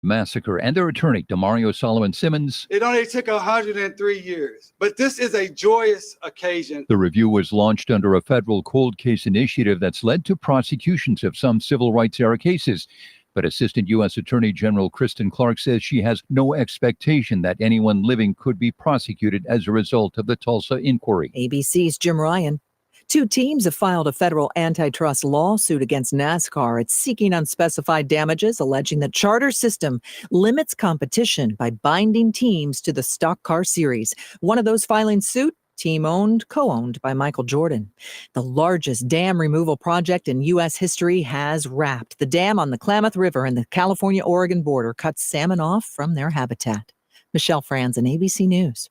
massacre, and their attorney, Demario Solomon Simmons. It only took 103 years, but this is a joyous occasion. The review was launched under a federal cold case initiative that's led to prosecutions of some civil rights era cases. But Assistant U.S. Attorney General Kristen Clark says she has no expectation that anyone living could be prosecuted as a result of the Tulsa inquiry. ABC's Jim Ryan. Two teams have filed a federal antitrust lawsuit against NASCAR. It's seeking unspecified damages, alleging the charter system limits competition by binding teams to the stock car series. One of those filing suit, team-owned, co-owned by Michael Jordan. The largest dam removal project in U.S. history has wrapped. The dam on the Klamath River and the California-Oregon border cuts salmon off from their habitat. Michelle Franzen, ABC News.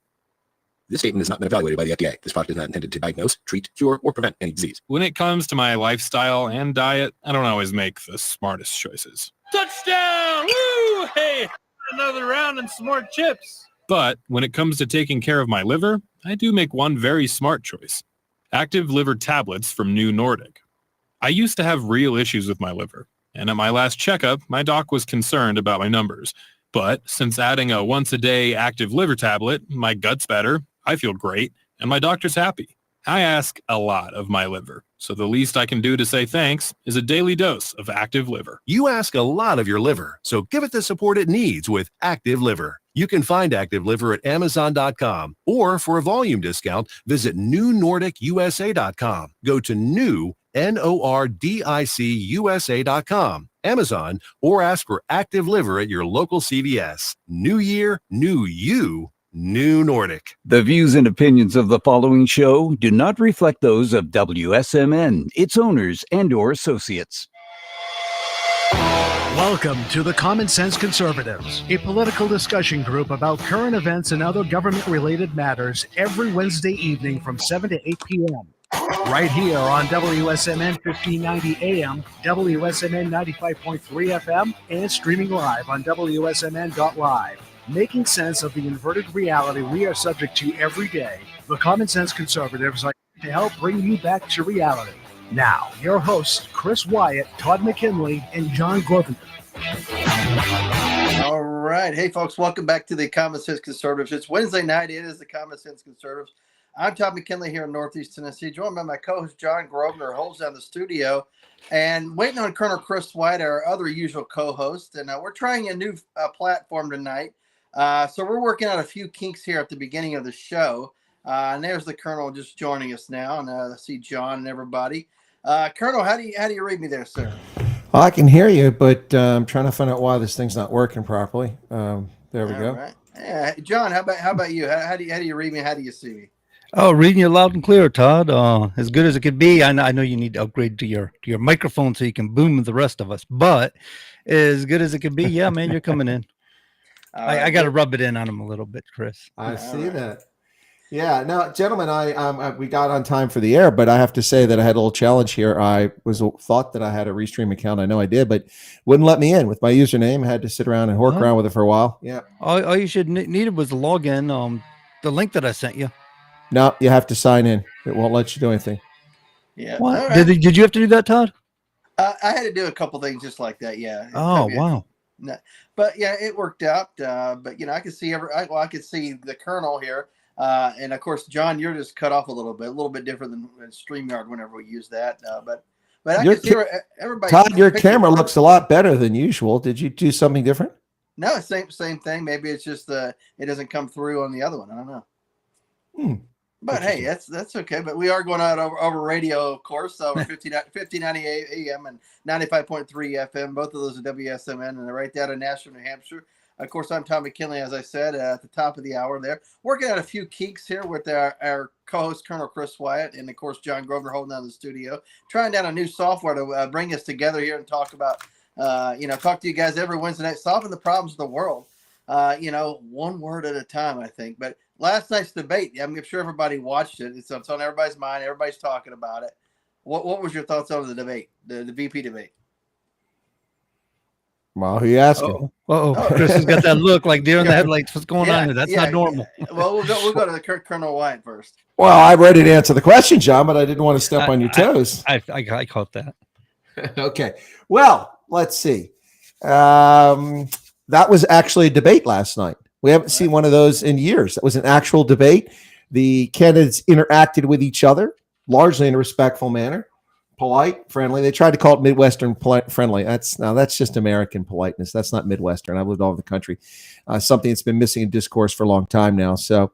This statement has not been evaluated by the FDA. This product is not intended to diagnose, treat, cure, or prevent any disease. When it comes to my lifestyle and diet, I don't always make the smartest choices. Touchdown! Woo! Hey, another round and some more chips. But when it comes to taking care of my liver, I do make one very smart choice. Active liver tablets from New Nordic. I used to have real issues with my liver, and at my last checkup, my doc was concerned about my numbers. But since adding a once-a-day active liver tablet, my gut's better, I feel great, and my doctor's happy. I ask a lot of my liver, so the least I can do to say thanks is a daily dose of Active Liver. You ask a lot of your liver, so give it the support it needs with Active Liver. You can find Active Liver at Amazon.com, or for a volume discount, visit NewNordicUSA.com. Go to new, NORDICUSA.com, Amazon, or ask for Active Liver at your local CVS. New year, new you. New Nordic. The views and opinions of the following show do not reflect those of WSMN, its owners, and/or associates. Welcome to the Common Sense Conservatives, a political discussion group about current events and other government-related matters every Wednesday evening from 7 to 8 p.m. Right here on WSMN 1590 AM, WSMN 95.3 FM, and streaming live on wsmn.live. Making sense of the inverted reality we are subject to every day, the Common Sense Conservatives are here to help bring you back to reality. Now, your hosts, Chris Wyatt, Todd McKinley, and John Grosvenor. All right. Hey, folks, welcome back to the Common Sense Conservatives. It's Wednesday night. It is the Common Sense Conservatives. I'm Todd McKinley here in Northeast Tennessee, joined by my co-host, John Grosvenor, holds down the studio, and waiting on Colonel Chris Wyatt, our other usual co-host. And we're trying a new platform tonight. So we're working out a few kinks here at the beginning of the show. And there's the Colonel just joining us now. And I see John and everybody. Colonel, how do you read me there, sir? Well, I can hear you, but I'm trying to find out why this thing's not working properly. There we go. Right. Yeah. John, how about you? How do you read me? How do you see me? Oh, reading you loud and clear, Todd. As good as it could be. I know you need to upgrade to your microphone so you can boom with the rest of us. But as good as it could be, yeah, man, you're coming in. I got to rub it in on him a little bit, Chris. I see that. Yeah. Now, gentlemen, we got on time for the air, but I have to say that I had a little challenge here. I thought that I had a Restream account. I know I did, but wouldn't let me in with my username. I had to sit around and work around with it for a while. Yeah. All you should needed was the login. The link that I sent you. No, you have to sign in. It won't let you do anything. Yeah. What? Right. Did you have to do that, Todd? I had to do a couple things just like that. Yeah. Oh, wow. No, but yeah, it worked out. But I could see I could see the Colonel here, and of course, John, you're just cut off a little bit different than StreamYard whenever we use that. But I can see everybody. Todd, your camera looks a lot better than usual. Did you do something different? No, same thing. Maybe it's just it doesn't come through on the other one. I don't know. But hey, that's okay. But we are going out over radio, of course, over 1590 AM and 95.3 FM. Both of those are WSMN, and they're right down in Nashua, New Hampshire. Of course, I'm Tom McKinley, as I said, at the top of the hour there. Working out a few kinks here with our co-host, Colonel Chris Wyatt, and, of course, John Grosvenor holding down the studio. Trying down a new software to bring us together here and talk about, talk to you guys every Wednesday night, solving the problems of the world, one word at a time, I think. But last night's debate, I'm sure everybody watched it. It's on everybody's mind. Everybody's talking about it. What was your thoughts on the debate, the VP debate? Well, who you asking? Chris has got that look like deer in the headlights. What's going on here? That's not normal. Well, we'll go to the Colonel Wyatt first. Well, I'm ready to answer the question, John, but I didn't want to step on your toes. I caught that. Okay. Well, let's see. The that was actually a debate last night. We haven't seen one of those in years. That was an actual debate. The candidates interacted with each other largely in a respectful manner, polite, friendly. They tried to call it Midwestern friendly. That's just American politeness. That's not Midwestern. I've lived all over the country. Something that's been missing in discourse for a long time now. So,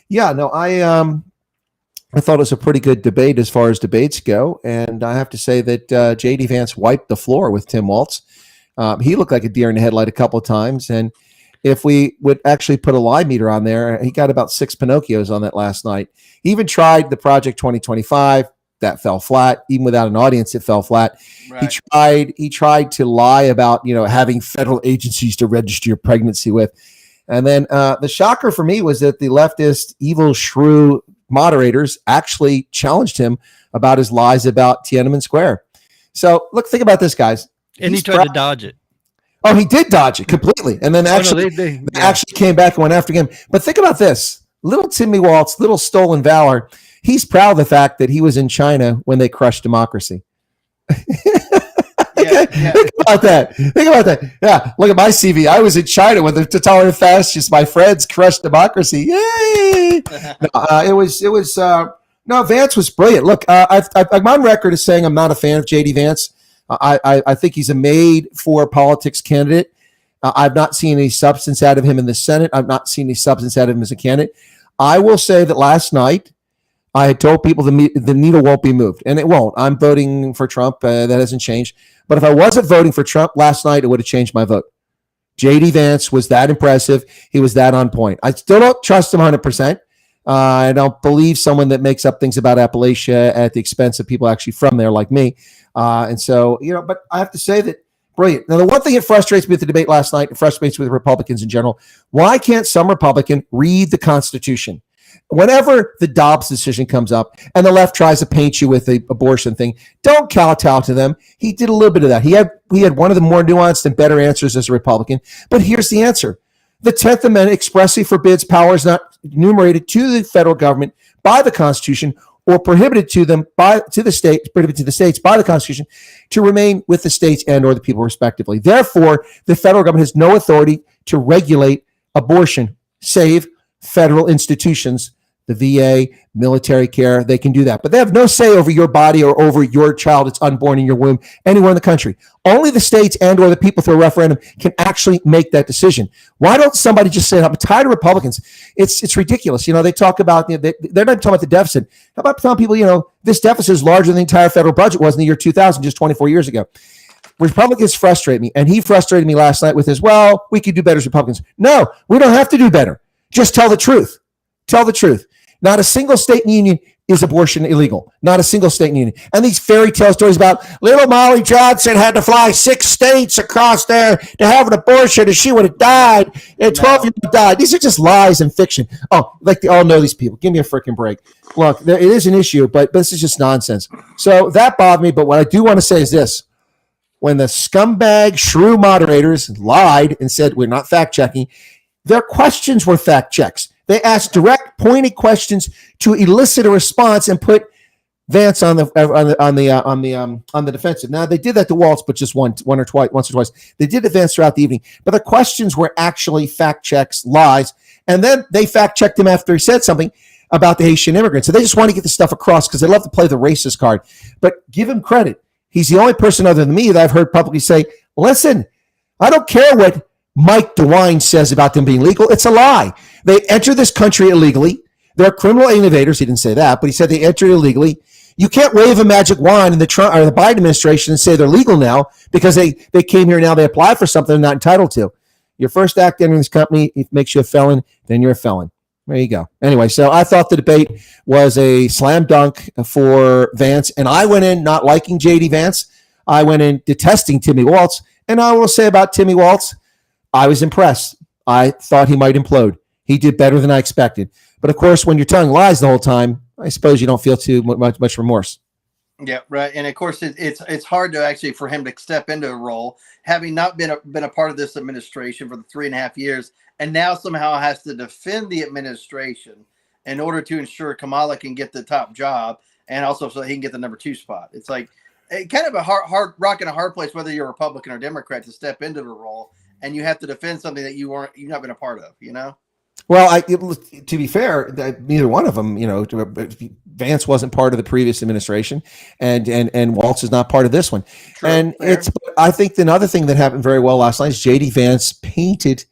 yeah, no, I thought it was a pretty good debate as far as debates go. And I have to say that J.D. Vance wiped the floor with Tim Walz. He looked like a deer in the headlight a couple of times. And if we would actually put a lie meter on there, he got about 6 Pinocchios on that last night. He even tried the Project 2025. That fell flat. Even without an audience, it fell flat. Right. He tried to lie about, having federal agencies to register your pregnancy with. And then the shocker for me was that the leftist evil shrew moderators actually challenged him about his lies about Tiananmen Square. So think about this, guys. And he tried to dodge it. Oh, he did dodge it completely. And then actually came back and went after him. But think about this. Little Timmy Walz, little stolen valor. He's proud of the fact that he was in China when they crushed democracy. Think about that. Yeah, look at my CV. I was in China when the totalitarian fascists, my friends, crushed democracy. Yay! Vance was brilliant. Look, I'm on record as saying I'm not a fan of J.D. Vance. I think he's a made-for-politics candidate. I've not seen any substance out of him in the Senate. I've not seen any substance out of him as a candidate. I will say that last night, I had told people the needle won't be moved, and it won't. I'm voting for Trump. That hasn't changed. But if I wasn't voting for Trump last night, it would have changed my vote. J.D. Vance was that impressive. He was that on point. I still don't trust him 100%. I don't believe someone that makes up things about Appalachia at the expense of people actually from there like me. And so, but I have to say that brilliant. Now, the one thing that frustrates me with the debate last night, and frustrates me with Republicans in general, why can't some Republican read the Constitution? Whenever the Dobbs decision comes up and the left tries to paint you with the abortion thing, don't kowtow to them. He did a little bit of that. He had one of the more nuanced and better answers as a Republican. But here's the answer. The 10th Amendment expressly forbids powers not enumerated to the federal government by the Constitution or prohibited to the states by the Constitution to remain with the states and or the people respectively. Therefore, the federal government has no authority to regulate abortion, save federal institutions, the VA, military care. They can do that, but they have no say over your body or over your child that's unborn in your womb anywhere in the country. Only the states and or the people through a referendum can actually make that decision. Why don't somebody just say, I'm tired of Republicans? It's ridiculous. They talk about, they're not talking about the deficit. How about telling people, this deficit is larger than the entire federal budget was in the year 2000, just 24 years ago. Republicans frustrate me, and he frustrated me last night with his, we could do better as Republicans. No, we don't have to do better. Just tell the truth. Tell the truth. Not a single state in the union is abortion illegal. Not a single state in the union. And these fairy tale stories about little Molly Johnson had to fly 6 states across there to have an abortion and she would have died and 12-year-old died. These are just lies and fiction. Oh, like they all know these people. Give me a freaking break. Look, it is an issue, but this is just nonsense. So that bothered me. But what I do want to say is this. When the scumbag shrew moderators lied and said we're not fact checking, their questions were fact checks. They asked direct, pointed questions to elicit a response and put Vance on the defensive. Now they did that to Walz, but just once or twice. They did advance throughout the evening, but the questions were actually fact checks, lies, and then they fact checked him after he said something about the Haitian immigrants. So they just want to get the stuff across because they love to play the racist card. But give him credit. He's the only person other than me that I've heard publicly say, "Listen, I don't care what Mike DeWine says about them being legal. It's a lie. They entered this country illegally. They're criminal innovators." He didn't say that, but he said they entered illegally. You can't wave a magic wand in the Trump or the Biden administration and say they're legal now because they came here now. They applied for something they're not entitled to. Your first act entering this company, it makes you a felon, then you're a felon. There you go. Anyway, so I thought the debate was a slam dunk for Vance, and I went in not liking J.D. Vance. I went in detesting Timmy Walz, and I will say about Timmy Walz, I was impressed. I thought he might implode. He did better than I expected. But of course, when you're telling lies the whole time, I suppose you don't feel too much remorse. Yeah, right. And of course, it's hard to actually for him to step into a role, having not been a part of this administration for the 3.5 years, and now somehow has to defend the administration in order to ensure Kamala can get the top job, and also so he can get the number 2 spot. It's like kind of a hard rock in a hard place, whether you're Republican or Democrat, to step into the role and you have to defend something that you've not been a part of, you know? Well, to be fair, neither one of them, Vance wasn't part of the previous administration, and Waltz is not part of this one. True, and fair. I think another thing that happened very well last night is J.D. Vance painted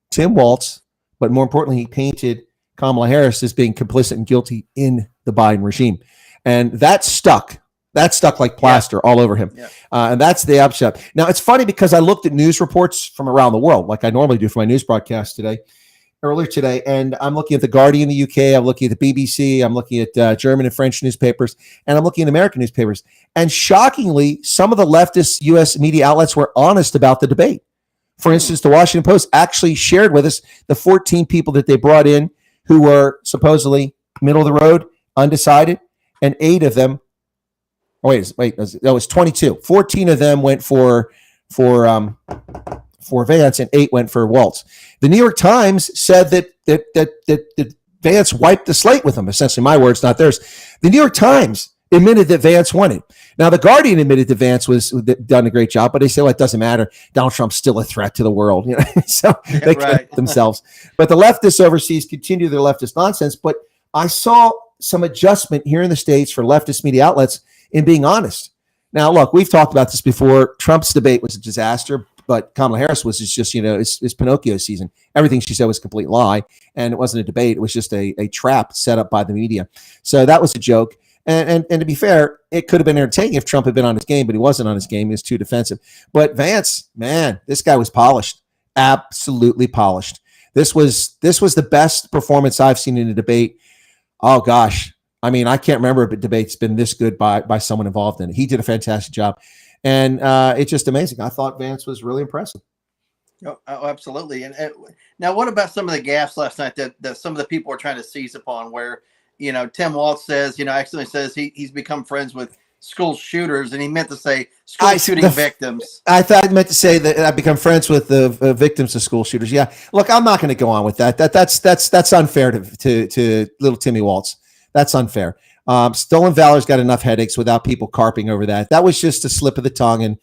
Tim Waltz, but more importantly, he painted Kamala Harris as being complicit and guilty in the Biden regime, and that stuck. That stuck like plaster all over him. Yeah. And that's the upshot. Now, it's funny because I looked at news reports from around the world, like I normally do for my news broadcast earlier today, and I'm looking at the Guardian in the UK, I'm looking at the BBC, I'm looking at German and French newspapers, and I'm looking at American newspapers. And shockingly, some of the leftist U.S. media outlets were honest about the debate. For instance, the Washington Post actually shared with us the 14 people that they brought in who were supposedly middle of the road, undecided, and 8 of them, it was 22. 14 of them went for Vance, and 8 went for Waltz. The New York Times said that Vance wiped the slate with him. Essentially, my words, not theirs. The New York Times admitted that Vance won it. Now, the Guardian admitted that Vance was done a great job, but they say, well, it doesn't matter. Donald Trump's still a threat to the world, So they can't themselves. But the leftists overseas continue their leftist nonsense. But I saw some adjustment here in the States for leftist media outlets in being honest. Now, look, we've talked about this before. Trump's debate was a disaster. But Kamala Harris was just, it's Pinocchio season. Everything she said was a complete lie, and it wasn't a debate. It was just a trap set up by the media. So that was a joke. And to be fair, it could have been entertaining if Trump had been on his game, but he wasn't on his game. He was too defensive. But Vance, man, this guy was polished, absolutely polished. This was the best performance I've seen in a debate. Oh gosh, I mean, I can't remember a debate's been this good by someone involved in it. He did a fantastic job. And it's just amazing. I thought Vance was really impressive. Oh, absolutely. And now, what about some of the gaffes last night that some of the people are trying to seize upon? Where Tim Waltz says, accidentally says he's become friends with school shooters, and he meant to say school shooting victims. I thought I meant to say that I've become friends with the victims of school shooters. Yeah, look, I'm not going to go on with that. That's unfair to little Timmy Waltz. That's unfair. Stolen Valor's got enough headaches without people carping over that. That was just a slip of the tongue, and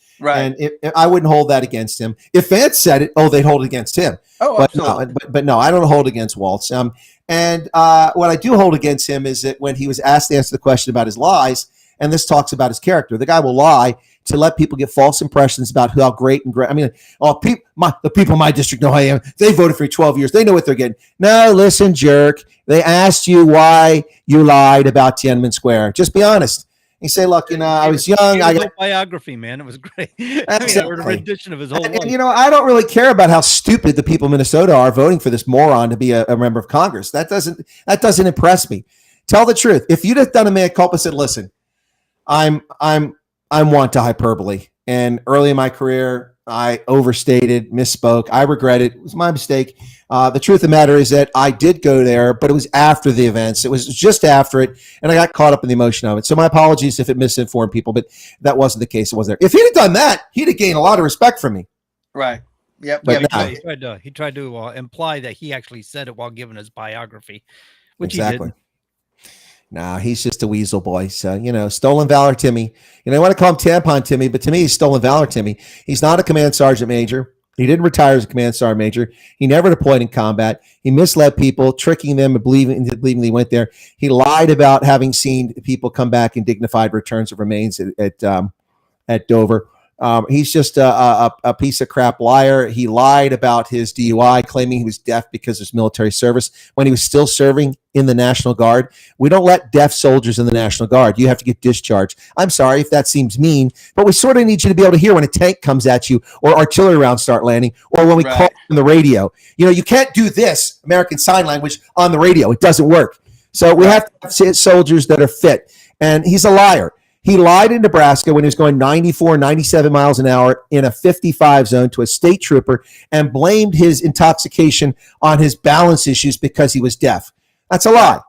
I wouldn't hold that against him. If Vance said it, they'd hold it against him. Oh, absolutely. But no, I don't hold against Waltz. And what I do hold against him is that when he was asked to answer the question about his lies, and this talks about his character, the guy will lie to let people get false impressions about how great and great. I mean, the people in my district know who I am. They voted for me 12 years. They know what they're getting. No, listen, jerk. They asked you why you lied about Tiananmen Square. Just be honest. You say, look, I was young. I got biography, man. It was great. Exactly. A rendition of his whole life. And I don't really care about how stupid the people of Minnesota are voting for this moron to be a member of Congress. That doesn't impress me. Tell the truth. If you'd have done a mea culpa, said, listen, I'm wont to hyperbole, and early in my career, I overstated, misspoke. I regret it. It was my mistake. The truth of the matter is that I did go there, but it was after the events. It was just after it, and I got caught up in the emotion of it. So my apologies if it misinformed people, but that wasn't the case. It wasn't there. If he'd have done that, he'd have gained a lot of respect from me. Right. Yep. He tried to imply that he actually said it while giving his biography, which exactly. he didn't. No, he's just a weasel boy. So, Stolen Valor Timmy. I want to call him Tampon Timmy, but to me, he's Stolen Valor Timmy. He's not a command sergeant major. He didn't retire as a command sergeant major. He never deployed in combat. He misled people, tricking them and believing he went there. He lied about having seen people come back in dignified returns of remains at Dover. He's just a piece of crap liar. He lied about his DUI, claiming he was deaf because of his military service when he was still serving in the National Guard. We don't let deaf soldiers in the National Guard. You have to get discharged. I'm sorry if that seems mean, but we sort of need you to be able to hear when a tank comes at you or artillery rounds start landing or when we call on the radio. You can't do this American Sign Language on the radio. It doesn't work. So we have to have soldiers that are fit. And he's a liar. He lied in Nebraska when he was going 94, 97 miles an hour in a 55 zone to a state trooper and blamed his intoxication on his balance issues because he was deaf. That's a lie.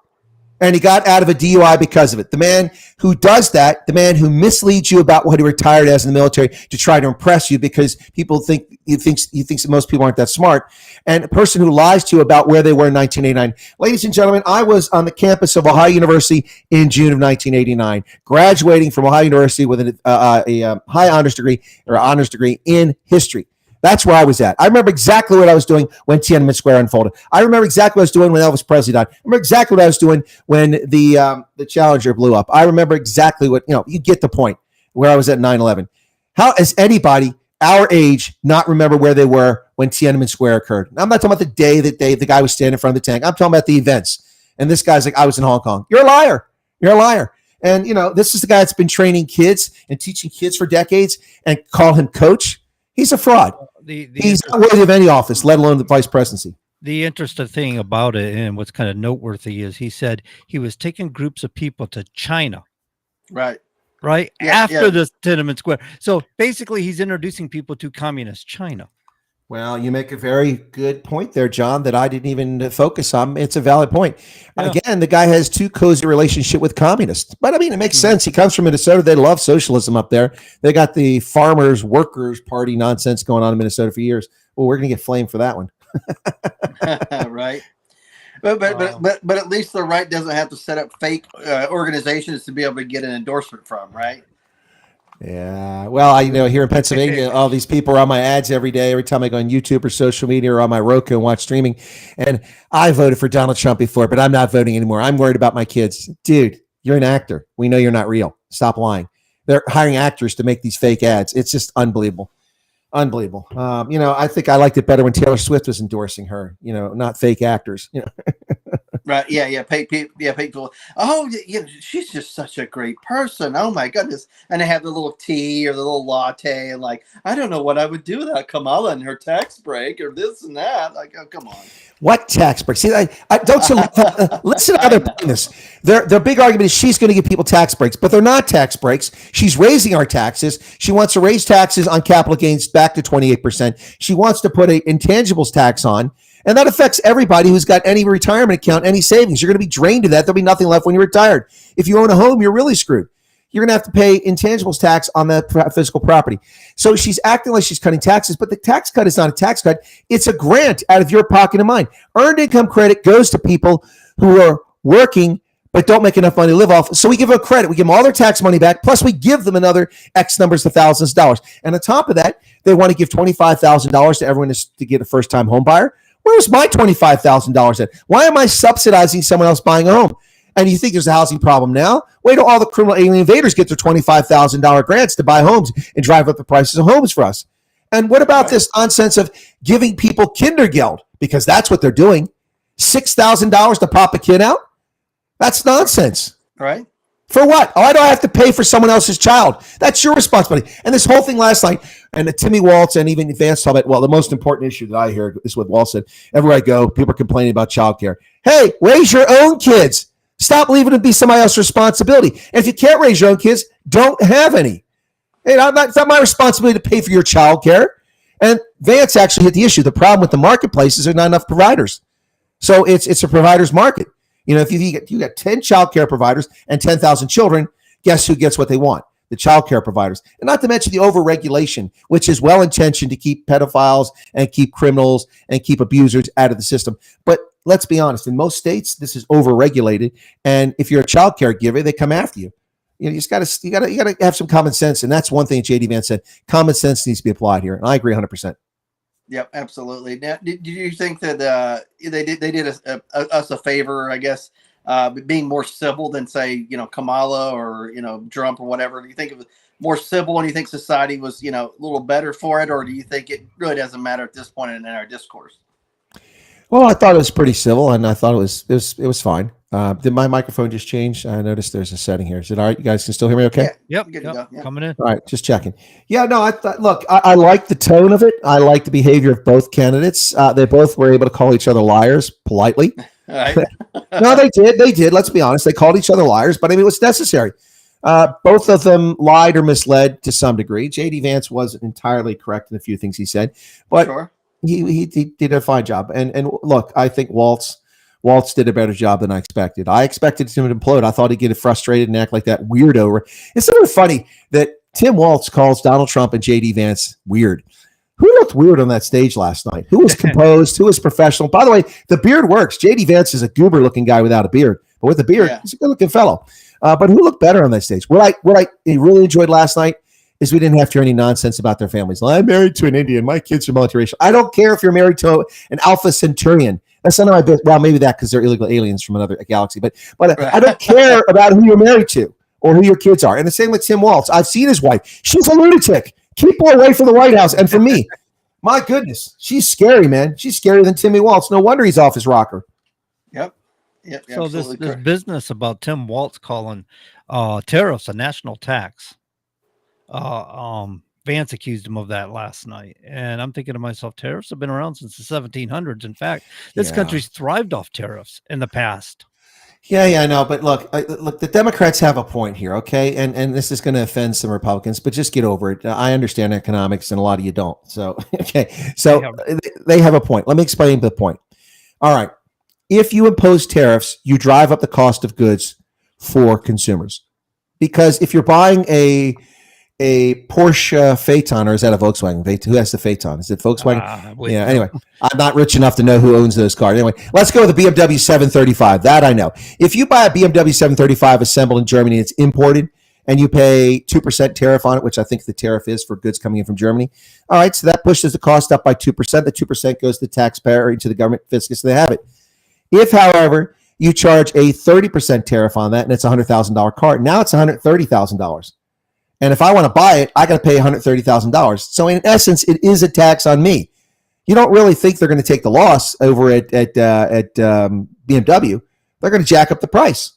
And he got out of a DUI because of it. The man who does that, the man who misleads you about what he retired as in the military to try to impress you because people think he thinks that most people aren't that smart, and a person who lies to you about where they were in 1989. Ladies and gentlemen, I was on the campus of Ohio University in June of 1989, graduating from Ohio University with a high honors degree in history. That's where I was at. I remember exactly what I was doing when Tiananmen Square unfolded. I remember exactly what I was doing when Elvis Presley died. I remember exactly what I was doing when the Challenger blew up. I remember exactly what, you get the point, where I was at 9/11. How is anybody our age not remember where they were when Tiananmen Square occurred? I'm not talking about the day that the guy was standing in front of the tank. I'm talking about the events. And this guy's like, I was in Hong Kong. You're a liar. You're a liar. And, this is the guy that's been training kids and teaching kids for decades, and call him coach. He's a fraud. He's not worthy of any office, let alone the vice presidency. The interesting thing about it, and what's kind of noteworthy, is he said he was taking groups of people to China. Right. After the Tiananmen Square. So basically, he's introducing people to communist China. Well, you make a very good point there, John, that I didn't even focus on. It's a valid point. Yeah. Again, the guy has too cozy relationship with communists. But, it makes sense. He comes from Minnesota. They love socialism up there. They got the farmers, workers party nonsense going on in Minnesota for years. Well, we're going to get flamed for that one. Right. But at least the right doesn't have to set up fake organizations to be able to get an endorsement from, right? Yeah. Well, here in Pennsylvania, all these people are on my ads every day, every time I go on YouTube or social media or on my Roku and watch streaming. And I voted for Donald Trump before, but I'm not voting anymore. I'm worried about my kids. Dude, you're an actor. We know you're not real. Stop lying. They're hiring actors to make these fake ads. It's just unbelievable. Unbelievable. I think I liked it better when Taylor Swift was endorsing her, not fake actors. Right. Yeah. People. Oh, she's just such a great person. Oh my goodness. And they have the little tea or the little latte, and I don't know what I would do without Kamala and her tax break or this and that. Oh, come on. What tax break? See, I don't you listen to how they're putting this. Their big argument is she's going to give people tax breaks, but they're not tax breaks. She's raising our taxes. She wants to raise taxes on capital gains back to 28%. She wants to put an intangibles tax on. And that affects everybody who's got any retirement account, any savings. You're going to be drained of that. There'll be nothing left when you're retired. If you own a home, you're really screwed. You're going to have to pay intangibles tax on that physical property. So she's acting like she's cutting taxes, but the tax cut is not a tax cut. It's a grant out of your pocket and mine. Earned income credit goes to people who are working but don't make enough money to live off. So we give them credit. We give them all their tax money back, plus we give them another X numbers of thousands of dollars. And on top of that, they want to give $25,000 to everyone to get a first-time home buyer. Where's my $25,000 at? Why am I subsidizing someone else buying a home? And you think there's a housing problem now? Wait till all the criminal alien invaders get their $25,000 grants to buy homes and drive up the prices of homes for us. And what about this nonsense of giving people Kindergeld? Because that's what they're doing. $6,000 to pop a kid out? That's nonsense. Right. For what? Oh, I don't have to pay for someone else's child. That's your responsibility. And this whole thing last night, and Timmy Waltz and even Vance talked about, the most important issue that I hear is what Waltz said. Everywhere I go, people are complaining about childcare. Hey, raise your own kids. Stop leaving it to be somebody else's responsibility. And if you can't raise your own kids, don't have any. Hey, it's not my responsibility to pay for your childcare. And Vance actually hit the issue. The problem with the marketplace is there's not enough providers. So it's a provider's market. If you got 10 child care providers and 10,000 children, guess who gets what they want? The child care providers. And not to mention the overregulation, which is well-intentioned to keep pedophiles and keep criminals and keep abusers out of the system. But let's be honest, in most states, this is overregulated. And if you're a child care giver, they come after you. You just got to have some common sense. And that's one thing J.D. Vance said. Common sense needs to be applied here. And I agree 100%. Yep, absolutely. Now, did you think that they did us a favor, I guess, being more civil than, say, Kamala or, Trump or whatever? Do you think it was more civil, and you think society was, a little better for it? Or do you think it really doesn't matter at this point in our discourse? Well, I thought it was pretty civil, and I thought it was fine. Did my microphone just change? I noticed there's a setting here. Is it all right? You guys can still hear me okay? Yep. Coming in. All right, just checking. Yeah, no, I like the tone of it. I like the behavior of both candidates. They both were able to call each other liars politely. Right. No, they did. Let's be honest. They called each other liars, but it was necessary. Both of them lied or misled to some degree. J.D. Vance wasn't entirely correct in a few things he said, but sure. He did a fine job. And look, I think Waltz did a better job than I expected. I expected him to implode. I thought he'd get frustrated and act like that weirdo. It's sort of funny that Tim Waltz calls Donald Trump and J.D. Vance weird. Who looked weird on that stage last night? Who was composed? Who was professional? By the way, the beard works. J.D. Vance is a goober-looking guy without a beard. But with a beard, He's a good-looking fellow. But who looked better on that stage? What I really enjoyed last night is we didn't have to hear any nonsense about their families. Well, I'm married to an Indian. My kids are multiracial. I don't care if you're married to an Alpha Centaurian. That's none of my business. Well, maybe that because they're illegal aliens from another galaxy. But I don't care about who you're married to or who your kids are. And the same with Tim Walz. I've seen his wife. She's a lunatic. Keep her away from the White House. And from me, my goodness, she's scary, man. She's scarier than Timmy Walz. No wonder he's off his rocker. Yep. So this business about Tim Walz calling tariffs a national tax. Vance accused him of that last night, and I'm thinking to myself, tariffs have been around since the 1700s. In fact, this country's thrived off tariffs in the past. Yeah, I know. But look, the Democrats have a point here, okay? And this is going to offend some Republicans, but just get over it. I understand economics, and a lot of you don't. So, okay. So they have a point. Let me explain the point. All right. If you impose tariffs, you drive up the cost of goods for consumers. Because if you're buying a Porsche Phaeton, or is that a Volkswagen? Who has the Phaeton? Is it Volkswagen? Yeah. Anyway, I'm not rich enough to know who owns those cars. Anyway, let's go with the BMW 735. That I know. If you buy a BMW 735 assembled in Germany, it's imported, and you pay 2% tariff on it, which I think the tariff is for goods coming in from Germany. All right, so that pushes the cost up by 2%. The 2% goes to the taxpayer or to the government fiscus. So they have it. If, however, you charge a 30% tariff on that, and it's a $100,000 car, now it's $130,000. And if I want to buy it, I got to pay $130,000. So in essence, it is a tax on me. You don't really think they're going to take the loss over at BMW. They're going to jack up the price.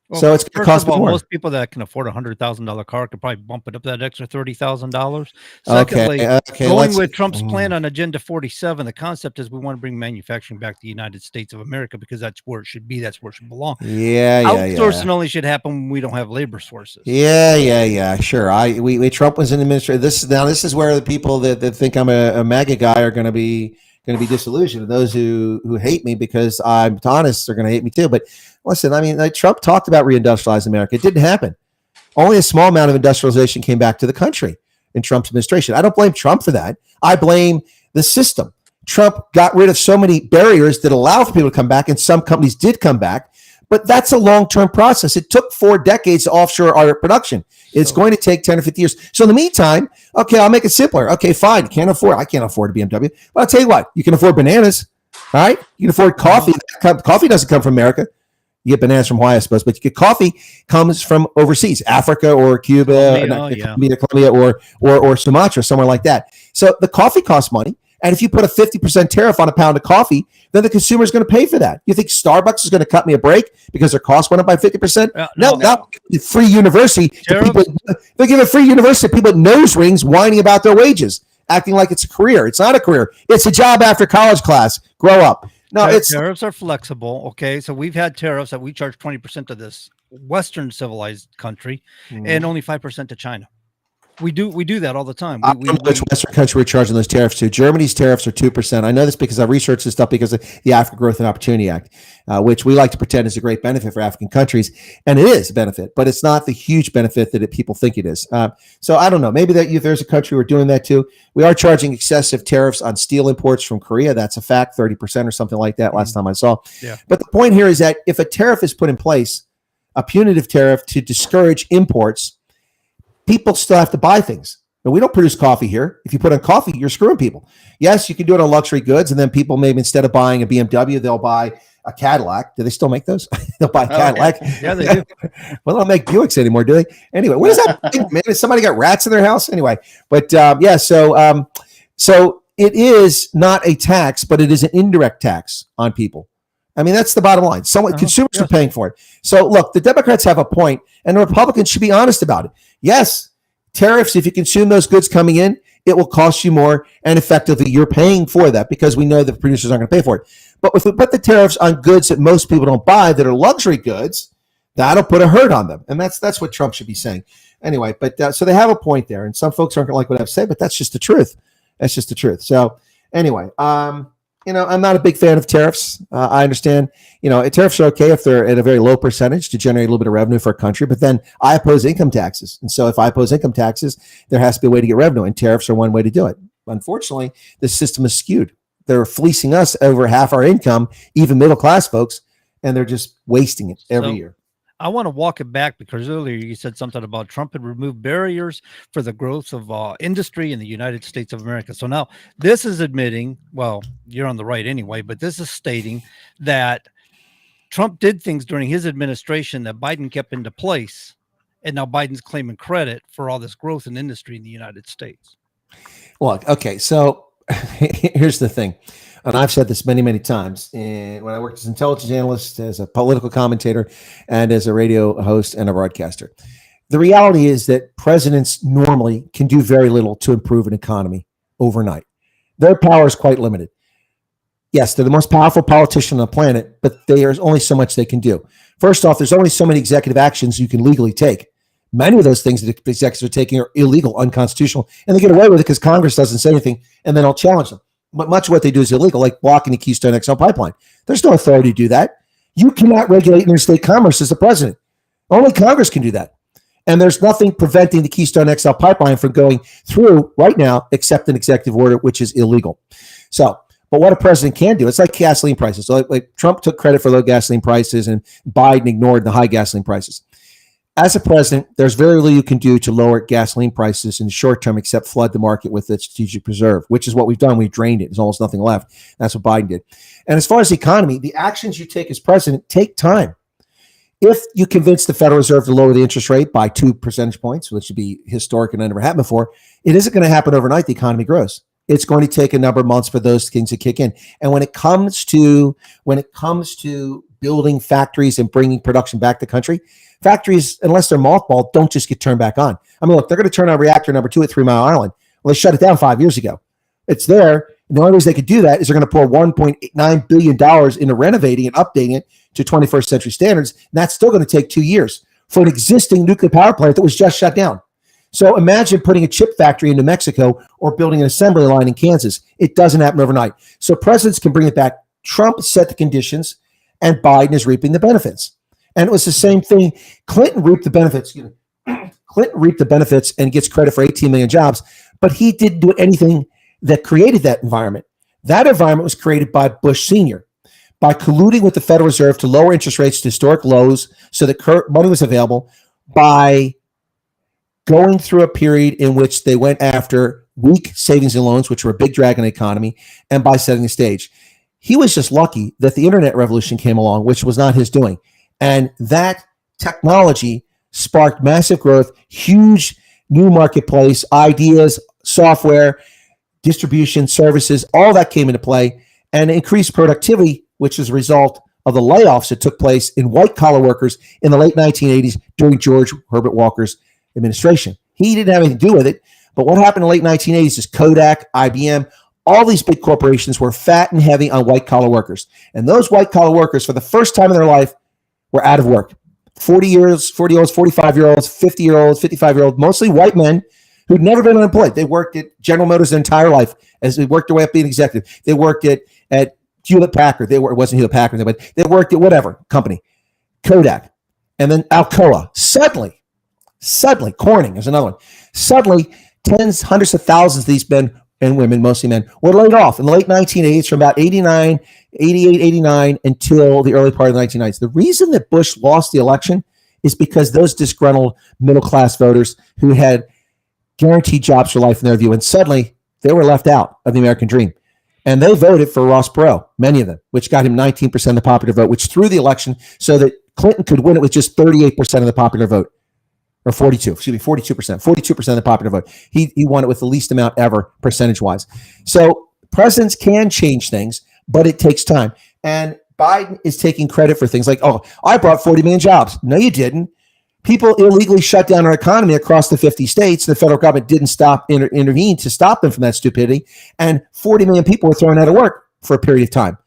Well, so it's going to cost more. Most people that can afford a $100,000 car could probably bump it up that extra $30,000. Secondly, going with Trump's plan on Agenda 47, the concept is we want to bring manufacturing back to the United States of America because that's where it should be. That's where it should belong. Outsourcing only should happen when we don't have labor sources. Sure. Trump was in administration. This is where the people that think I'm a MAGA guy are going to be disillusioned. Those who hate me because I'm honest are going to hate me too. But listen, I mean, Trump talked about reindustrializing America. It didn't happen. Only a small amount of industrialization came back to the country in Trump's administration. I don't blame Trump for that. I blame the system. Trump got rid of so many barriers that allow for people to come back, and some companies did come back. But that's a long-term process. It took 4 decades to offshore our production. It's going to take 10 or 50 years. So in the meantime, okay, I'll make it simpler. Okay, fine. I can't afford a BMW. But I'll tell you what, you can afford bananas, all right? You can afford coffee. Coffee doesn't come from America. You get bananas from Hawaii, I suppose, but you get coffee comes from overseas, Africa or Cuba, Colombia or Sumatra, somewhere like that. So the coffee costs money. And if you put a 50% tariff on a pound of coffee, then the consumer is going to pay for that. You think Starbucks is going to cut me a break because their cost went up by 50%? No. Free university. They give a free university to people with nose rings whining about their wages, acting like it's a career. It's not a career. It's a job after college class. Grow up. No, tariffs are flexible. Okay, so we've had tariffs that we charge 20% to this Western civilized country and only 5% to China. We do that all the time. Which Western country we're charging those tariffs to? Germany's tariffs are 2%. I know this because I've researched this stuff because of the Africa Growth and Opportunity Act, which we like to pretend is a great benefit for African countries, and it is a benefit, but it's not the huge benefit that people think it is. So I don't know. Maybe there's a country we're doing that too. We are charging excessive tariffs on steel imports from Korea. That's a fact, 30% or something like that. Last time I saw. Yeah. But the point here is that if a tariff is put in place, a punitive tariff to discourage imports, people still have to buy things. But we don't produce coffee here. If you put on coffee, you're screwing people. Yes, you can do it on luxury goods, and then people maybe instead of buying a BMW, they'll buy a Cadillac. Do they still make those? They'll buy a Cadillac. Yeah, they do. Well, they don't make Buicks anymore, do they? Anyway, what is that thing, man? Has somebody got rats in their house? Anyway, but so it is not a tax, but it is an indirect tax on people. I mean, that's the bottom line. Consumers are paying for it. So look, the Democrats have a point, and the Republicans should be honest about it. Yes, tariffs, if you consume those goods coming in, it will cost you more, and effectively you're paying for that because we know that producers aren't going to pay for it. But if we put the tariffs on goods that most people don't buy that are luxury goods, that'll put a hurt on them. And that's what Trump should be saying. Anyway, but so they have a point there, and some folks aren't going to like what I have to say, but that's just the truth. That's just the truth. So anyway, I'm not a big fan of tariffs. I understand, tariffs are okay if they're at a very low percentage to generate a little bit of revenue for a country, but then I oppose income taxes. And so if I oppose income taxes, there has to be a way to get revenue, and tariffs are one way to do it. Unfortunately, the system is skewed. They're fleecing us over half our income, even middle-class folks, and they're just wasting it every year. I want to walk it back because earlier you said something about Trump had removed barriers for the growth of industry in the United States of America. So now this is admitting, well, you're on the right anyway, but this is stating that Trump did things during his administration that Biden kept into place. And now Biden's claiming credit for all this growth in industry in the United States. Well, okay. So here's the thing. And I've said this many, many times. And when I worked as an intelligence analyst, as a political commentator, and as a radio host and a broadcaster, the reality is that presidents normally can do very little to improve an economy overnight. Their power is quite limited. Yes, they're the most powerful politician on the planet, but there's only so much they can do. First off, there's only so many executive actions you can legally take. Many of those things that executives are taking are illegal, unconstitutional, and they get away with it because Congress doesn't say anything, and then I'll challenge them. But much of what they do is illegal, like blocking the Keystone XL pipeline. There's no authority to do that. You cannot regulate interstate commerce as the president. Only Congress can do that. And there's nothing preventing the Keystone XL pipeline from going through right now except an executive order, which is illegal. So, but what a president can do, it's like gasoline prices. So like Trump took credit for low gasoline prices and Biden ignored the high gasoline prices. As a president, there's very little you can do to lower gasoline prices in the short term except flood the market with a strategic reserve, which is what we've done. We've drained it. There's almost nothing left. That's what Biden did. And as far as the economy, the actions you take as president take time. If you convince the Federal Reserve to lower the interest rate by 2 percentage points, which would be historic and never happened before, it isn't going to happen overnight. The economy grows. It's going to take a number of months for those things to kick in. And when it comes to building factories and bringing production back to the country, factories, unless they're mothballed, don't just get turned back on. I mean, look, they're going to turn on reactor number 2 at 3 Mile Island. Well, they shut it down 5 years ago. It's there. And the only reason they could do that is they're going to pour $1.9 billion into renovating and updating it to 21st century standards. And that's still going to take 2 years for an existing nuclear power plant that was just shut down. So imagine putting a chip factory in New Mexico or building an assembly line in Kansas. It doesn't happen overnight. So presidents can bring it back. Trump set the conditions, and Biden is reaping the benefits. And it was the same thing. Clinton reaped the benefits. Clinton reaped the benefits and gets credit for 18 million jobs, but he didn't do anything that created that environment. That environment was created by Bush Sr. by colluding with the Federal Reserve to lower interest rates to historic lows so that money was available, by going through a period in which they went after weak savings and loans, which were a big drag on the economy, and by setting the stage. He was just lucky that the internet revolution came along, which was not his doing. And that technology sparked massive growth, huge new marketplace, ideas, software, distribution, services, all that came into play, and increased productivity, which is a result of the layoffs that took place in white-collar workers in the late 1980s during George Herbert Walker's administration. He didn't have anything to do with it, but what happened in the late 1980s is Kodak, IBM, all these big corporations were fat and heavy on white-collar workers. And those white-collar workers, for the first time in their life, were out of work. 40-year-olds, 45-year-olds, 50-year-olds, 55-year-olds, mostly white men who'd never been unemployed. They worked at General Motors their entire life as they worked their way up being executive. They worked at Hewlett-Packard. It wasn't Hewlett-Packard, but they worked at whatever company, Kodak, and then Alcoa. Suddenly, Corning is another one. Suddenly, tens, hundreds of thousands of these men and women, mostly men, were laid off in the late 1980s from about 88, 89 until the early part of the 1990s. The reason that Bush lost the election is because those disgruntled middle-class voters who had guaranteed jobs for life in their view, and suddenly they were left out of the American dream. And they voted for Ross Perot, many of them, which got him 19% of the popular vote, which threw the election so that Clinton could win it with just 38% of the popular vote. Or 42% of the popular vote. He won it with the least amount ever, percentage-wise. So presidents can change things, but it takes time. And Biden is taking credit for things like, oh, I brought 40 million jobs. No, you didn't. People illegally shut down our economy across the 50 states. The federal government didn't intervene to stop them from that stupidity. And 40 million people were thrown out of work for a period of time.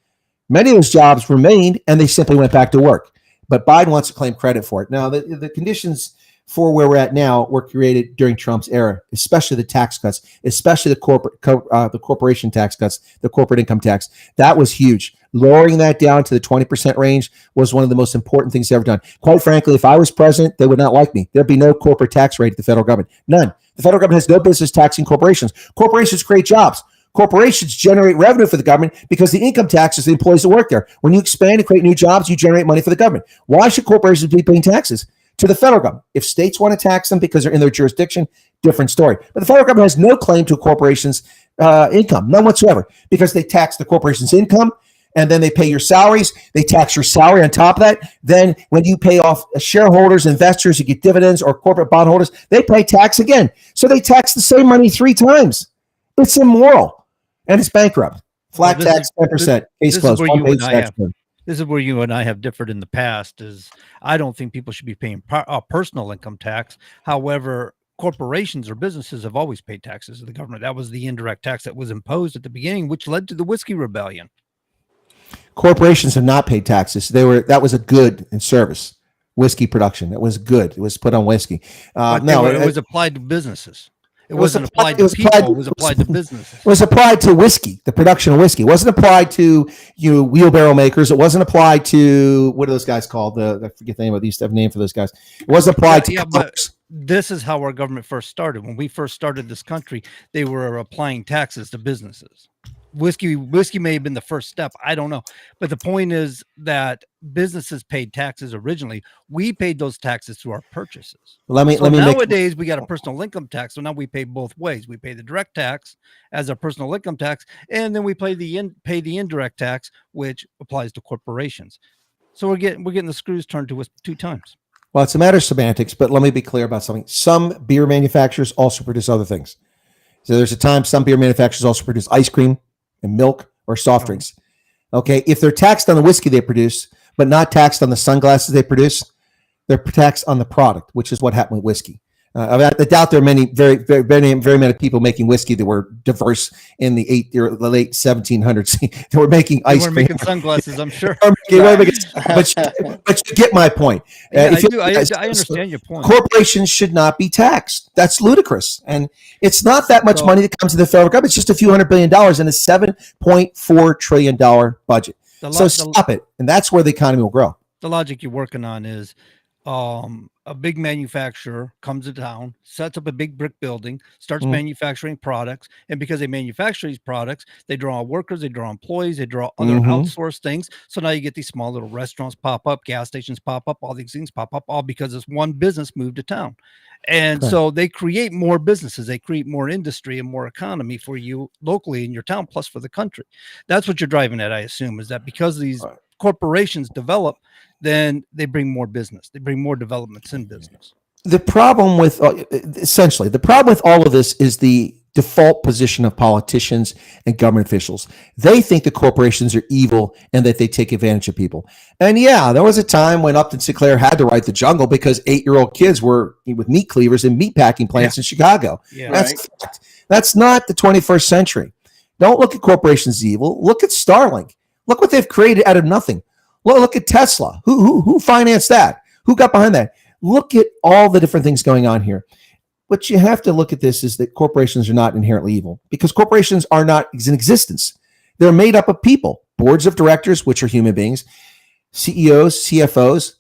Many of those jobs remained, and they simply went back to work. But Biden wants to claim credit for it. Now, the conditions for where we're at now were created during Trump's era, especially the tax cuts, especially the corporation tax cuts, the corporate income tax. That was huge. Lowering that down to the 20% range was one of the most important things ever done. Quite frankly, if I was president, they would not like me. There'd be no corporate tax rate at the federal government. None. The federal government has no business taxing corporations. Corporations create jobs. Corporations generate revenue for the government because the income taxes the employees that work there. When you expand and create new jobs, you generate money for the government. Why should corporations be paying taxes to the federal government? If states want to tax them because they're in their jurisdiction, different story. But the federal government has no claim to a corporation's income, none whatsoever, because they tax the corporation's income, and then they pay your salaries. They tax your salary on top of that. Then when you pay off shareholders, investors, you get dividends, or corporate bondholders, they pay tax again. So they tax the same money 3 times. It's immoral, and it's bankrupt. Flat tax, 10%. Case closed. This is where you and I have differed in the past. Is I don't think people should be paying personal income tax. However, corporations or businesses have always paid taxes to the government. That was the indirect tax that was imposed at the beginning, which led to the whiskey rebellion. Corporations have not paid taxes. That was a good and service. Whiskey production. That was good. It was put on whiskey. It was applied to businesses. It wasn't applied to people. It was applied to businesses. It was applied to whiskey, the production of whiskey. It wasn't applied to wheelbarrow makers. It wasn't applied to, what are those guys called? I forget the name of these. Have a name for those guys. It wasn't applied to. But this is how our government first started. When we first started this country, they were applying taxes to businesses. Whiskey may have been the first step. I don't know. But the point is that businesses paid taxes originally. We paid those taxes through our purchases. Nowadays, we got a personal income tax. So now we pay both ways. We pay the direct tax as a personal income tax, and then we pay the indirect tax, which applies to corporations. So we're getting the screws turned to us 2 times. Well, it's a matter of semantics, but let me be clear about something. Some beer manufacturers also produce other things. So there's a time some beer manufacturers also produce ice cream and milk or soft drinks. Okay, if they're taxed on the whiskey they produce, but not taxed on the sunglasses they produce, they're taxed on the product, which is what happened with whiskey. I doubt there are many, very many people making whiskey that were diverse in the late 1700s. They were making ice cream. Making sunglasses, I'm sure. But you get my point. I understand your point. Corporations should not be taxed. That's ludicrous. And it's not that much money that comes to the federal government. It's just a few $100 billion in a $7.4 trillion budget. So stop it. And that's where the economy will grow. The logic you're working on is a big manufacturer comes to town, sets up a big brick building, starts manufacturing products. And because they manufacture these products, they draw on workers, they draw employees, they draw other outsourced things. So now you get these small little restaurants pop up, gas stations pop up, all these things pop up, all because this one business moved to town. And so they create more businesses, they create more industry and more economy for you locally in your town, plus for the country. That's what you're driving at, I assume, is that because these corporations develop, then they bring more business. They bring more developments in business. The problem with all of this is the default position of politicians and government officials. They think the corporations are evil and that they take advantage of people. And yeah, there was a time when Upton Sinclair had to write The Jungle because 8-year-old kids were with meat cleavers in meatpacking plants in Chicago. Yeah, that's not the 21st century. Don't look at corporations as evil. Look at Starlink. Look what they've created out of nothing. Look at Tesla. Who financed that? Who got behind that? Look at all the different things going on here. What you have to look at this is that corporations are not inherently evil because corporations are not in existence. They're made up of people, boards of directors, which are human beings, CEOs, CFOs,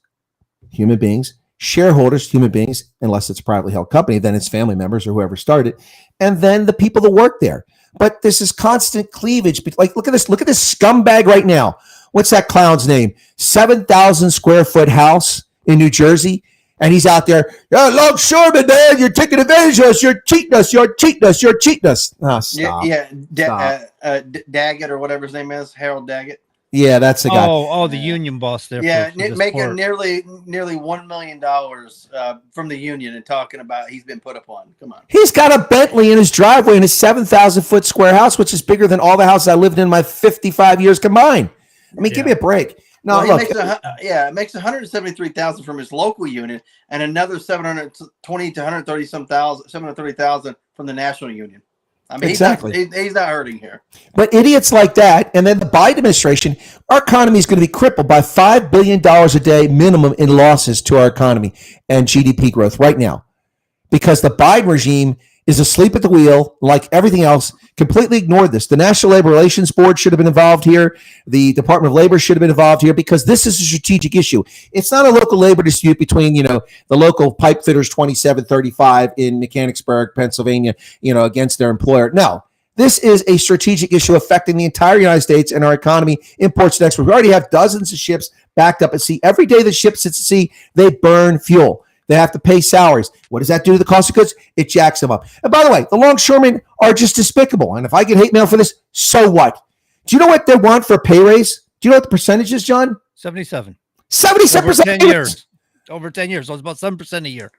human beings, shareholders, human beings, unless it's a privately held company, then it's family members or whoever started, and then the people that work there. But this is constant cleavage. Like, look at this scumbag right now. What's that clown's name? 7,000 square foot house in New Jersey. And he's out there, longshoreman, man, you're taking advantage of us. You're cheating us. You're cheating us. You're cheating us. Oh, stop. Daggett or whatever his name is, Harold Daggett. Yeah, that's the guy. The union boss there. Yeah, making nearly $1 million from the union and talking about he's been put upon. Come on. He's got a Bentley in his driveway in his 7,000 foot square house, which is bigger than all the houses I lived in my 55 years combined. I mean, give me a break. No, well, it makes $173,000 from his local union and another $720,000 to $730,000 from the national union. I mean, exactly. He's not hurting here. But idiots like that, and then the Biden administration, our economy is going to be crippled by $5 billion a day minimum in losses to our economy and GDP growth right now, because the Biden regime is asleep at the wheel, like everything else, completely ignored this. The National Labor Relations Board should have been involved here. The Department of Labor should have been involved here because this is a strategic issue. It's not a local labor dispute between, the local pipe fitters 2735 in Mechanicsburg, Pennsylvania, against their employer. No, This is a strategic issue affecting the entire United States and our economy, imports and exports. We already have dozens of ships backed up at sea. Every day the ship sits at sea, they burn fuel. They have to pay salaries. What does that do to the cost of goods? It jacks them up. And by the way, the longshoremen are just despicable. And if I get hate mail for this, so what? Do you know what they want for a pay raise? Do you know what the percentage is, John? 77. 77%. Over 10 years. Over 10 years. So it's about 7% a year.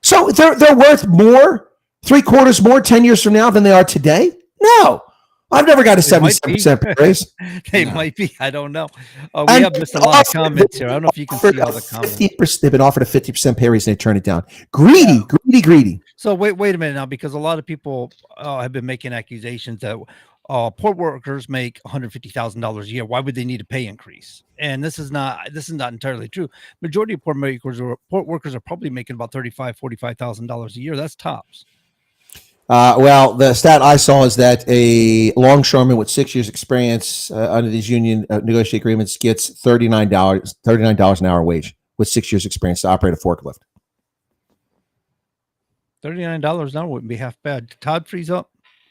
So they're worth more, 3/4 more 10 years from now than they are today? No. I've never got a 77% pay raise. They might be. I don't know. We have missed a lot of comments here. I don't know if you can see all the comments. They've been offered a 50% pay raise and they turn it down. Greedy. So wait a minute now, because a lot of people have been making accusations that port workers make $150,000 a year. Why would they need a pay increase? And this is not entirely true. Majority of port workers are probably making about $45,000 a year. That's tops. Well, the stat I saw is that a longshoreman with 6 years experience under these union negotiated agreements gets $39 an hour wage with 6 years experience to operate a forklift. $39 an hour wouldn't be half bad. Did Todd freeze up?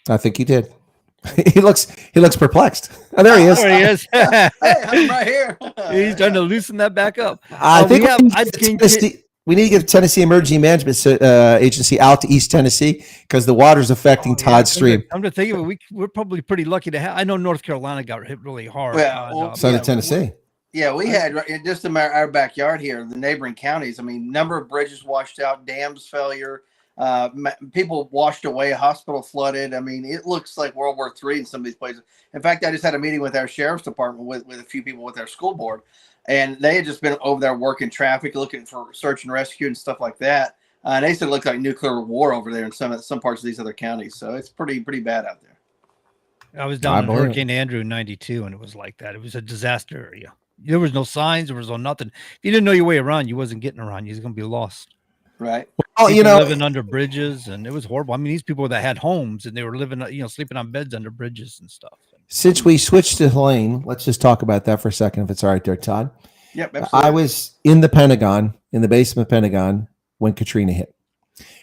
I think he did. He looks perplexed. Oh, there he is. There he is. Hey, I'm right here. He's trying to loosen that back up. I think we need to get Tennessee Emergency Management Agency out to East Tennessee because the water's affecting Todd's stream. I'm just thinking we're probably pretty lucky to have. I know North Carolina got hit really hard. So did Tennessee. We had just in our backyard here, the neighboring counties. I mean, number of bridges washed out, dams failure, people washed away, hospital flooded. I mean, it looks like World War III in some of these places. In fact, I just had a meeting with our sheriff's department with a few people with our school board. And they had just been over there working traffic, looking for search and rescue and stuff like that. And they said it looked like nuclear war over there in some parts of these other counties. So it's pretty bad out there. I was down in Hurricane Andrew in '92, and it was like that. It was a disaster area. There was no signs. There was no nothing. If you didn't know your way around, you wasn't getting around. You was going to be lost. Right. Well, living under bridges, and it was horrible. I mean, these people that had homes and they were living, sleeping on beds under bridges and stuff. Since we switched to Helene, let's just talk about that for a second, if it's all right there, Todd. Yep, absolutely. I was in the Pentagon, in the basement of the Pentagon, when Katrina hit.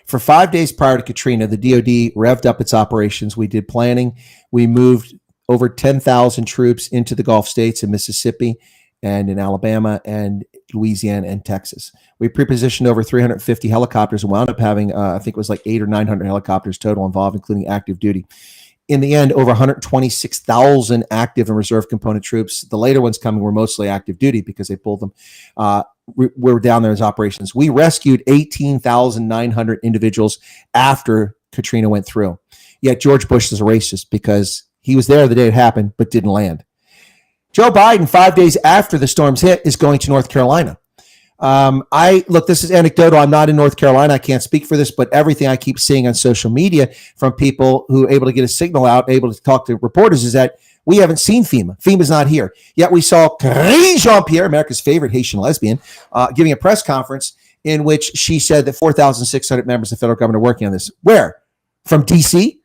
For 5 days prior to Katrina, the DoD revved up its operations. We did planning. We moved over 10,000 troops into the Gulf states in Mississippi and in Alabama and Louisiana and Texas. We prepositioned over 350 helicopters and wound up having, I think it was like 800 or 900 helicopters total involved, including active duty. In the end, over 126,000 active and reserve component troops. The later ones coming were mostly active duty because they pulled them. We were down there as operations. We rescued 18,900 individuals after Katrina went through. Yet George Bush is a racist because he was there the day it happened, but didn't land. Joe Biden, 5 days after the storms hit, is going to North Carolina. This is anecdotal. I'm not in North Carolina. I can't speak for this, but everything I keep seeing on social media from people who are able to get a signal out, able to talk to reporters, is that we haven't seen FEMA. FEMA's not here. Yet we saw Karine Jean-Pierre, America's favorite Haitian lesbian, giving a press conference in which she said that 4,600 members of the federal government are working on this. Where? From D.C.?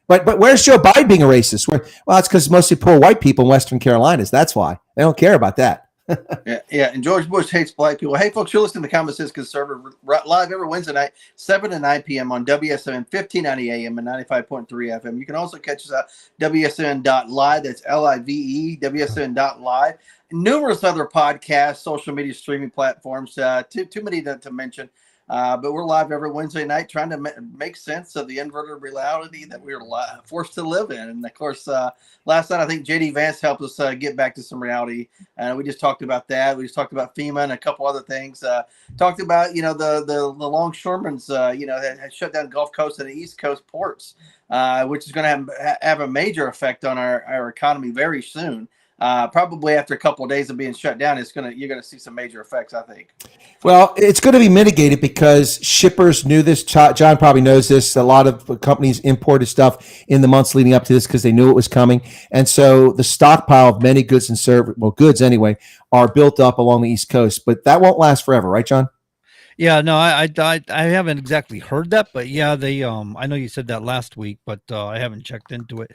But where's Joe Biden being a racist? Well, it's because mostly poor white people in Western Carolinas. That's why. They don't care about that. Yeah. And George Bush hates black people. Hey, folks, you're listening to Common Sense Conservative live every Wednesday night, 7 to 9 p.m. on WSMN 1590 AM and 95.3 FM. You can also catch us at wsmn.live. That's LIVE, wsmn.live. Numerous other podcasts, social media streaming platforms, too many to mention. But we're live every Wednesday night trying to make sense of the inverted reality that we're forced to live in. And, of course, last night I think J.D. Vance helped us get back to some reality. We just talked about that. We just talked about FEMA and a couple other things. Talked about, the longshoremen's, had shut down Gulf Coast and the East Coast ports, which is going to have a major effect on our economy very soon. Probably after a couple of days of being shut down, you're gonna see some major effects, I think. Well, it's going to be mitigated because shippers knew this. John probably knows this. A lot of companies imported stuff in the months leading up to this because they knew it was coming, and so the stockpile of many goods and goods anyway are built up along the East Coast. But that won't last forever, right, John? Yeah, no, I haven't exactly heard that, but yeah, they I know you said that last week, but I haven't checked into it.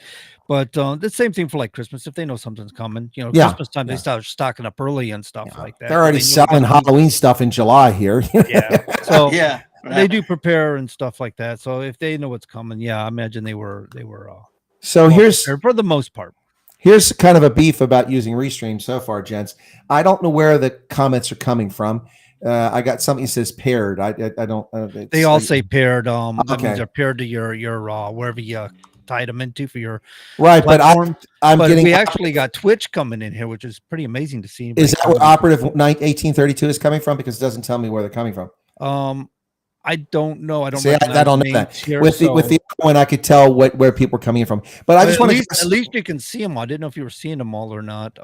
But the same thing for like Christmas. If they know something's coming, Christmas time they start stocking up early and stuff like that. They're already selling Halloween stuff in July here. Yeah. So yeah. They do prepare and stuff like that. So if they know what's coming, yeah, I imagine they were. So here's for the most part. Here's kind of a beef about using Restream so far, gents. I don't know where the comments are coming from. I got something that says paired. I don't. They all say paired. That okay. means they're paired to your wherever you tied them into for your right. platform. But we actually got Twitch coming in here, which is pretty amazing to see. Is that where Operative 1832 is coming from? Because it doesn't tell me where they're coming from. I don't know. I don't. See, I don't know that. Here, with the other one, I could tell where people are coming from. But I just want to at least you can see them. I didn't know if you were seeing them all or not.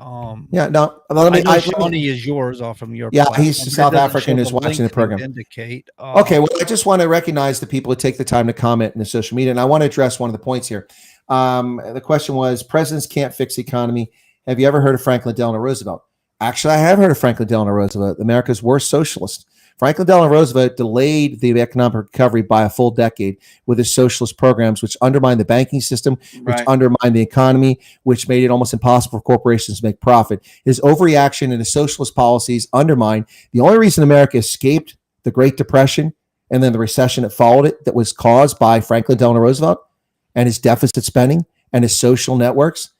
Yeah, no. Shawnee is yours off from your. Yeah, platform. he's South African who's watching the program. Indicate. Okay, well, I just want to recognize the people who take the time to comment in the social media, and I want to address one of the points here. The question was: presidents can't fix the economy. Have you ever heard of Franklin Delano Roosevelt? Actually, I have heard of Franklin Delano Roosevelt, America's worst socialist. Franklin Delano Roosevelt delayed the economic recovery by a full decade with his socialist programs, which undermined the banking system, which undermined the economy, which made it almost impossible for corporations to make profit. His overreaction and his socialist policies undermined the only reason America escaped the Great Depression and then the recession that followed it, that was caused by Franklin Delano Roosevelt and his deficit spending and his social networks,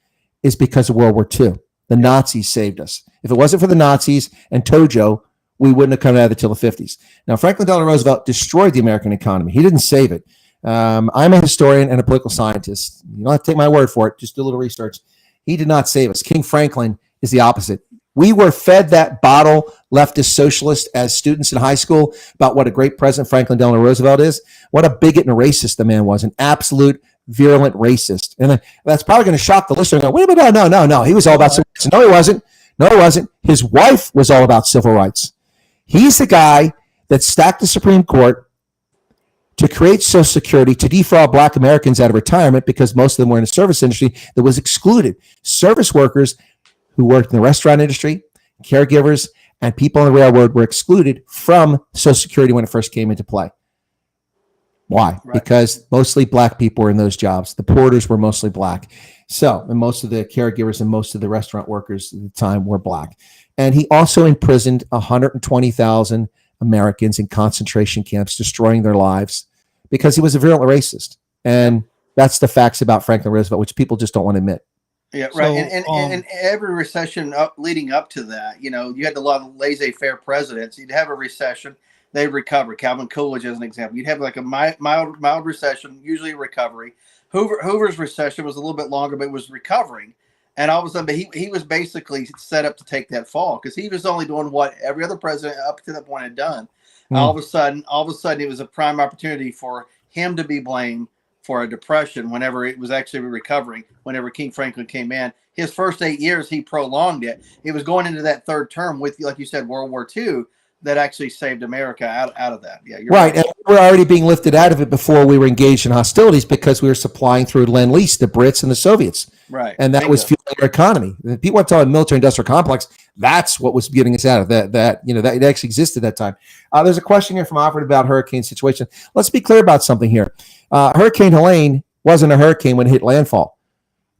is because of World War II. The Nazis saved us. If it wasn't for the Nazis and Tojo, we wouldn't have come out of it till the 50s. Now, Franklin Delano Roosevelt destroyed the American economy. He didn't save it. I'm a historian and a political scientist. You don't have to take my word for it. Just do a little research. He did not save us. King Franklin is the opposite. We were fed that bottle, leftist socialist, as students in high school about what a great president Franklin Delano Roosevelt is. What a bigot and a racist the man was, an absolute virulent racist. And that's probably going to shock the listener. Go, wait a minute, no. He was all about civil rights. No, he wasn't. No, he wasn't. His wife was all about civil rights. He's the guy that stacked the Supreme Court to create Social Security to defraud Black Americans out of retirement because most of them were in the service industry that was excluded. Service workers who worked in the restaurant industry, caregivers, and people on the railroad were excluded from Social Security when it first came into play. Why? Right. Because mostly Black people were in those jobs. The porters were mostly Black. And most of the caregivers and most of the restaurant workers at the time were Black. And he also imprisoned 120,000 Americans in concentration camps, destroying their lives because he was a virulent racist. And that's the facts about Franklin Roosevelt, which people just don't want to admit. Yeah, right. So, and every recession leading up to that, you had a lot of laissez-faire presidents. You'd have a recession, they'd recover. Calvin Coolidge as an example. You'd have like a mild recession, usually a recovery. Hoover's recession was a little bit longer, but it was recovering. And all of a sudden, he was basically set up to take that fall because he was only doing what every other president up to that point had done. All of a sudden, it was a prime opportunity for him to be blamed for a depression whenever it was actually recovering. Whenever King Franklin came in, his first 8 years, he prolonged it. It was going into that third term with, like you said, World War II. That actually saved America out of that. Yeah, you're right. And we were already being lifted out of it before we were engaged in hostilities because we were supplying through Lend-Lease, the Brits and the Soviets. Right. And that was fueling our economy. People want to talk about military-industrial complex. That's what was getting us out of that. That it actually existed at that time. There's a question here from Alfred about hurricane situation. Let's be clear about something here. Hurricane Helene wasn't a hurricane when it hit landfall.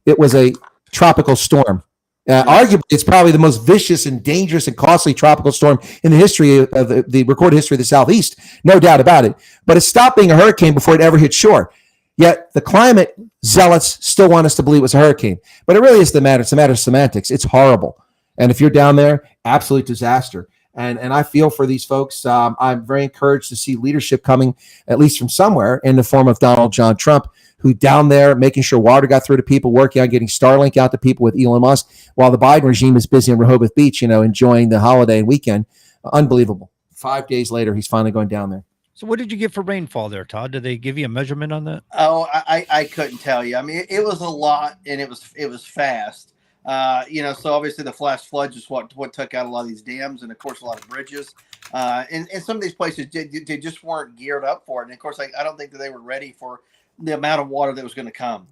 It was a tropical storm. Arguably, it's probably the most vicious and dangerous and costly tropical storm in the history of the recorded history of the Southeast. No doubt about it. But it stopped being a hurricane before it ever hit shore. Yet the climate zealots still want us to believe it was a hurricane. But it really is the matter. It's a matter of semantics. It's horrible. And if you're down there, absolute disaster. And I feel for these folks. I'm very encouraged to see leadership coming, at least from somewhere, in the form of Donald John Trump, who down there making sure water got through to people, working on getting Starlink out to people with Elon Musk, while the Biden regime is busy in Rehoboth Beach, enjoying the holiday and weekend. Unbelievable. 5 days later, he's finally going down there. So what did you get for rainfall there, Todd? Did they give you a measurement on that? Oh, I couldn't tell you. I mean, it was a lot, and it was fast. So obviously the flash floods is what took out a lot of these dams, and of course a lot of bridges. And some of these places they just weren't geared up for it. And of course, I don't think that they were ready for the amount of water that was going to come.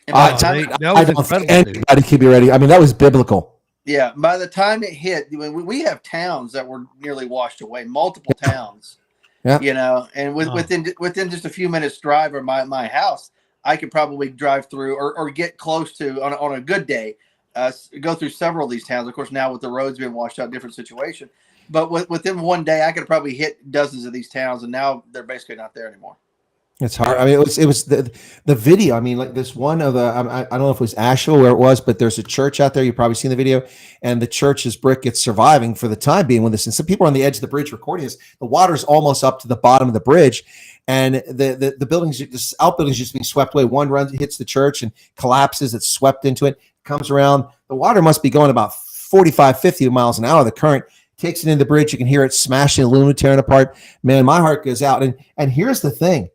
I don't think anybody could be ready. I mean, that was biblical. Yeah. By the time it hit, we have towns that were nearly washed away, multiple towns. Yeah. And within just a few minutes drive of my house, I could probably drive through or get close to on a good day, go through several of these towns. Of course, now with the roads being washed out, different situation. But within one day, I could probably hit dozens of these towns, and now they're basically not there anymore. It's hard. I mean, it was the video. I mean, like this one of the, I don't know if it was Asheville where it was, but there's a church out there. You've probably seen the video, and the church's brick gets surviving for the time being with this. And some people are on the edge of the bridge recording this. The water's almost up to the bottom of the bridge, and the buildings, the outbuildings just being swept away. One runs, hits the church and collapses. It's swept into it, comes around. The water must be going about 45, 50 miles an hour. The current takes it into the bridge. You can hear it smashing, aluminum tearing apart. Man, my heart goes out. And here's the thing.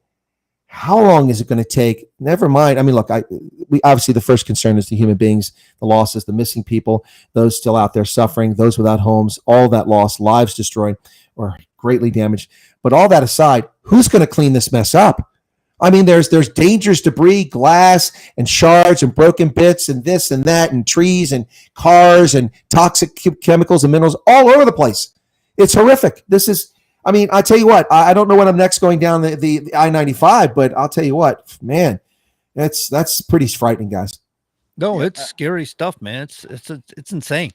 How long is it going to take? Never mind. I mean, look, we obviously the first concern is the human beings, the losses, the missing people, those still out there suffering, those without homes, all that loss, lives destroyed or greatly damaged. But all that aside, who's going to clean this mess up? I mean, there's dangerous debris, glass and shards and broken bits and this and that and trees and cars and toxic chemicals and minerals all over the place. It's horrific. This is. I mean, I tell you what, I don't know when I'm next going down the I-95, but I'll tell you what, man, that's pretty frightening, guys. No, it's scary stuff, man. It's insane.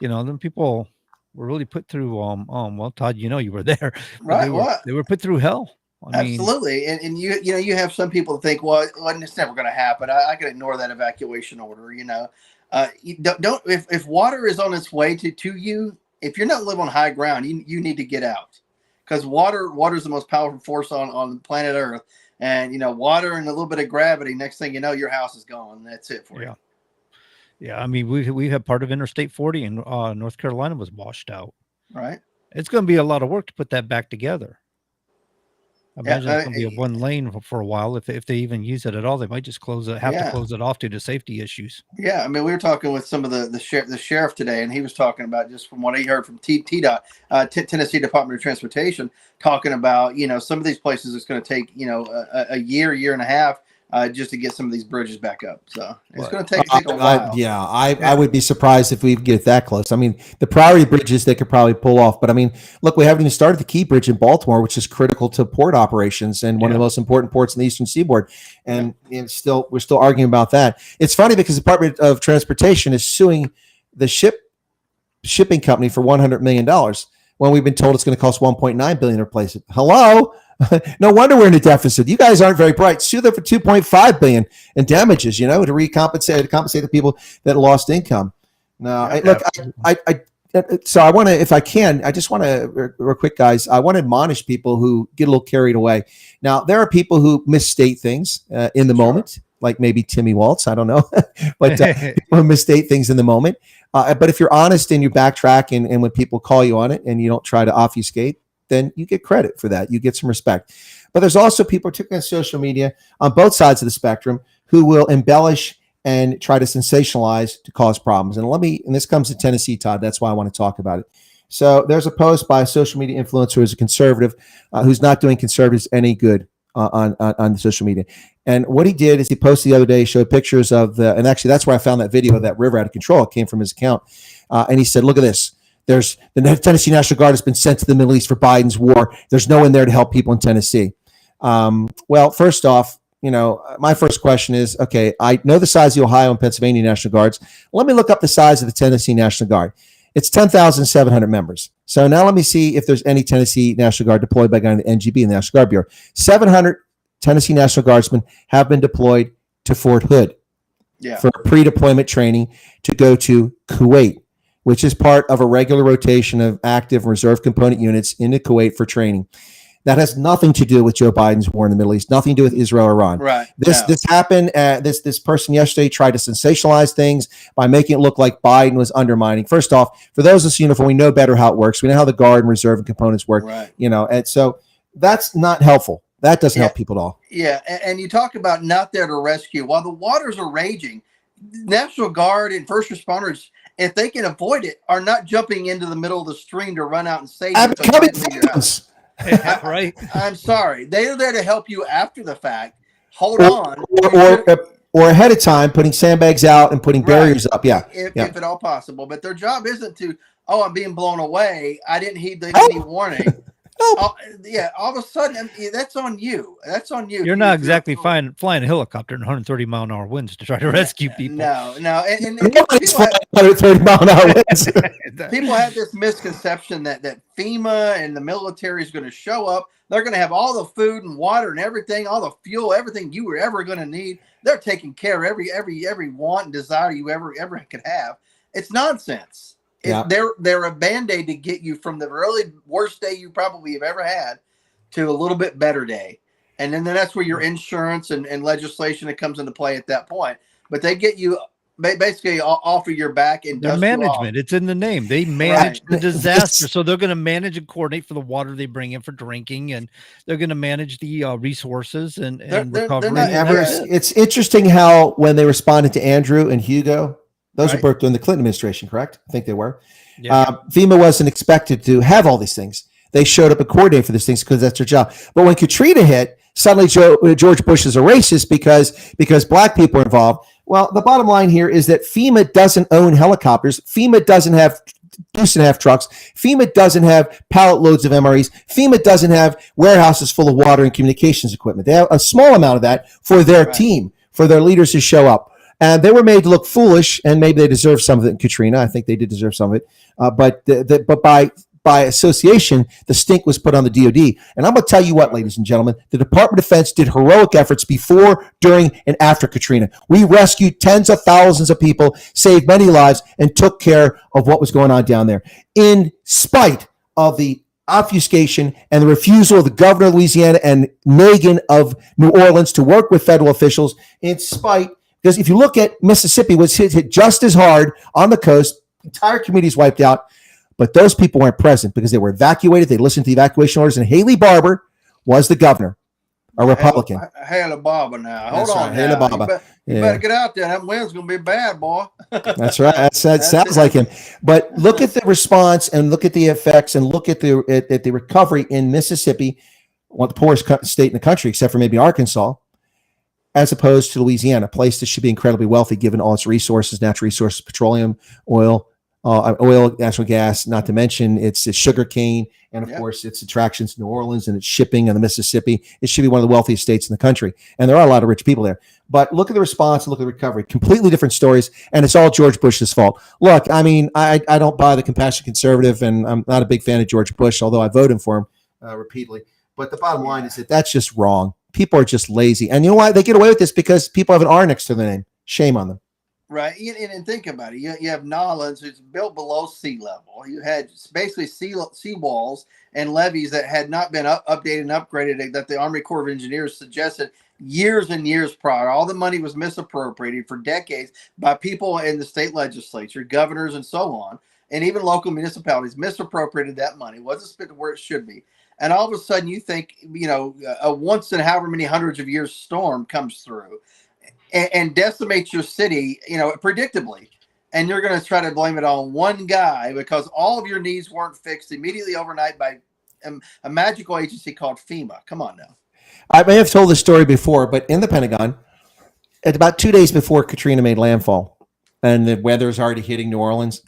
You know, then people were really put through. Well, Todd, you know, you were there. Right. They were put through hell. Absolutely. And you have some people think, well, it's never going to happen. I can ignore that evacuation order. You know, you don't if water is on its way to you, if you're not living on high ground, you need to get out. Because water is the most powerful force on planet Earth, and water and a little bit of gravity. Next thing you know, your house is gone. That's it for you. Yeah. I mean, we have part of Interstate 40 in North Carolina was washed out. Right. It's going to be a lot of work to put that back together. I imagine it's going to be a one lane for a while. If they even use it at all, they might just have to close it off due to safety issues. Yeah, I mean, we were talking with some of the sheriff today, and he was talking about, just from what he heard from TDOT, Tennessee Department of Transportation, talking about some of these places it's going to take a year and a half just to get some of these bridges back up. So it's going to take a while. I would be surprised if we get that close. I mean, the priority bridges they could probably pull off, but I mean, look, we haven't even started the Key Bridge in Baltimore, which is critical to port operations and one of the most important ports in the Eastern Seaboard. And we're still arguing about that. It's funny because the Department of Transportation is suing the shipping company for $100 million when we've been told it's going to cost $1.9 billion to replace it. Hello. No wonder we're in a deficit. You guys aren't very bright. Sue them for $2.5 billion in damages, to compensate the people that lost income. Now, so I want to, if I can, I just want to, real quick, guys, I want to admonish people who get a little carried away. Now, there are people who misstate things in the moment, like maybe Timmy Waltz, I don't know, but people who misstate things in the moment. But if you're honest and you backtrack and when people call you on it and you don't try to obfuscate, then you get credit for that. You get some respect. But there's also people, particularly on social media, on both sides of the spectrum, who will embellish and try to sensationalize to cause problems. And this comes to Tennessee, Todd. That's why I want to talk about it. So there's a post by a social media influencer who's a conservative, who's not doing conservatives any good on social media. And what he did is he posted the other day, showed pictures of and actually that's where I found that video of that river out of control. It came from his account. And he said, look at this. There's the Tennessee National Guard has been sent to the Middle East for Biden's war. There's no one there to help people in Tennessee. Well, first off, my first question is, okay, I know the size of the Ohio and Pennsylvania National Guards. Let me look up the size of the Tennessee National Guard. It's 10,700 members. So now let me see if there's any Tennessee National Guard deployed by the NGB and the National Guard Bureau. 700 Tennessee National Guardsmen have been deployed to Fort Hood for pre-deployment training to go to Kuwait, which is part of a regular rotation of active and reserve component units into Kuwait for training. That has nothing to do with Joe Biden's war in the Middle East, nothing to do with Israel or Iran. Right. This happened. This person yesterday tried to sensationalize things by making it look like Biden was undermining. First off, for those of us in uniform, we know better how it works. We know how the Guard and reserve and components work. Right. And so that's not helpful. That doesn't help people at all. Yeah, and you talk about not there to rescue. While the waters are raging, National Guard and first responders, if they can avoid it, are not jumping into the middle of the stream to run out and save you. Right. I'm sorry. They're there to help you after the fact. Hold on. Or ahead of time, putting sandbags out and putting barriers up. Yeah. If at all possible. But their job isn't to, I'm being blown away. I didn't heed any warning. Yeah, all of a sudden, I mean, that's on you. That's on you. You're not exactly flying a helicopter in 130-mile-an-hour winds to try to rescue people. No, and Nobody's flying 130-mile-an-hour winds. people have this misconception that FEMA and the military is going to show up. They're going to have all the food and water and everything, all the fuel, everything you were ever going to need. They're taking care of every want and desire you ever could have. It's nonsense. Yeah. They're a Band-Aid to get you from the really worst day you probably have ever had to a little bit better day. And then that's where your insurance and legislation that comes into play at that point. But they get you basically off of your back and their management. It's in the name. They manage the disaster. So they're going to manage and coordinate for the water they bring in for drinking, and they're going to manage the resources and recovery. It's interesting how when they responded to Andrew and Hugo, those were both during the Clinton administration, correct? I think they were. Yeah. FEMA wasn't expected to have all these things. They showed up and coordinated for these things because that's their job. But when Katrina hit, suddenly George Bush is a racist because black people are involved. Well, the bottom line here is that FEMA doesn't own helicopters. FEMA doesn't have trucks. FEMA doesn't have pallet loads of MREs. FEMA doesn't have warehouses full of water and communications equipment. They have a small amount of that for their team, for their leaders to show up. And they were made to look foolish, and maybe they deserve some of it in Katrina. I think they did deserve some of it. But by association, the stink was put on the DOD. And I'm going to tell you what, ladies and gentlemen, the Department of Defense did heroic efforts before, during, and after Katrina. We rescued tens of thousands of people, saved many lives, and took care of what was going on down there. In spite of the obfuscation and the refusal of the governor of Louisiana and Nagin of New Orleans to work with federal officials, because if you look at Mississippi, was hit just as hard on the coast, entire communities wiped out. But those people weren't present because they were evacuated. They listened to the evacuation orders, and Haley Barbour was the governor, a Republican. Haley Barbour now. Hold on. Right, Haley Barbour. You better get out there. That wind's going to be bad, boy. That's right. That sounds like him. But look at the response and look at the effects and look at the recovery in Mississippi, one of the poorest state in the country, except for maybe Arkansas, as opposed to Louisiana, a place that should be incredibly wealthy given all its resources, natural resources, petroleum, oil, natural gas, not to mention its sugar cane, and of course its attractions to New Orleans and its shipping on the Mississippi. It should be one of the wealthiest states in the country. And there are a lot of rich people there. But look at the response and look at the recovery. Completely different stories. And it's all George Bush's fault. Look, I mean, I don't buy the compassionate conservative, and I'm not a big fan of George Bush, although I voted for him repeatedly. But the bottom line is that that's just wrong. People are just lazy. And you know why they get away with this? Because people have an R next to their name. Shame on them. Right. And think about it. You have Nolens, who's built below sea level. You had basically sea walls and levees that had not been updated and upgraded, that the Army Corps of Engineers suggested years and years prior. All the money was misappropriated for decades by people in the state legislature, governors, and so on. And even local municipalities misappropriated that money. Wasn't spent where it should be. And all of a sudden you think, a once in however many hundreds of years storm comes through and decimates your city, predictably. And you're going to try to blame it on one guy because all of your needs weren't fixed immediately overnight by a magical agency called FEMA. Come on now. I may have told this story before, but in the Pentagon, at about 2 days before Katrina made landfall and the weather is already hitting New Orleans,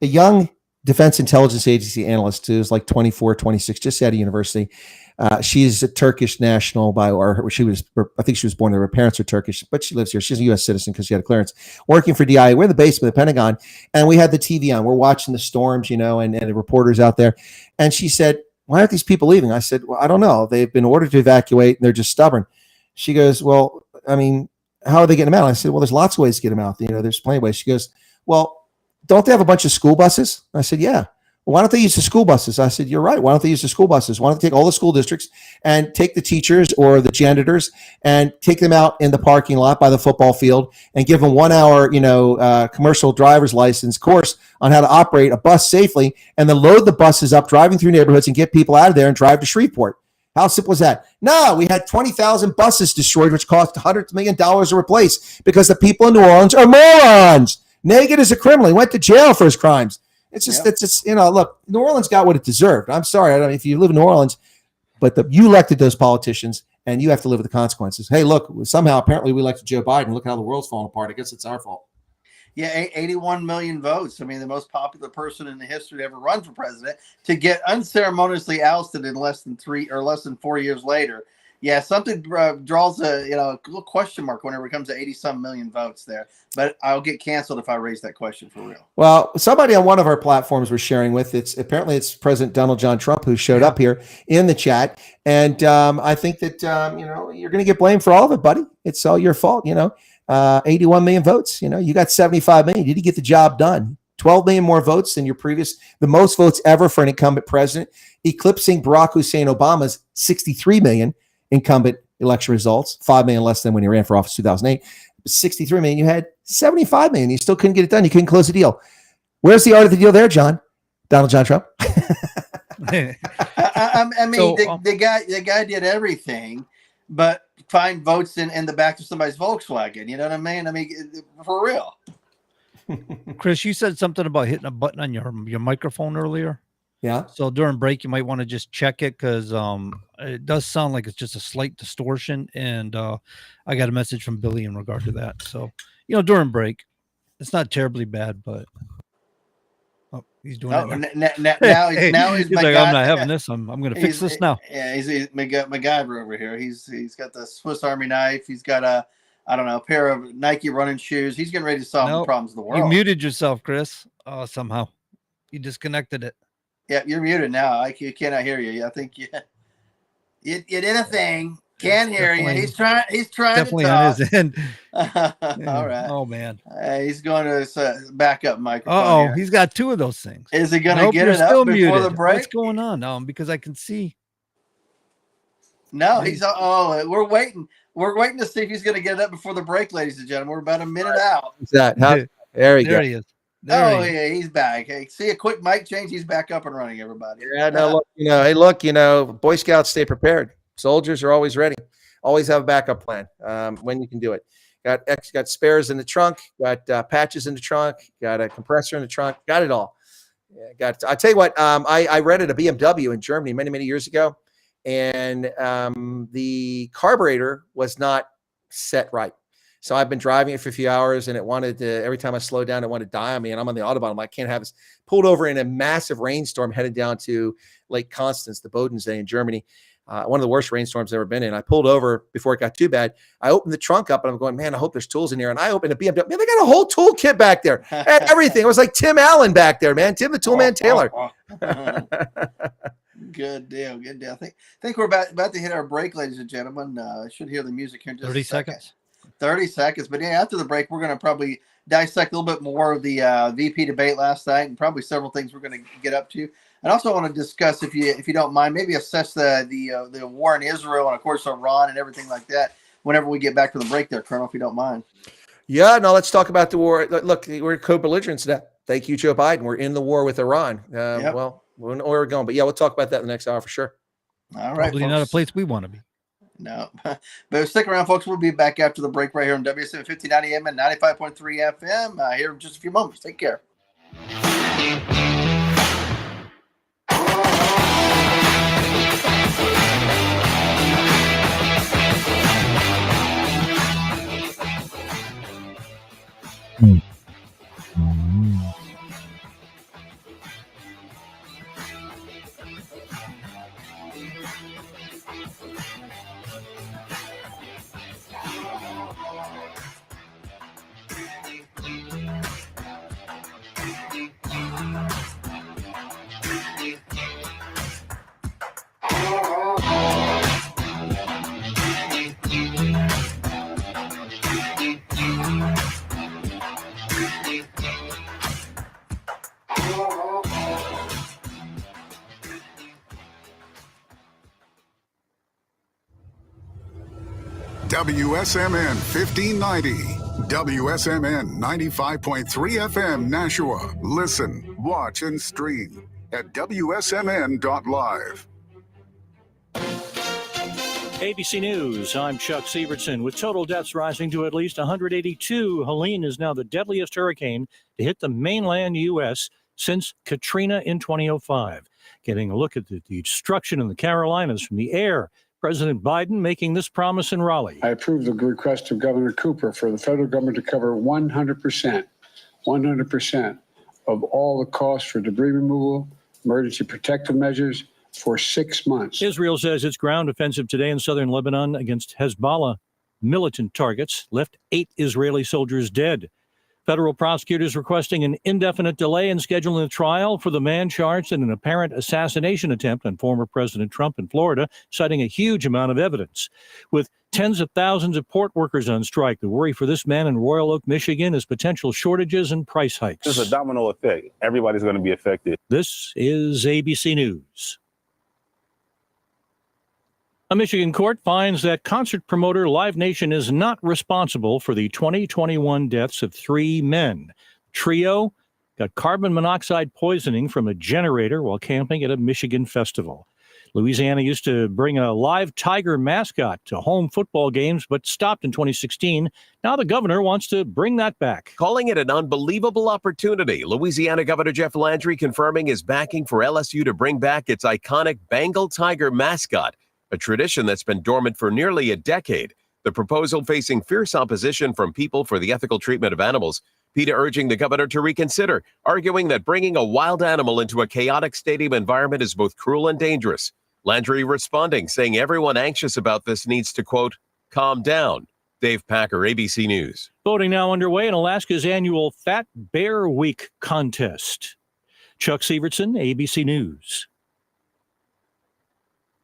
a young Defense Intelligence Agency analyst who's like 24, 26, just out of university. She's a Turkish national I think she was born there. Her parents are Turkish, but she lives here. She's a U.S. citizen because she had a clearance. Working for DIA. We're in the basement of the Pentagon, and we had the TV on. We're watching the storms, and the reporters out there. And she said, "Why aren't these people leaving?" I said, "Well, I don't know. They've been ordered to evacuate, and they're just stubborn." She goes, "Well, I mean, how are they getting them out?" I said, "Well, there's lots of ways to get them out. There's plenty of ways." She goes, "Well, don't they have a bunch of school buses?" I said, "Yeah." "Well, why don't they use the school buses?" I said, "You're right. Why don't they use the school buses? Why don't they take all the school districts and take the teachers or the janitors and take them out in the parking lot by the football field and give them 1 hour, commercial driver's license course on how to operate a bus safely, and then load the buses up, driving through neighborhoods and get people out of there and drive to Shreveport." How simple is that? No, we had 20,000 buses destroyed, which cost $100 million to replace because the people in New Orleans are morons. Nagin is a criminal. He went to jail for his crimes. It's just, look, New Orleans got what it deserved. I'm sorry. I don't know if you live in New Orleans, but you elected those politicians and you have to live with the consequences. Hey, look, somehow apparently we elected Joe Biden. Look how the world's falling apart. I guess it's our fault. Yeah, 81 million votes. I mean, the most popular person in the history to ever run for president, to get unceremoniously ousted in less than 4 years later. Yeah, something draws a little question mark whenever it comes to 80-some million votes there. But I'll get canceled if I raise that question for real. Well, somebody on one of our platforms was sharing with it's President Donald John Trump who showed up here in the chat, and I think that you're going to get blamed for all of it, buddy. It's all your fault. 81 million votes. You got 75 million. Did you get the job done? 12 million more votes than the most votes ever for an incumbent president, eclipsing Barack Hussein Obama's 63 million incumbent election results, 5 million less than when he ran for office in 2008. 63 million. You had 75 million. You still couldn't get it done. You couldn't close the deal. Where's the art of the deal there, John? Donald John Trump. I mean, the guy did everything, but find votes in the back of somebody's Volkswagen. You know what I mean? I mean, for real. Chris, you said something about hitting a button on your microphone earlier. Yeah. So during break, you might want to just check it because it does sound like it's just a slight distortion. And I got a message from Billy in regard to that. So, during break, it's not terribly bad, but he's doing it now. He's like, I'm not having this. I'm going to fix this now. Yeah, he's MacGyver over here. He's got the Swiss Army knife. He's got a pair of Nike running shoes. He's getting ready to solve the problems of the world. You muted yourself, Chris. Somehow you disconnected it. Yeah, you're muted now. You cannot hear you. I think you did a thing. Can't hear you. He's trying definitely to talk. On his end. All right. Oh man. He's going to backup microphone. He's got two of those things. Is he going to get it up before the break? What's going on? Because I can see. No, he's. We're waiting. We're waiting to see if he's going to get it up before the break, ladies and gentlemen. We're about a minute out. What's that? There he is. Yeah, he's back. Hey, see a quick mic change. He's back up and running, everybody. Yeah, no, look, Boy Scouts stay prepared. Soldiers are always ready. Always have a backup plan when you can do it. Got spares in the trunk. Got patches in the trunk. Got a compressor in the trunk. Got it all. Yeah, I tell you what. I rented a BMW in Germany many years ago, and the carburetor was not set right. So I've been driving it for a few hours, and it wanted to, every time I slow down, it wanted to die on me. And I'm on the Autobahn. I'm like, I can't have this. Pulled over in a massive rainstorm headed down to Lake Constance, the Bodensee in Germany. One of the worst rainstorms I've ever been in. I pulled over before it got too bad. I opened the trunk up, and I'm going, man, I hope there's tools in here. And I opened a BMW. Man, they got a whole tool kit back there. And everything. It was like Tim Allen back there, man. Tim the Toolman Taylor. Good deal. I think we're about to hit our break, ladies and gentlemen. I should hear the music here in just 30 a second. seconds. 30 seconds. But yeah, after the break, we're going to probably dissect a little bit more of the VP debate last night, and probably several things we're going to get up to. And also want to discuss, if you don't mind, maybe assess the war in Israel and, of course, Iran and everything like that whenever we get back to the break there, Colonel, if you don't mind. Yeah, no, let's talk about the war. Look, we're co-belligerents now. Thank you, Joe Biden. We're in the war with Iran. Well, we don't know where we're going. But, yeah, we'll talk about that in the next hour for sure. All right, probably not a place we want to be. No. But stick around, folks. We'll be back after the break right here on WSM 1590 AM and 95.3 FM here in just a few moments. Take care. WSMN 1590, WSMN 95.3 FM Nashua. Listen, watch, and stream at wsmn.live. ABC News, I'm Chuck Sievertson. With total deaths rising to at least 182, Helene is now the deadliest hurricane to hit the mainland U.S. since Katrina in 2005. Getting a look at the destruction in the Carolinas from the air. President Biden making this promise in Raleigh. I approve the request of Governor Cooper for the federal government to cover 100% 100% of all the costs for debris removal, emergency protective measures for 6 months. Israel says its ground offensive today in southern Lebanon against Hezbollah militant targets left 8 Israeli soldiers dead. Federal prosecutors requesting an indefinite delay in scheduling the trial for the man charged in an apparent assassination attempt on former President Trump in Florida, citing a huge amount of evidence. With tens of thousands of port workers on strike, the worry for this man in Royal Oak, Michigan is potential shortages and price hikes. This is a domino effect. Everybody's going to be affected. This is ABC News. A Michigan court finds that concert promoter Live Nation is not responsible for the 2021 deaths of 3 men. The trio got carbon monoxide poisoning from a generator while camping at a Michigan festival. Louisiana used to bring a live tiger mascot to home football games, but stopped in 2016. Now the governor wants to bring that back. Calling it an unbelievable opportunity, Louisiana Governor Jeff Landry confirming his backing for LSU to bring back its iconic Bengal tiger mascot, a tradition that's been dormant for nearly a decade. The proposal facing fierce opposition from People for the Ethical Treatment of Animals. PETA urging the governor to reconsider, arguing that bringing a wild animal into a chaotic stadium environment is both cruel and dangerous. Landry responding, saying everyone anxious about this needs to, quote, calm down. Dave Packer, ABC News. Voting now underway in Alaska's annual Fat Bear Week contest. Chuck Sievertson, ABC News.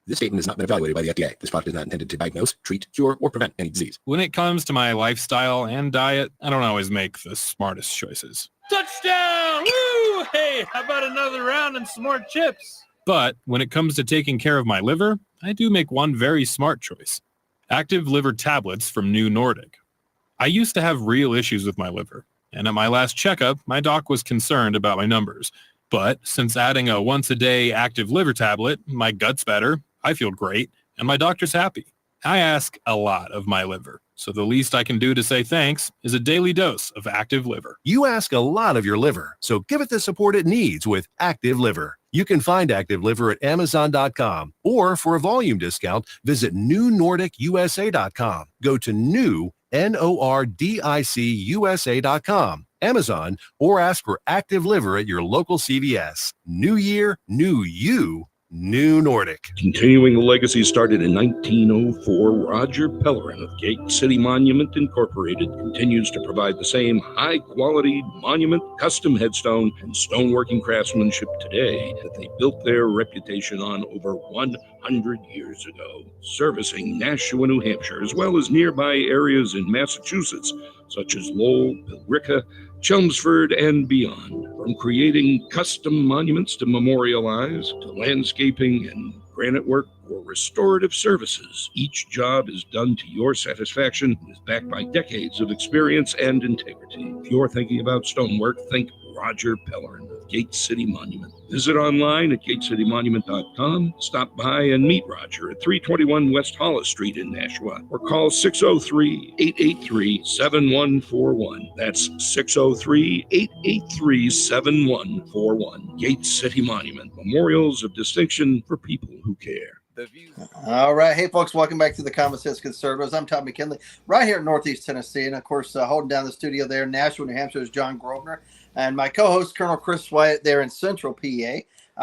This statement has not been evaluated by the FDA. This product is not intended to diagnose, treat, cure, or prevent any disease. When it comes to my lifestyle and diet, I don't always make the smartest choices. Touchdown! Woo! Hey, how about another round and some more chips? But when it comes to taking care of my liver, I do make one very smart choice. Active liver tablets from New Nordic. I used to have real issues with my liver, and at my last checkup, my doc was concerned about my numbers. But since adding a once-a-day active liver tablet, my gut's better, I feel great, and my doctor's happy. I ask a lot of my liver, so the least I can do to say thanks is a daily dose of Active Liver. You ask a lot of your liver, so give it the support it needs with Active Liver. You can find Active Liver at Amazon.com, or for a volume discount, visit newnordicusa.com. Go to NORDICUSA.com, Amazon, or ask for Active Liver at your local CVS. New year, new you. New Nordic. Continuing a legacy started in 1904, Roger Pellerin of Gate City Monument Incorporated continues to provide the same high-quality monument, custom headstone, and stoneworking craftsmanship today that they built their reputation on over 100 years ago, servicing Nashua, New Hampshire, as well as nearby areas in Massachusetts, such as Lowell, Billerica, Chelmsford, and beyond. From creating custom monuments to memorialize, to landscaping and granite work or restorative services, each job is done to your satisfaction and is backed by decades of experience and integrity. If you're thinking about stonework, think Roger Pellerin of Gate City Monument. Visit online at gatecitymonument.com. Stop by and meet Roger at 321 West Hollis Street in Nashua, or call 603-883-7141. That's 603-883-7141. Gate City Monument. Memorials of distinction for people who care. All right. Hey, folks, welcome back to the Common Sense Conservatives. I'm Tom McKinley, right here in Northeast Tennessee. And, of course, holding down the studio there in Nashua, New Hampshire is John Grosvenor. And my co-host, Colonel Chris Wyatt, there in Central PA.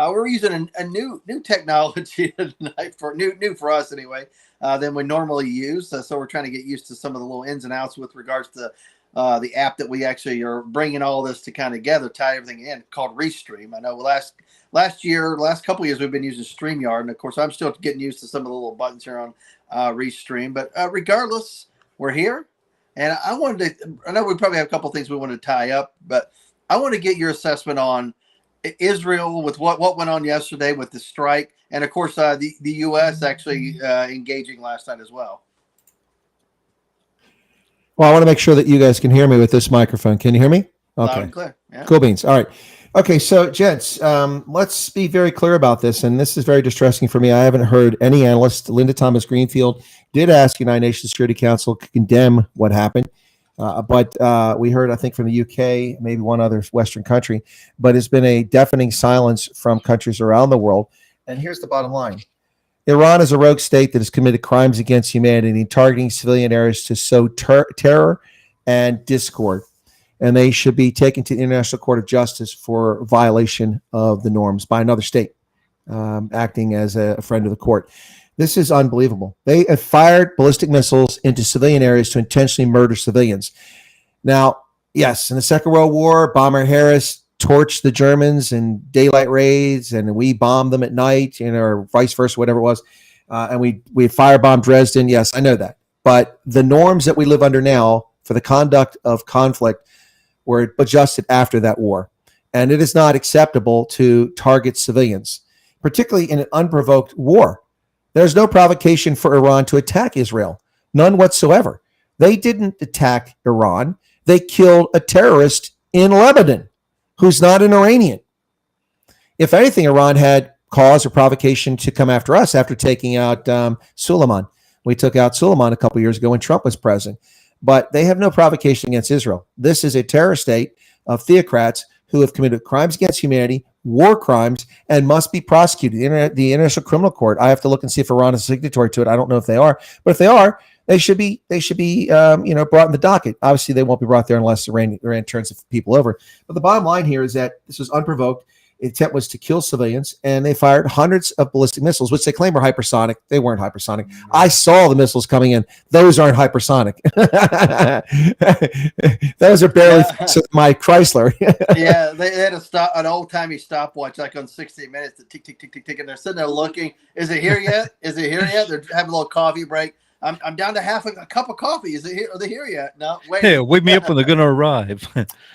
We're using a new technology tonight, new for us anyway, than we normally use. So we're trying to get used to some of the little ins and outs with regards to the app that we actually are bringing all this to kind of together, tie everything in, called Restream. I know last couple of years we've been using StreamYard, and of course I'm still getting used to some of the little buttons here on Restream. But regardless, we're here, and I know we probably have a couple of things we want to tie up, but I want to get your assessment on Israel with what went on yesterday with the strike, and of course the U.S. actually engaging last night as well. Well, I want to make sure that you guys can hear me with this microphone. Can you hear me? Okay. Loud and clear. Yeah. Cool beans. All right. Okay, so gents, let's be very clear about this, and this is very distressing for me. I haven't heard any analyst. Linda Thomas Greenfield did ask United Nations Security Council to condemn what happened, but we heard, I think, from the UK, maybe one other Western country, but it's been a deafening silence from countries around the world. And here's the bottom line. Iran is a rogue state that has committed crimes against humanity, targeting civilian areas to sow terror and discord. and they should be taken to the International Court of Justice for violation of the norms by another state, acting as a friend of the court. This is unbelievable. They have fired ballistic missiles into civilian areas to intentionally murder civilians. Now, yes, in the Second World War, Bomber Harris torched the Germans in daylight raids, and we bombed them at night, or vice versa, whatever it was. And we firebombed Dresden. Yes, I know that. But the norms that we live under now for the conduct of conflict were adjusted after that war. And it is not acceptable to target civilians, particularly in an unprovoked war. There's no provocation for Iran to attack Israel. None whatsoever. They didn't attack Iran. They killed a terrorist in Lebanon who's not an Iranian. If anything, Iran had cause or provocation to come after us after taking out Suleiman. We took out Suleiman a couple years ago when Trump was president. But they have no provocation against Israel. This is a terror state of theocrats who have committed crimes against humanity, war crimes, and must be prosecuted. The International Criminal Court, I have to look and see if Iran is a signatory to it. I don't know if they are. But if they are, they should be brought in the docket. Obviously, they won't be brought there unless Iran turns the people over. But the bottom line here is that this was unprovoked. The intent was to kill civilians, and they fired hundreds of ballistic missiles, which they claim are hypersonic. They weren't hypersonic. I saw the missiles coming in. Those aren't hypersonic. Those are barely my Chrysler. Yeah, they had an old-timey stopwatch like on 60 Minutes, the tick, tick, tick, tick, tick, and they're sitting there looking. Is it here yet? Is it here yet? They're having a little coffee break. I'm down to half a cup of coffee. Is it here? Are they here yet? No, wait. Hey, wake me up when they're going to arrive.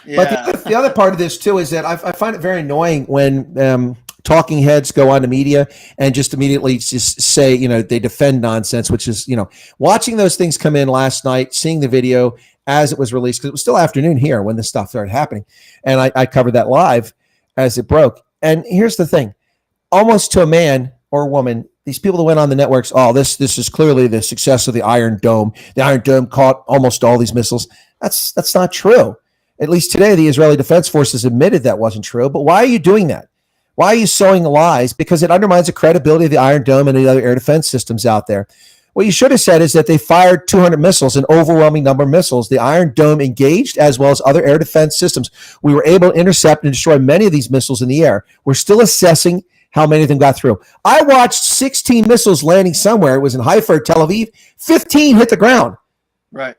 Yeah. But the other part of this, too, is that I find it very annoying when talking heads go on to media and just immediately just say, they defend nonsense, which is, watching those things come in last night, seeing the video as it was released, because it was still afternoon here when this stuff started happening. And I covered that live as it broke. And here's the thing, almost to a man or woman, these people that went on the networks, this is clearly the success of the Iron Dome. The Iron Dome caught almost all these missiles. That's not true. At least today, the Israeli Defense Forces admitted that wasn't true. But why are you doing that? Why are you sowing lies? Because it undermines the credibility of the Iron Dome and the other air defense systems out there. What you should have said is that they fired 200 missiles, an overwhelming number of missiles. The Iron Dome engaged, as well as other air defense systems. We were able to intercept and destroy many of these missiles in the air. We're still assessing how many of them got through. I watched 16 missiles landing somewhere. It was in Haifa or Tel Aviv. 15 hit the ground. Right.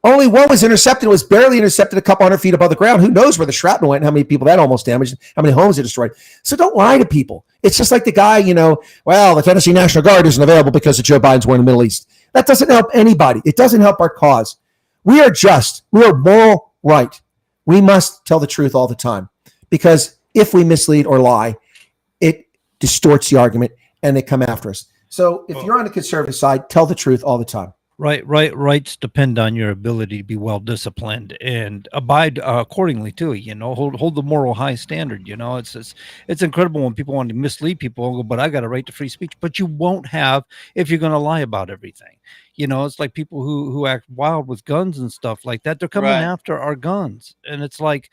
Only one was intercepted. It was barely intercepted a couple hundred feet above the ground. Who knows where the shrapnel went and how many people that almost damaged, how many homes it destroyed. So don't lie to people. It's just like the guy, the Tennessee National Guard isn't available because of Joe Biden's war in the Middle East. That doesn't help anybody. It doesn't help our cause. We are just. We are moral right. We must tell the truth all the time, because if we mislead or lie, it distorts the argument and they come after us. So if you're on the conservative side, tell the truth all the time. Rights depend on your ability to be well disciplined and abide accordingly too. Hold the moral high standard. It's incredible when people want to mislead people and go, but I got a right to free speech. But you won't have if you're going to lie about everything. It's like people who act wild with guns and stuff like that. They're coming after our guns, and it's like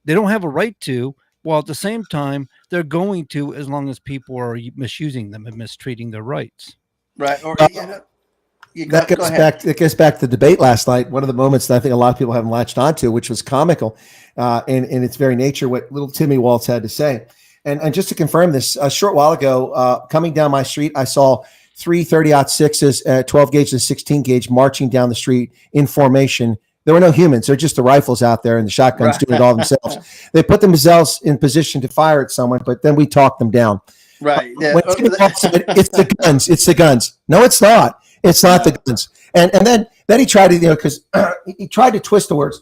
they don't have a right to. While at the same time, they're going to, as long as people are misusing them and mistreating their rights. Right. Or That gets back to the debate last night. One of the moments that I think a lot of people haven't latched onto, which was comical in its very nature, what little Timmy Waltz had to say. And just to confirm this, a short while ago, coming down my street, I saw 3 30-06s, 12 gauge and 16 gauge marching down the street in formation. There were no humans. They're just the rifles out there and the shotguns doing it all themselves. They put themselves in position to fire at someone, but then we talked them down. Right. Yeah. When Timmy Waltz said, it's the guns. It's the guns. No, it's not. It's not the guns. And then he tried to, because he tried to twist the words.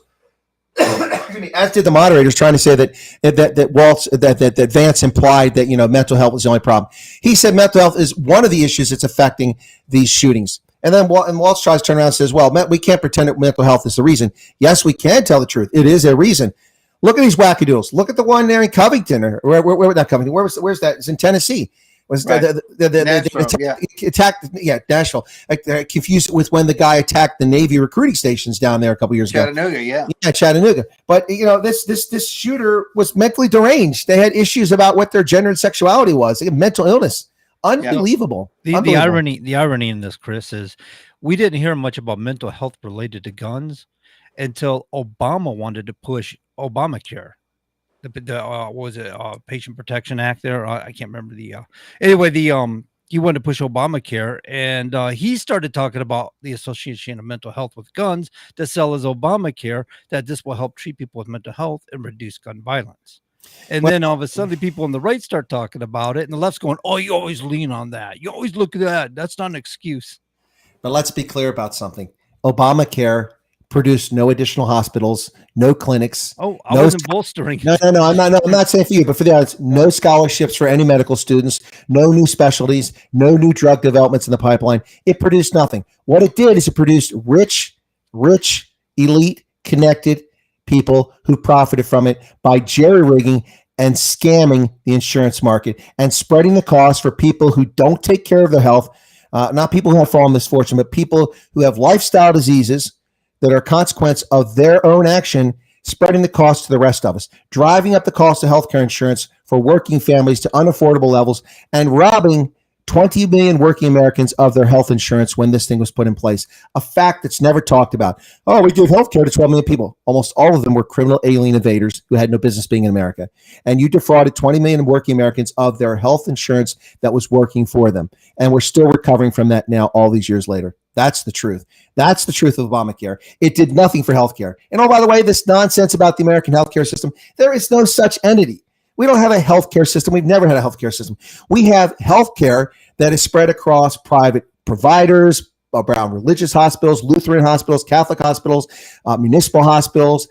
As did the moderators, trying to say that Vance implied that mental health was the only problem. He said mental health is one of the issues that's affecting these shootings. And then Waltz tries to turn around and says, well, we can't pretend that mental health is the reason. Yes, we can tell the truth. It is a reason. Look at these wackadoodles. Look at the one there in Covington. Or where not Covington? Where's that? It's in Tennessee. Was Nashville. Confused it with when the guy attacked the Navy recruiting stations down there a couple years ago. Chattanooga. But this shooter was mentally deranged. They had issues about what their gender and sexuality was. They had mental illness. Unbelievable. The irony in this, Chris, is we didn't hear much about mental health related to guns until Obama wanted to push Obamacare. What was it, Patient Protection Act there? I can't remember anyway, he wanted to push Obamacare, and he started talking about the Association of Mental Health with Guns to sell as Obamacare, that this will help treat people with mental health and reduce gun violence. And then all of a sudden, the people on the right start talking about it, and the left's going, "Oh, you always lean on that. You always look at that. That's not an excuse." But let's be clear about something. Obamacare produced no additional hospitals, no clinics. Oh, I wasn't bolstering. No, I'm not saying for you, but for the audience, no scholarships for any medical students, no new specialties, no new drug developments in the pipeline. It produced nothing. What it did is it produced rich, elite, connected people who profited from it by jerry-rigging and scamming the insurance market and spreading the cost for people who don't take care of their health, not people who have fallen misfortune, but people who have lifestyle diseases that are a consequence of their own action, spreading the cost to the rest of us, driving up the cost of healthcare insurance for working families to unaffordable levels, and robbing 20 million working Americans of their health insurance when this thing was put in place. A fact that's never talked about. Oh, we give healthcare to 12 million people. Almost all of them were criminal alien invaders who had no business being in America. And you defrauded 20 million working Americans of their health insurance that was working for them. And we're still recovering from that now all these years later. That's the truth. That's the truth of Obamacare. It did nothing for healthcare. And oh, by the way, this nonsense about the American healthcare system, there is no such entity. We don't have a healthcare system. We've never had a healthcare system. We have healthcare that is spread across private providers, around religious hospitals, Lutheran hospitals, Catholic hospitals, municipal hospitals,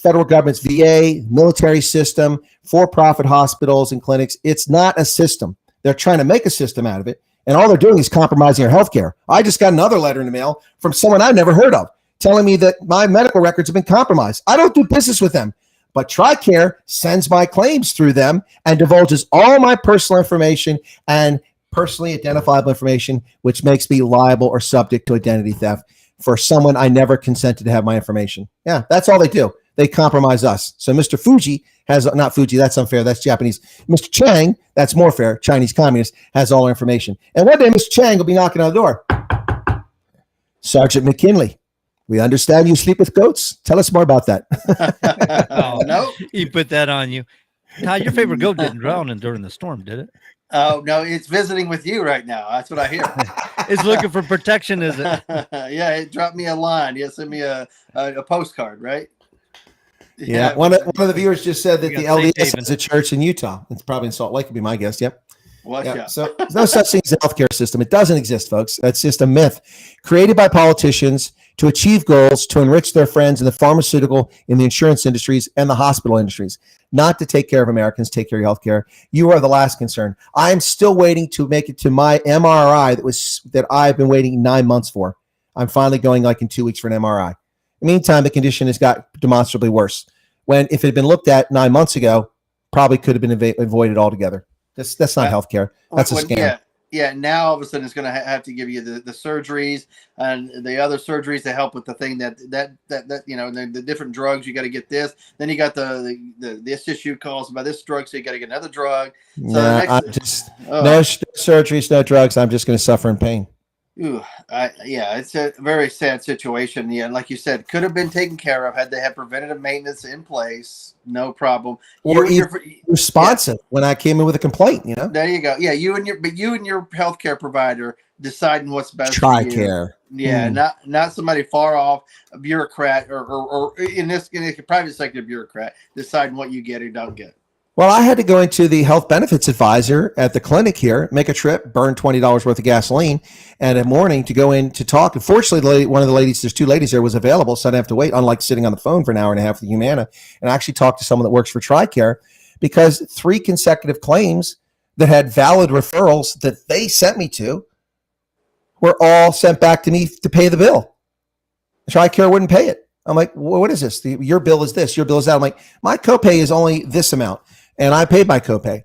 federal government's VA, military system, for-profit hospitals and clinics. It's not a system. They're trying to make a system out of it. And all they're doing is compromising our healthcare. I just got another letter in the mail from someone I've never heard of telling me that my medical records have been compromised. I don't do business with them, but TRICARE sends my claims through them and divulges all my personal information and personally identifiable information, which makes me liable or subject to identity theft for someone I never consented to have my information. Yeah, that's all they do. They compromise us. So Mr. Fuji has, not Fuji, that's unfair, that's Japanese. Mr. Chang, that's more fair, Chinese communist, has all our information. And one day Mr. Chang will be knocking on the door. Sergeant McKinley, we understand you sleep with goats. Tell us more about that. Oh, no. He put that on you. Todd, your favorite goat didn't drown during the storm, did it? Oh, no, it's visiting with you right now. That's what I hear. It's looking for protection, is it? Yeah, it dropped me a line. Yeah, send me a postcard, right? Yeah, one of the viewers just said that the LDS is a church in Utah. It's probably in Salt Lake, would be my guess. Yep. Yeah. So there's no such thing as a healthcare system. It doesn't exist, folks. That's just a myth created by politicians to achieve goals, to enrich their friends in the pharmaceutical, in the insurance industries, and the hospital industries, not to take care of Americans, take care of your healthcare. You are the last concern. I am still waiting to make it to my MRI that I've been waiting 9 months for. I'm finally going like in 2 weeks for an MRI. In the meantime, the condition has got demonstrably worse. When if it had been looked at 9 months ago, probably could have been avoided altogether. That's not healthcare. That's a scam. Yeah. Now all of a sudden it's going to have to give you the surgeries and the other surgeries to help with the thing that you know, the different drugs. You got to get this. Then you got this issue calls about this drug, so you got to get another drug. So no surgeries, no drugs. I'm just going to suffer in pain. Ooh, it's a very sad situation. Yeah, and like you said, could have been taken care of had they had preventative maintenance in place. No problem. Or responsive when I came in with a complaint. You know. There you go. Yeah, you and your healthcare provider deciding what's best. TRICARE. Yeah, not somebody far off, a bureaucrat, or in a private sector bureaucrat deciding what you get or don't get. Well, I had to go into the health benefits advisor at the clinic here, make a trip, burn $20 worth of gasoline, and in the morning to go in to talk. Unfortunately, one of the ladies, there's two ladies there, was available, so I didn't have to wait, unlike sitting on the phone for an hour and a half with Humana. And I actually talked to someone that works for TRICARE because 3 consecutive claims that had valid referrals that they sent me to were all sent back to me to pay the bill. TRICARE wouldn't pay it. I'm like, well, what is this? Your bill is this. Your bill is that. I'm like, my copay is only this amount. And I paid my copay.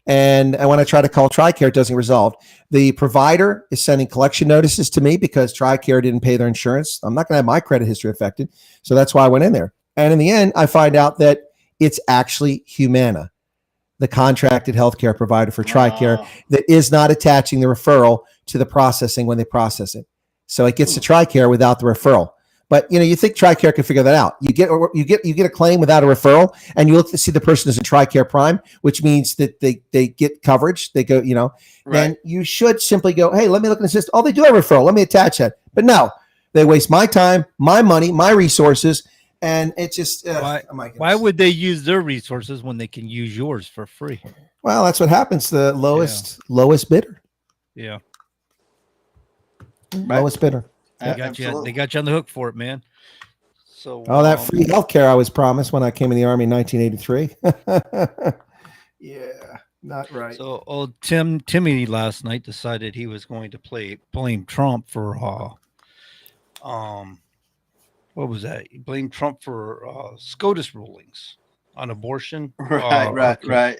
And when I try to call TRICARE, it doesn't resolve. The provider is sending collection notices to me because TRICARE didn't pay their insurance. I'm not going to have my credit history affected. So that's why I went in there. And in the end, I find out that it's actually Humana, the contracted healthcare provider for TRICARE, that is not attaching the referral to the processing when they process it. So it gets to TRICARE without the referral. But you think TRICARE can figure that out. You get a claim without a referral, and you look to see the person is in TRICARE Prime, which means that they get coverage. They go, then you should simply go, hey, let me look in the system. Oh, they do have a referral. Let me attach that. But no, they waste my time, my money, my resources, and it's just why would they use their resources when they can use yours for free? Well, that's what happens. The lowest bidder. Yeah. Lowest bidder. They got you on the hook for it, man. So that free healthcare I was promised when I came in the Army in 1983. Yeah, not right. So Timmy last night decided he was going to blame Trump for what was that? He blamed Trump for SCOTUS rulings on abortion. Right.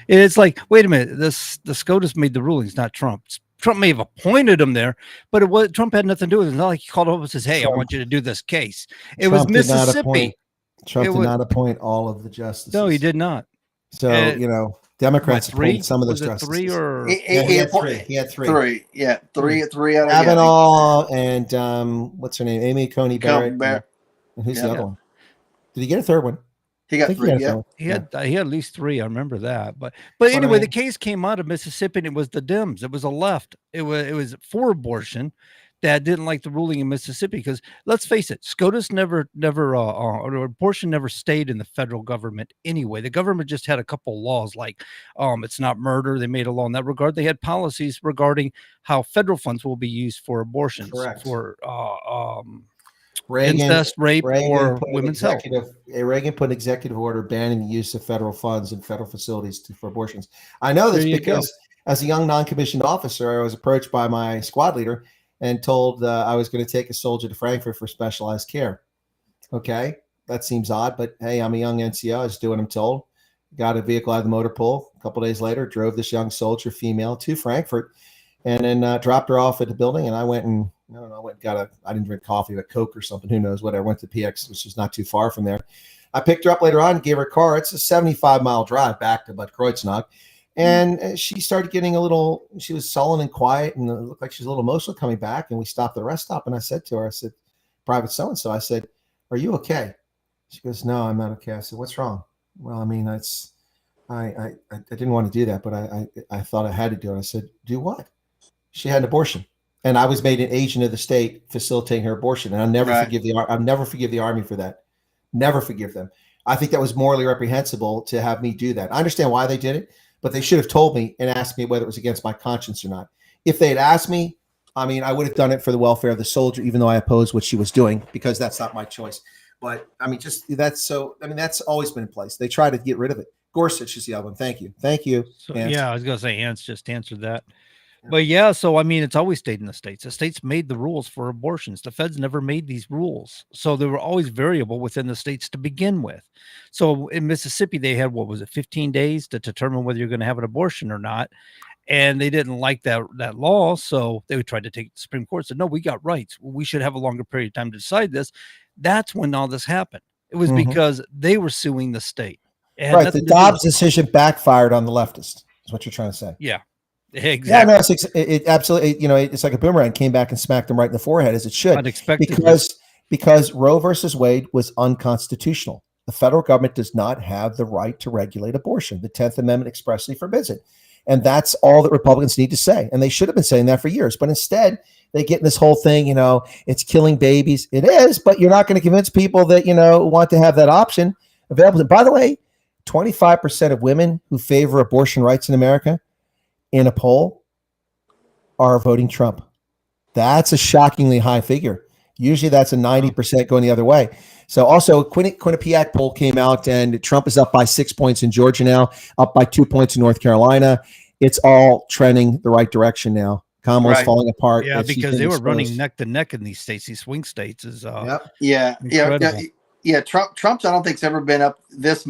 It's like, wait a minute, the SCOTUS made the rulings, not Trump. Trump may have appointed him there, but Trump had nothing to do with it. It's not like he called up and says, hey, I want you to do this case. It was Mississippi. Trump did not appoint all of the justices. No, he did not. So, Democrats appointed some of those justices. Three or he had three. He had three. Three. Yeah, three out of Kavanaugh and what's her name? Amy Coney Barrett. And who's the other one? Did he get a third one? He got three. He had at least three. I remember that. But anyway, the case came out of Mississippi, and it was the Dems. It was a left. It was for abortion that didn't like the ruling in Mississippi because let's face it, SCOTUS never or abortion never stayed in the federal government anyway. The government just had a couple laws like it's not murder. They made a law in that regard. They had policies regarding how federal funds will be used for abortions. Correct. For Reagan, incest, rape, or women's health. Reagan put an executive order banning the use of federal funds in federal facilities for abortions. I know this because as a young non-commissioned officer, I was approached by my squad leader and told I was going to take a soldier to Frankfurt for specialized care. Okay, that seems odd, but hey, I'm a young NCO. I just do what I'm told. Got a vehicle out of the motor pool. A couple of days later, drove this young soldier, female, to Frankfurt, and then dropped her off at the building. And I went and I didn't drink coffee, but Coke or something, who knows, whatever. I went to PX, which is not too far from there. I picked her up later on, gave her a car. It's a 75-mile drive back to Bad Kreuznach. And she started getting she was sullen and quiet, and it looked like she was a little emotional coming back. And we stopped at a rest stop, and I said to her, Private so-and-so, I said, are you okay? She goes, no, I'm not okay. I said, what's wrong? Well, I mean, I didn't want to do that, but I thought I had to do it. I said, do what? She had an abortion. And I was made an agent of the state facilitating her abortion. And I'll never forgive the Army for that. Never forgive them. I think that was morally reprehensible to have me do that. I understand why they did it, but they should have told me and asked me whether it was against my conscience or not. If they had asked me, I mean, I would have done it for the welfare of the soldier, even though I opposed what she was doing, because that's not my choice. But I mean, that's always been in place. They try to get rid of it. Gorsuch is the other one. Thank you. So, yeah, I was going to say Ants just answered that. But yeah, so I mean, it's always stayed in the states. The states made the rules for abortions. The feds never made these rules. So they were always variable within the states to begin with. So in Mississippi, they had, 15 days to determine whether you're going to have an abortion or not. And they didn't like that law. So they tried to take the Supreme Court, said, no, we got rights. We should have a longer period of time to decide this. That's when all this happened. It was because they were suing the state. Right. The Dobbs decision backfired on the leftists, is what you're trying to say. Yeah. Exactly. Yeah, no, it absolutely, it's like a boomerang, came back and smacked them right in the forehead, as it should. Because Roe versus Wade was unconstitutional. The federal government does not have the right to regulate abortion. The 10th Amendment expressly forbids it. And that's all that Republicans need to say. And they should have been saying that for years. But instead, they get in this whole thing, it's killing babies. It is, but you're not going to convince people that, want to have that option available. And by the way, 25% of women who favor abortion rights in America in a poll are voting Trump. That's a shockingly high figure. Usually that's a 90% going the other way. So also Quinnipiac poll came out and Trump is up by 6 points in Georgia now, up by 2 points in North Carolina. It's all trending the right direction now. Kamala's falling apart. Yeah, because they were running neck to neck in these states, these swing states is Trump's I don't think's ever been up this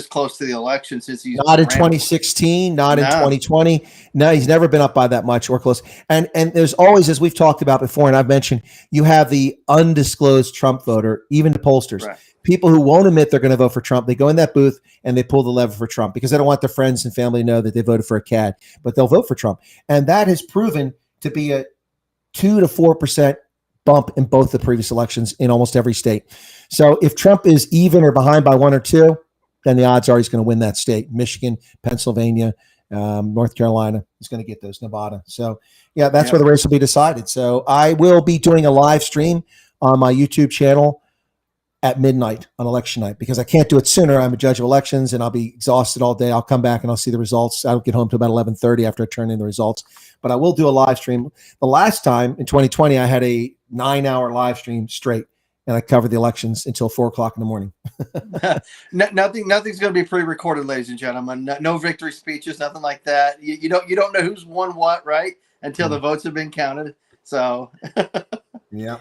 close to the election since he's not in 2016, not in 2020. No, he's never been up by that much or close. And there's always, as we've talked about before, and I've mentioned, you have the undisclosed Trump voter, even the pollsters, people who won't admit they're going to vote for Trump. They go in that booth and they pull the lever for Trump because they don't want their friends and family to know that they voted for a cad, but they'll vote for Trump. And that has proven to be a 2 to 4% bump in both the previous elections in almost every state. So if Trump is even or behind by 1 or 2, then the odds are he's going to win that state. Michigan, Pennsylvania, North Carolina, he's going to get those, Nevada. So yeah, that's where the race will be decided. So I will be doing a live stream on my YouTube channel at midnight on election night because I can't do it sooner. I'm a judge of elections and I'll be exhausted all day. I'll come back and I'll see the results. I don't get home till about 11:30 after I turn in the results, but I will do a live stream. The last time in 2020, I had a 9-hour live stream straight and I covered the elections until 4:00 in the morning. Nothing's going to be pre-recorded, ladies and gentlemen. No victory speeches, nothing like that. You don't know who's won what, right? Until the votes have been counted. So yeah,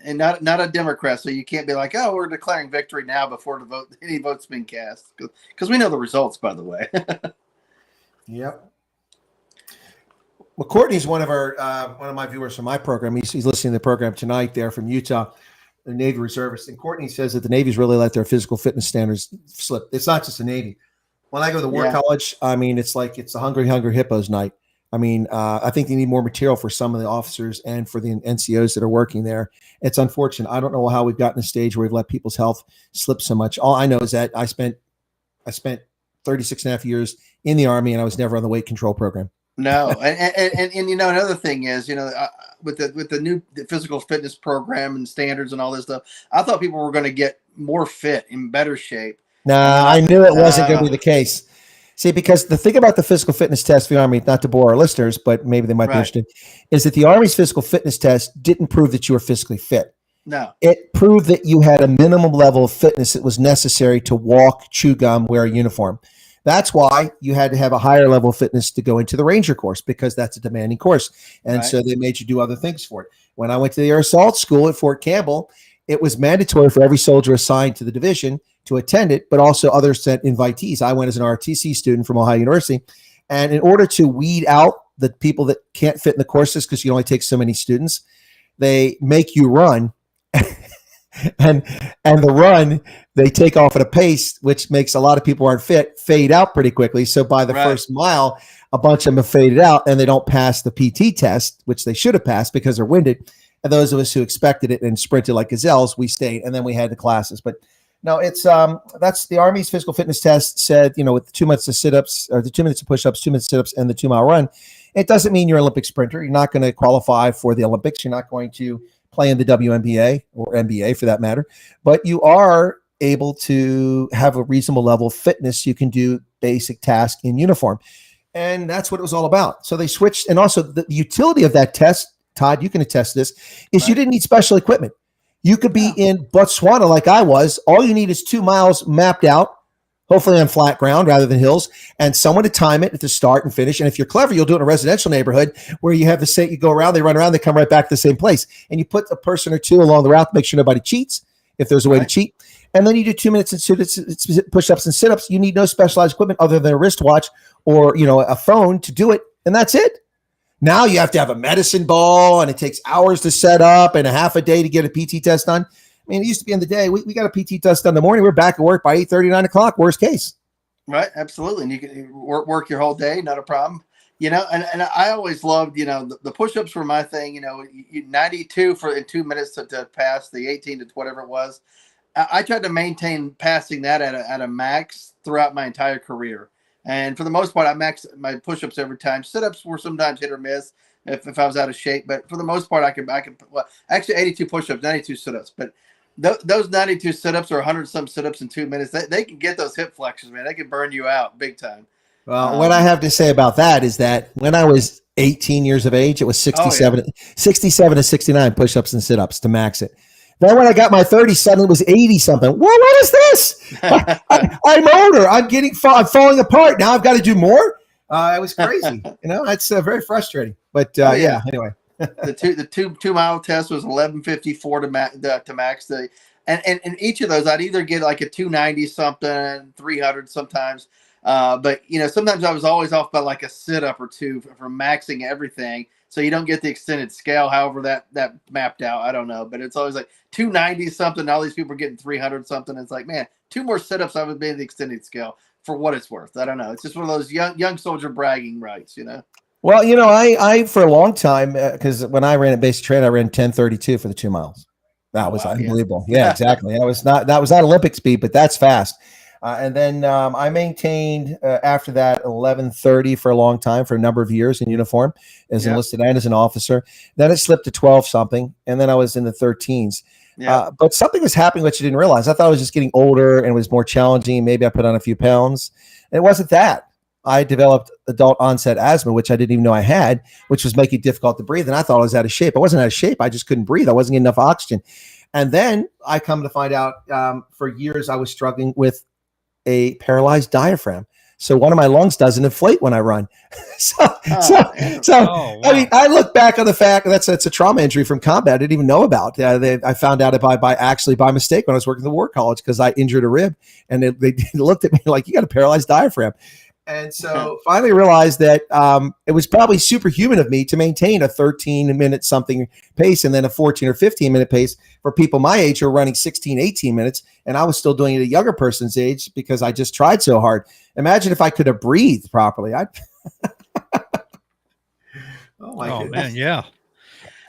and not a Democrat, so you can't be like, oh, we're declaring victory now before any vote's been cast, because we know the results, by the way. Yep. Well, Courtney's one of my viewers from my program. He's listening to the program tonight. There from Utah, the Navy reservist, and Courtney says that the Navy's really let their physical fitness standards slip. It's not just the Navy. When I go to the War College, I mean, it's like it's a hungry hippos night. I mean, I think they need more material for some of the officers and for the NCOs that are working there. It's unfortunate. I don't know how we've gotten to a stage where we've let people's health slip so much. All I know is that I spent 36 and a half years in the Army and I was never on the weight control program. No. And you know, another thing is, you know, with the new physical fitness program and standards and all this stuff, I thought people were going to get more fit, in better shape. Nah, I knew it wasn't going to be the case. See, because the thing about the physical fitness test for the Army, not to bore our listeners, but maybe they might be interested, is that the Army's physical fitness test didn't prove that you were physically fit. No. It proved that you had a minimum level of fitness that was necessary to walk, chew gum, wear a uniform. That's why you had to have a higher level of fitness to go into the Ranger course, because that's a demanding course. And so they made you do other things for it. When I went to the Air Assault School at Fort Campbell, it was mandatory for every soldier assigned to the division to attend it, but also others sent invitees. I went as an ROTC student from Ohio University. And in order to weed out the people that can't fit in the courses, because you only take so many students, they make you run. and the run, they take off at a pace, which makes a lot of people who aren't fit fade out pretty quickly. So by the first mile, a bunch of them have faded out and they don't pass the PT test, which they should have passed because they're winded. And those of us who expected it and sprinted like gazelles, we stayed, and then we had the classes. But no, it's that's the Army's physical fitness test said, you know, with 2 minutes of sit-ups or the 2 minutes of push-ups, 2 minutes of sit-ups, and the 2 mile run, it doesn't mean you're an Olympic sprinter. You're not going to qualify for the Olympics. You're not going to play in the WNBA or NBA for that matter, but you are able to have a reasonable level of fitness. You can do basic tasks in uniform. And that's what it was all about. So they switched. And also the utility of that test, Todd, you can attest to this, is you didn't need special equipment. You could be in Botswana like I was. All you need is 2 miles mapped out, hopefully on flat ground rather than hills, and someone to time it at the start and finish. And if you're clever, you'll do it in a residential neighborhood where you have the same, you go around, they run around, they come right back to the same place. And you put a person or two along the route to make sure nobody cheats, if there's a way to cheat. And then you do 2 minutes and push-ups and sit-ups. You need no specialized equipment other than a wristwatch or, you know, a phone to do it. And that's it. Now you have to have a medicine ball, and it takes hours to set up and a half a day to get a PT test done. I mean, it used to be in the day. We got a PT test done in the morning. We're back at work by 8:30, 9 o'clock, worst case. Right. Absolutely. And you can work your whole day. Not a problem. You know, and I always loved, you know, the push-ups were my thing, you know, 92 in 2 minutes to pass the 18 to whatever it was. I tried to maintain passing that at a max throughout my entire career. And for the most part, I maxed my push-ups every time. Sit-ups were sometimes hit or miss if I was out of shape. But for the most part, I could well, actually 82 push-ups, 92 sit-ups. But those 92 sit-ups or 100-some sit-ups in 2 minutes, they can get those hip flexors, man. They can burn you out big time. Well, what I have to say about that is that when I was 18 years of age, it was 67 to 69 push-ups and sit-ups to max it. Then when I got my 30, suddenly it was 80-something. Well, what is this? I'm older. I'm falling apart. Now I've got to do more. It was crazy. You know, it's very frustrating. But yeah, anyway. the 2 mile test was 11:54 to max. And each of those, I'd either get like a 290 something, 300 sometimes. But you know, sometimes I was always off by like a sit up or two from maxing everything. So you don't get the extended scale. However, that mapped out, I don't know, but it's always like 290 something. All these people are getting 300 something. It's like, man, 2 more sit-ups, I would be in the extended scale for what it's worth. I don't know. It's just one of those young soldier bragging rights, you know? Well, I for a long time, because when I ran at basic train, I ran 10:32 for the 2 miles. That was unbelievable. Yeah, exactly. That was not Olympic speed, but that's fast. And then I maintained after that 11:30 for a long time, for a number of years in uniform as enlisted and as an officer. Then it slipped to 12 something, and then I was in the 13s. Yeah. But something was happening which I didn't realize. I thought I was just getting older and it was more challenging. Maybe I put on a few pounds. It wasn't that. I developed adult onset asthma, which I didn't even know I had, which was making it difficult to breathe. And I thought I was out of shape. I wasn't out of shape. I just couldn't breathe. I wasn't getting enough oxygen. And then I come to find out for years I was struggling with a paralyzed diaphragm. So one of my lungs doesn't inflate when I run. I mean, I look back on the fact that's a trauma injury from combat I didn't even know about. I found out it by mistake when I was working at the War College, because I injured a rib, and they looked at me like, you got a paralyzed diaphragm. And so finally realized that it was probably superhuman of me to maintain a 13-minute something pace and then a 14 or 15-minute pace for people my age who are running 16, 18 minutes. And I was still doing it at a younger person's age because I just tried so hard. Imagine if I could have breathed properly. Oh, my goodness. Man, yeah.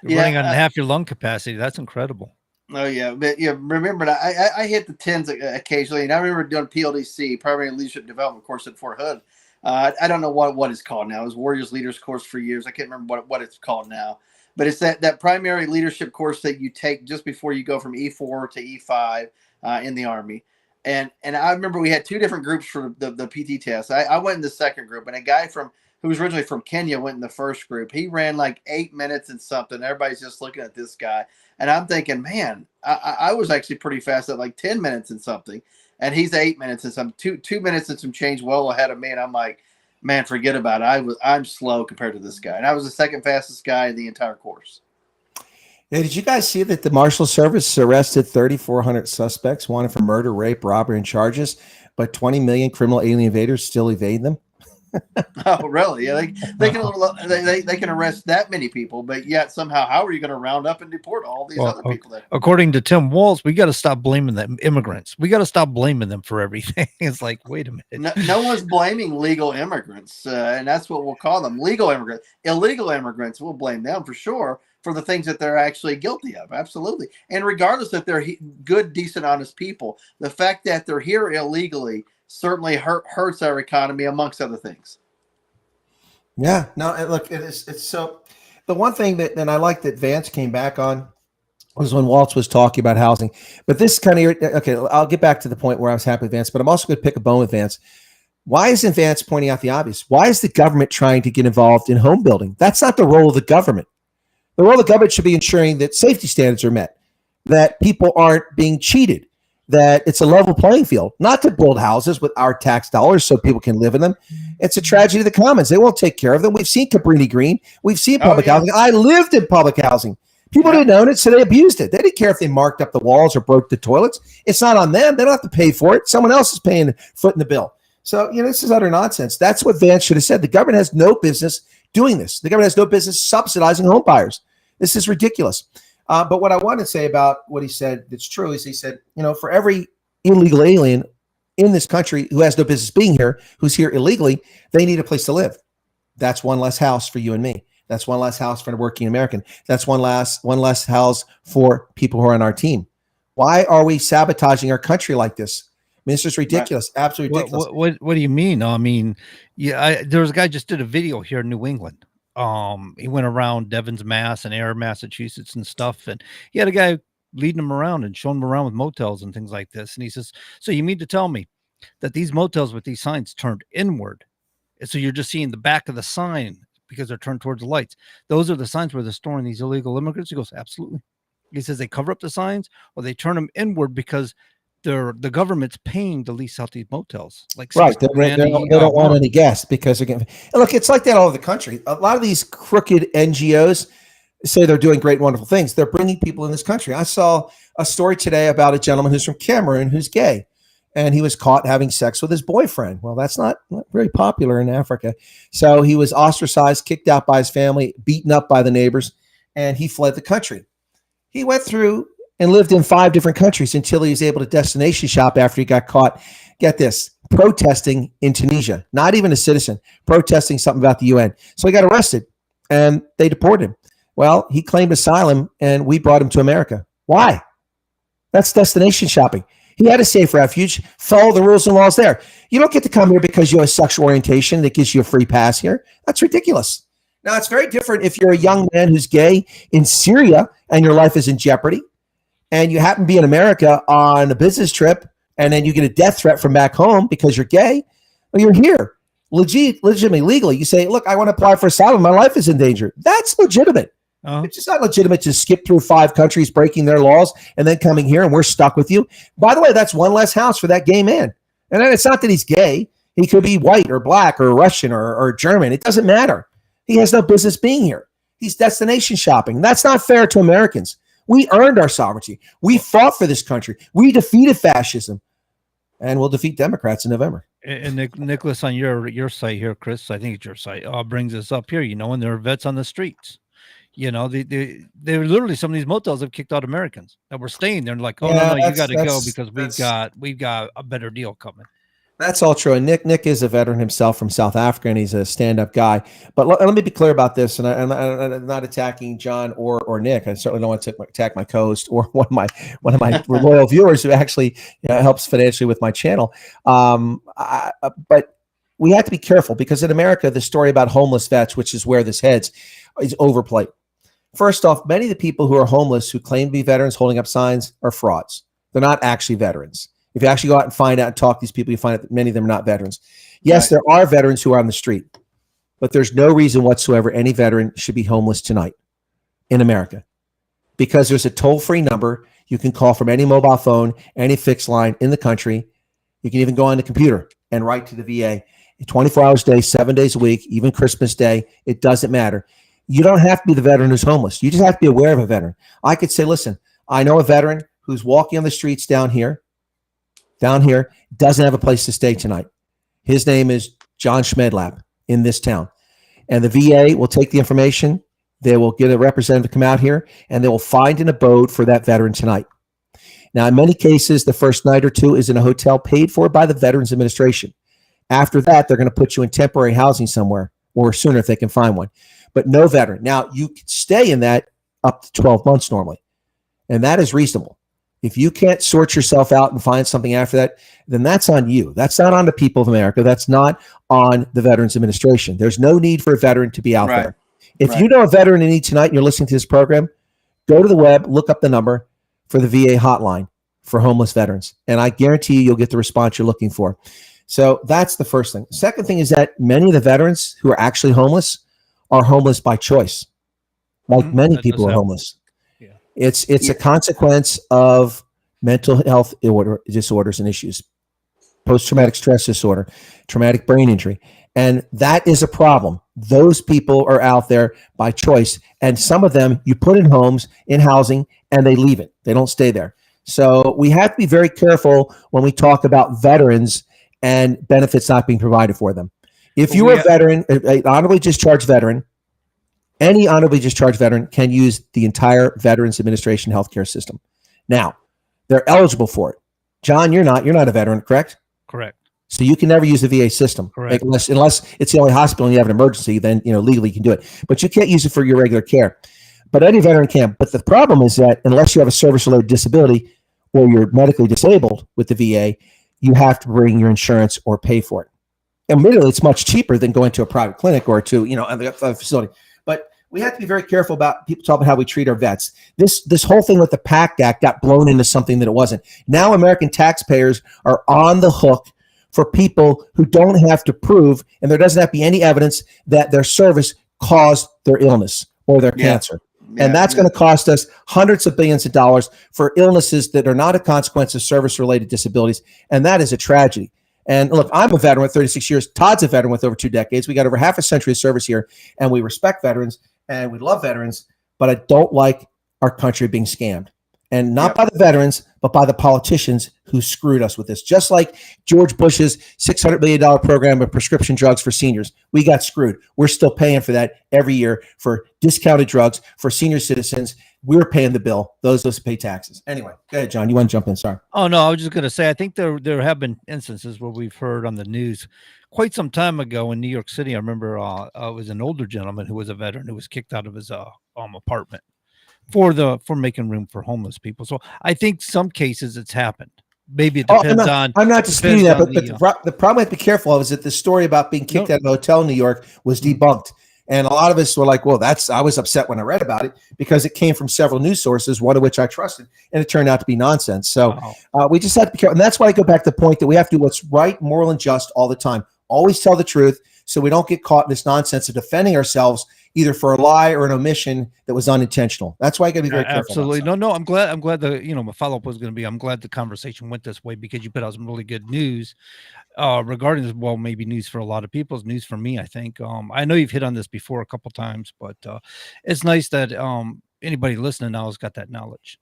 You're running on half your lung capacity. That's incredible. Oh yeah, but remember that I hit the 10s occasionally, and I remember doing PLDC, Primary Leadership Development course at Fort Hood. I don't know what it's called now. It was Warriors Leaders course for years. I can't remember what it's called now, but it's that primary leadership course that you take just before you go from E4 to E5 in the Army. And I remember we had two different groups for the PT test. I went in the second group, and a guy who was originally from Kenya went in the first group. He ran like 8 minutes and something. Everybody's just looking at this guy. And I'm thinking, man, I was actually pretty fast at like 10 minutes and something. And he's 8 minutes and some 2 minutes and some change well ahead of me. And I'm like, man, forget about it. I'm slow compared to this guy. And I was the second fastest guy in the entire course. Yeah, did you guys see that the Marshal Service arrested 3,400 suspects wanted for murder, rape, robbery, and charges, but 20 million criminal alien invaders still evade them? Oh, really? Yeah, they can arrest that many people, but yet somehow, how are you going to round up and deport all these other people? According to Tim Walz, we got to stop blaming the immigrants. We got to stop blaming them for everything. It's like, wait a minute. No one's blaming legal immigrants, and that's what we'll call them, legal immigrants. Illegal immigrants, we'll blame them for sure for the things that they're actually guilty of. Absolutely. And regardless if they're good, decent, honest people, the fact that they're here illegally certainly hurts our economy, amongst other things. Yeah, no, look, it's so. The one thing that I like that Vance came back on was when Waltz was talking about housing. But this kind of, okay, I'll get back to the point where I was happy with Vance, but I'm also going to pick a bone with Vance. Why isn't Vance pointing out the obvious? Why is the government trying to get involved in home building? That's not the role of the government. The role of the government should be ensuring that safety standards are met, that people aren't being cheated, that it's a level playing field, not to build houses with our tax dollars so people can live in them. It's a tragedy of the commons. They won't take care of them. We've seen Cabrini Green. We've seen public housing. I lived in public housing. People didn't own it, so they abused it. They didn't care if they marked up the walls or broke the toilets. It's not on them. They don't have to pay for it. Someone else is paying the foot in the bill. So, this is utter nonsense. That's what Vance should have said. The government has no business doing this. The government has no business subsidizing home buyers. This is ridiculous. But what I want to say about what he said that's true is he said, for every illegal alien in this country who has no business being here, who's here illegally, they need a place to live. That's one less house for you and me. That's one less house for a working American. That's one less house for people who are on our team. Why are we sabotaging our country like this? I mean, it's just ridiculous. Right. Absolutely ridiculous. What do you mean? I mean, there was a guy just did a video here in New England. He went around Devon's, Mass and Air, Massachusetts and stuff. And he had a guy leading him around and showing him around with motels and things like this. And he says, so you mean to tell me that these motels with these signs turned inward? And so you're just seeing the back of the sign because they're turned towards the lights. Those are the signs where they're storing these illegal immigrants. He goes, absolutely. He says they cover up the signs or they turn them inward because the government's paying to lease out these motels. Like right, they don't want any guests because again, look, it's like that all over the country. A lot of these crooked NGOs say they're doing great, wonderful things. They're bringing people in this country. I saw a story today about a gentleman who's from Cameroon who's gay, and he was caught having sex with his boyfriend. Well, that's not very popular in Africa. So he was ostracized, kicked out by his family, beaten up by the neighbors, and he fled the country. He went through and lived in 5 different countries until he was able to destination shop after he got caught. Get this, protesting in Tunisia, not even a citizen, protesting something about the UN. So he got arrested and they deported him. Well, he claimed asylum and we brought him to America. Why? That's destination shopping. He had a safe refuge, follow the rules and laws there. You don't get to come here because you have a sexual orientation that gives you a free pass here. That's ridiculous. Now, it's very different if you're a young man who's gay in Syria and your life is in jeopardy and you happen to be in America on a business trip and then you get a death threat from back home because you're gay. Well, you're here legitimately, legally. You say, look, I want to apply for asylum. My life is in danger. That's legitimate. It's just not legitimate to skip through 5 countries, breaking their laws, and then coming here and we're stuck with you. By the way, that's one less house for that gay man. And then it's not that he's gay. He could be white or black or Russian or German. It doesn't matter. He has no business being here. He's destination shopping. That's not fair to Americans. We earned our sovereignty. We fought for this country. We defeated fascism. And we'll defeat Democrats in November. And Nicholas, on your site here, Chris, I think it's your site, brings us up here, and there are vets on the streets. They literally, some of these motels have kicked out Americans that were staying there and like, no, you got to go because we've got a better deal coming. That's all true. And Nick is a veteran himself from South Africa, and he's a stand-up guy. But let me be clear about this, and I'm not attacking John or Nick. I certainly don't want to attack my co-host or one of my loyal viewers who actually helps financially with my channel. But we have to be careful because in America, the story about homeless vets, which is where this heads, is overplayed. First off, many of the people who are homeless who claim to be veterans holding up signs are frauds. They're not actually veterans. If you actually go out and find out and talk to these people, you find out that many of them are not veterans. Yes, there are veterans who are on the street, but there's no reason whatsoever any veteran should be homeless tonight in America because there's a toll-free number you can call from any mobile phone, any fixed line in the country. You can even go on the computer and write to the VA 24 hours a day, 7 days a week, even Christmas Day. It doesn't matter. You don't have to be the veteran who's homeless. You just have to be aware of a veteran. I could say, listen, I know a veteran who's walking on the streets down here, doesn't have a place to stay tonight. His name is John Schmedlap in this town. And the VA will take the information. They will get a representative to come out here, and they will find an abode for that veteran tonight. Now, in many cases, the first night or two is in a hotel paid for by the Veterans Administration. After that, they're going to put you in temporary housing somewhere, or sooner if they can find one. But no veteran. Now, you can stay in that up to 12 months normally, and that is reasonable. If you can't sort yourself out and find something after that, then that's on you. That's not on the people of America. That's not on the Veterans Administration. There's no need for a veteran to be out there. If you know a veteran in need tonight and you're listening to this program, go to the web, look up the number for the VA hotline for homeless veterans, and I guarantee you'll get the response you're looking for. So that's the first thing. Second thing is that many of the veterans who are actually homeless are homeless by choice. Like many people are homeless. It's a consequence of mental health disorders and issues, post-traumatic stress disorder, traumatic brain injury. And that is a problem. Those people are out there by choice. And some of them you put in homes, in housing, and they leave it. They don't stay there. So we have to be very careful when we talk about veterans and benefits not being provided for them. If you are a veteran, an honorably discharged veteran, any honorably discharged veteran can use the entire Veterans Administration healthcare system. Now, they're eligible for it. John, you're not a veteran, correct? Correct. So you can never use the VA system. Correct. Unless it's the only hospital and you have an emergency, then legally you can do it. But you can't use it for your regular care. But any veteran can. But the problem is that unless you have a service-related disability or you're medically disabled with the VA, you have to bring your insurance or pay for it. Admittedly, it's much cheaper than going to a private clinic or to a facility. But we have to be very careful about people talking about how we treat our vets. This whole thing with the PACT Act got blown into something that it wasn't. Now American taxpayers are on the hook for people who don't have to prove, and there doesn't have to be any evidence that their service caused their illness or their cancer. And that's going to cost us hundreds of billions of dollars for illnesses that are not a consequence of service-related disabilities. And that is a tragedy. And look, I'm a veteran with 36 years. Todd's a veteran with over 2 decades. We got over half a century of service here, and we respect veterans and we love veterans, but I don't like our country being scammed. And not by the veterans, but by the politicians who screwed us with this. Just like George Bush's $600 million program of prescription drugs for seniors. We got screwed. We're still paying for that every year for discounted drugs for senior citizens. We're paying the bill. Those of us pay taxes. Anyway, go ahead, John. You want to jump in? Sorry. Oh, no, I was just going to say, I think there have been instances where we've heard on the news quite some time ago in New York City. I remember it was an older gentleman who was a veteran who was kicked out of his apartment for making room for homeless people. So I think some cases it's happened. Maybe it depends on. I'm not disputing that, but the problem I have to be careful of is that the story about being kicked out of a hotel in New York was debunked. And a lot of us were like, well, I was upset when I read about it because it came from several news sources, one of which I trusted, and it turned out to be nonsense. So we just have to be careful. And that's why I go back to the point that we have to do what's right, moral, and just all the time. Always tell the truth so we don't get caught in this nonsense of defending ourselves either for a lie or an omission that was unintentional. That's why I got to be very careful. Absolutely. No, I'm glad my follow-up was going to be, I'm glad the conversation went this way because you put out some really good news regarding this. Well, maybe news for a lot of people, it's news for me, I think. I know you've hit on this before a couple times, but it's nice that anybody listening now has got that knowledge.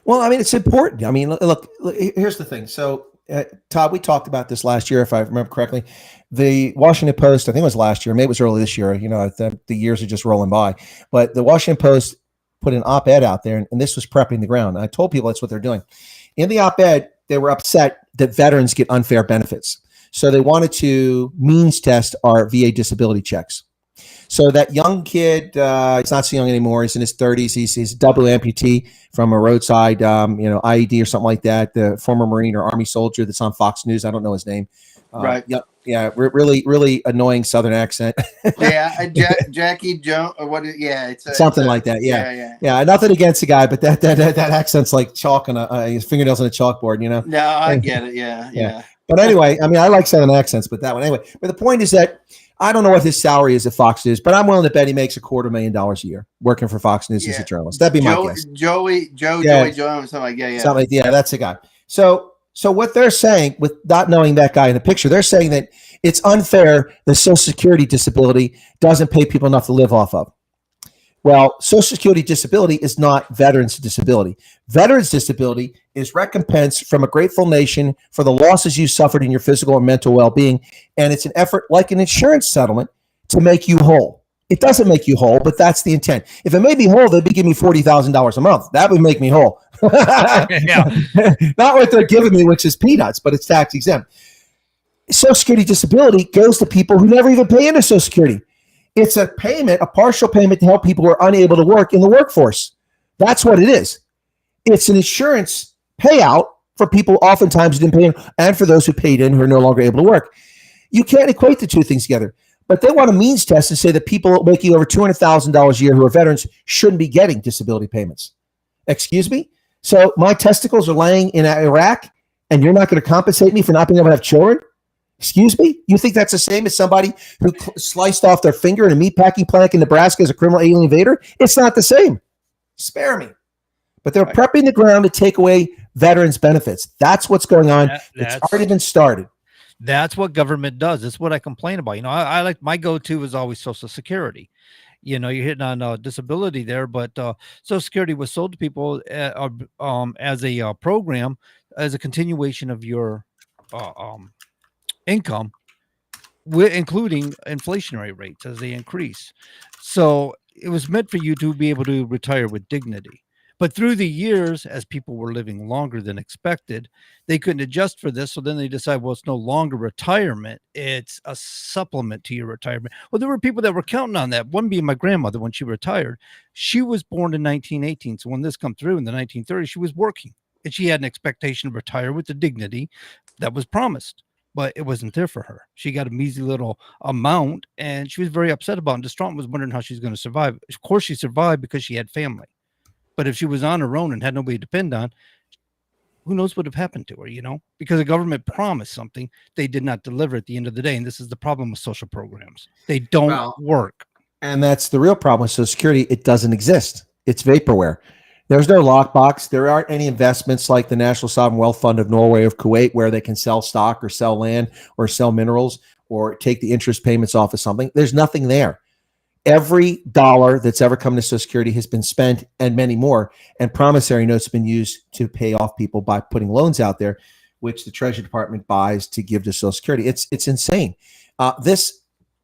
Well, I mean, it's important. I mean, look, here's the thing. So, Todd, we talked about this last year, if I remember correctly. The Washington Post, I think it was last year, maybe it was early this year. The years are just rolling by. But the Washington Post put an op-ed out there, and this was prepping the ground. And I told people that's what they're doing. In the op-ed, they were upset that veterans get unfair benefits. So they wanted to means test our VA disability checks. So that young kid, he's not so young anymore. He's in his 30s. He's a double amputee from a roadside, IED or something like that. The former Marine or Army soldier that's on Fox News. I don't know his name. Right. Yeah. Really, really annoying Southern accent. Yeah. Jackie Jones or what? Yeah. It's something like that. Yeah. Nothing against the guy, but that accent's like chalk on his fingernails on a chalkboard. No, I get it. Yeah. But anyway, I mean, I like Southern accents, but that one anyway. But the point is that I don't know what his salary is at Fox News, but I'm willing to bet he makes $250,000 a year working for Fox News as a journalist. That'd be my guess. Joey Jones, something like that. Yeah. Something like, that's the guy. So what they're saying, with not knowing that guy in the picture, they're saying that it's unfair that Social Security disability doesn't pay people enough to live off of. Well, Social Security disability is not veterans disability. Veterans disability is recompense from a grateful nation for the losses you suffered in your physical and mental well-being. And it's an effort like an insurance settlement to make you whole. It doesn't make you whole, but that's the intent. If it made me whole, they'd be giving me $40,000 a month. That would make me whole. Not what they're giving me, which is peanuts, but it's tax exempt. Social Security disability goes to people who never even pay into Social Security. It's a payment, a partial payment to help people who are unable to work in the workforce. That's what it is. It's an insurance payout for people oftentimes who didn't pay in, and for those who paid in who are no longer able to work. You can't equate the two things together. But they want a means test and say that people making over $200,000 a year who are veterans shouldn't be getting disability payments. Excuse me? So my testicles are laying in Iraq, and you're not going to compensate me for not being able to have children? Excuse me? You think that's the same as somebody who sliced off their finger in a meatpacking plant in Nebraska as a criminal alien invader? It's not the same. Spare me. But they're prepping the ground to take away veterans' benefits. That's what's going on. It's already been started. That's what government does. That's what I complain about. I like, my go-to is always Social Security. You're hitting on disability there, but Social Security was sold to people as a program, as a continuation of your income, including inflationary rates as they increase. So it was meant for you to be able to retire with dignity. But through the years, as people were living longer than expected, they couldn't adjust for this. So then they decided, well, it's no longer retirement. It's a supplement to your retirement. Well, there were people that were counting on that. One being my grandmother when she retired. She was born in 1918. So when this come through in the 1930s, she was working. And she had an expectation to retire with the dignity that was promised. But it wasn't there for her. She got a measly little amount, and she was very upset about it and distraught and was wondering how she's going to survive. Of course, she survived because she had family. But if she was on her own and had nobody to depend on, who knows what would have happened to her, Because the government promised something they did not deliver at the end of the day. And this is the problem with social programs. They don't work. And that's the real problem with Social Security. It doesn't exist. It's vaporware. There's no lockbox. There aren't any investments like the National Sovereign Wealth Fund of Norway or Kuwait where they can sell stock or sell land or sell minerals or take the interest payments off of something. There's nothing there. Every dollar that's ever come to Social Security has been spent, and many more. And promissory notes have been used to pay off people by putting loans out there, which the Treasury Department buys to give to Social Security. It's insane. This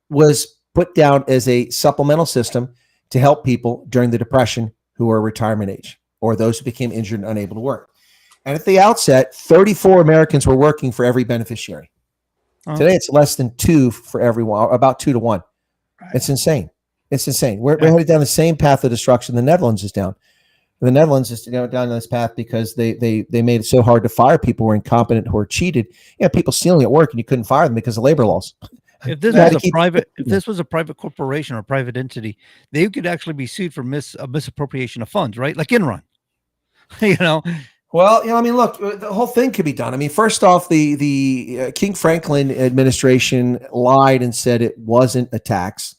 was put down as a supplemental system to help people during the Depression who are retirement age or those who became injured and unable to work. And at the outset, 34 Americans were working for every beneficiary. Today, it's less than 2 for everyone, about 2 to 1. Right. It's insane. It's insane. We're headed down the same path of destruction the Netherlands is down. The Netherlands is down this path because they made it so hard to fire people who were incompetent, who were cheated. People stealing at work, and you couldn't fire them because of labor laws. If this was a private corporation or a private entity, they could actually be sued for misappropriation of funds, right? Like Enron. Well, I mean, look, the whole thing could be done. I mean, first off, the King Franklin administration lied and said it wasn't a tax,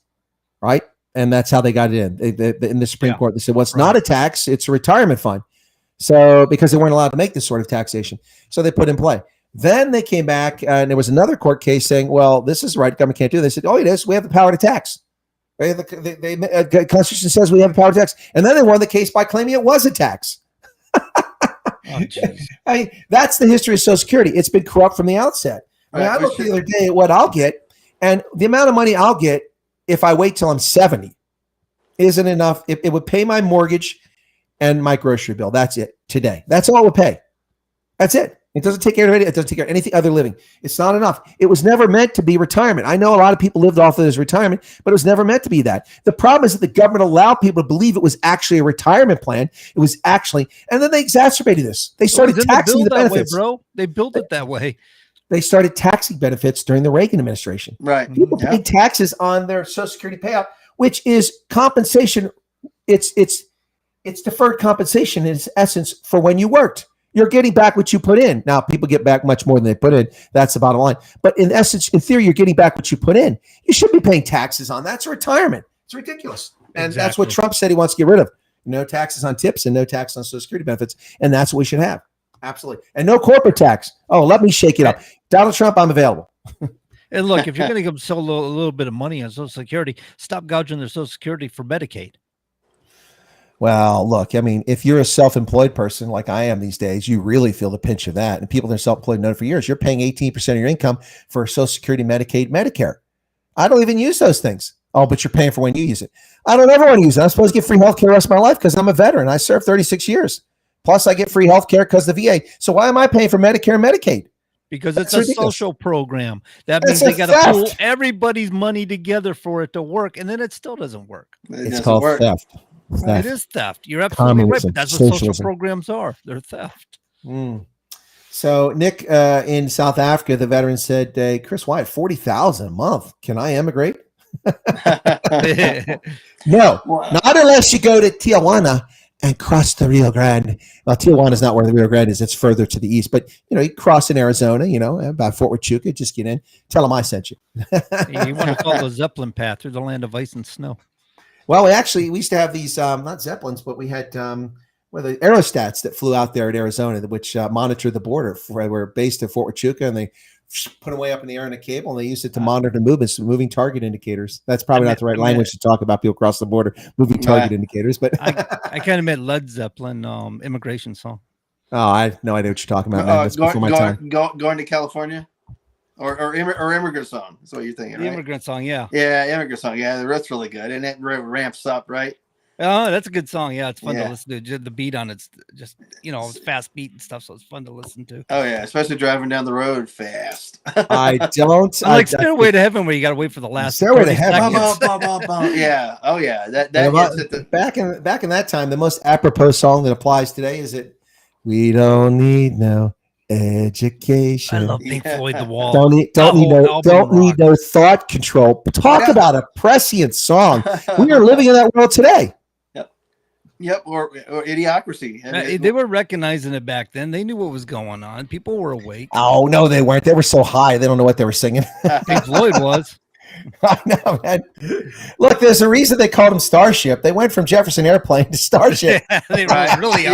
right? And that's how they got it in the Supreme Court. They said, well, it's not a tax, it's a retirement fund. So because they weren't allowed to make this sort of taxation. So they put in play. Then they came back and there was another court case saying, well, this is right. Government can't do this. They said, oh, it is. We have the power to tax. The Constitution says we have the power to tax. And then they won the case by claiming it was a tax. That's the history of Social Security. It's been corrupt from the outset. I looked the other day at what I'll get, and the amount of money I'll get if I wait till I'm 70 isn't enough. It would pay my mortgage and my grocery bill. That's it today. That's all it would pay. That's it. It doesn't take care of it. It doesn't take care of anything other living. It's not enough. It was never meant to be retirement. I know a lot of people lived off of this retirement, but it was never meant to be that. The problem is that the government allowed people to believe it was actually a retirement plan. It was actually, and then they exacerbated this. They started taxing the benefits. Bro, they built it that way. They started taxing benefits during the Reagan administration. Right. People paid taxes on their Social Security payout, which is compensation. It's deferred compensation in its essence for when you worked. You're getting back what you put in. Now, people get back much more than they put in. That's the bottom line. But in essence, in theory, you're getting back what you put in. You should be paying taxes on that. It's retirement. It's ridiculous. And that's what Trump said he wants to get rid of. No taxes on tips and no tax on Social Security benefits. And that's what we should have. Absolutely. And no corporate tax. Oh, let me shake it up. Donald Trump, I'm available. And look, if you're going to sell a little bit of money on Social Security, stop gouging their Social Security for Medicaid. Well, look, I mean, if you're a self-employed person like I am these days, you really feel the pinch of that. And people that are self-employed know for years, you're paying 18% of your income for Social Security, Medicaid, Medicare. I don't even use those things. Oh, but you're paying for when you use it. I don't ever want to use it. I'm supposed to get free health care the rest of my life because I'm a veteran. I served 36 years. Plus, I get free health care because of the VA. So why am I paying for Medicare and Medicaid? Because it's a social program. That means they got to pull everybody's money together for it to work, and then it still doesn't work. It's called theft. It is theft. You're absolutely right. But that's what social programs are. They're theft. So Nick in South Africa, the veteran said, Chris Wyatt, $40,000 a month. Can I emigrate? No, not unless you go to Tijuana and cross the Rio Grande. Well, Tijuana is not where the Rio Grande is. It's further to the east. But, you cross in Arizona, about Fort Huachuca, just get in. Tell them I sent you. You want to follow the Zeppelin path through the land of ice and snow. Well, we used to have these, not Zeppelins, but we had the aerostats that flew out there at Arizona, which monitored the border. We're based at Fort Huachuca, and they put them way up in the air in a cable, and they used it to monitor movements, moving target indicators. That's probably not the right language to talk about people across the border, moving target indicators. But I kind of meant Led Zeppelin immigration song. Oh, I have no idea what you're talking about, man. That's before my time. Going to California? Or immigrant song. That's what you're thinking, right? Immigrant song, yeah. Yeah, immigrant song. Yeah, that's really good. And it ramps up, right? Oh, that's a good song. Yeah, it's fun to listen to. Just the beat on it's just, it's fast beat and stuff, so it's fun to listen to. Oh, yeah, especially driving down the road fast. I don't. Like Stairway to Heaven, where you got to wait for the last Stairway to Heaven. Yeah. Oh, yeah. That back in that time, the most apropos song that applies today is it, we don't need no education. I love Pink Floyd, The Wall. Don't need no thought control. Talk about a prescient song. We are living in that world today. Yep, or Idiocracy. They were recognizing it back then. They knew what was going on. People were awake. Oh no, they weren't. They were so high. They don't know what they were singing. Pink Floyd was. I know, man. Look, there's a reason they called him Starship. They went from Jefferson Airplane to Starship. They really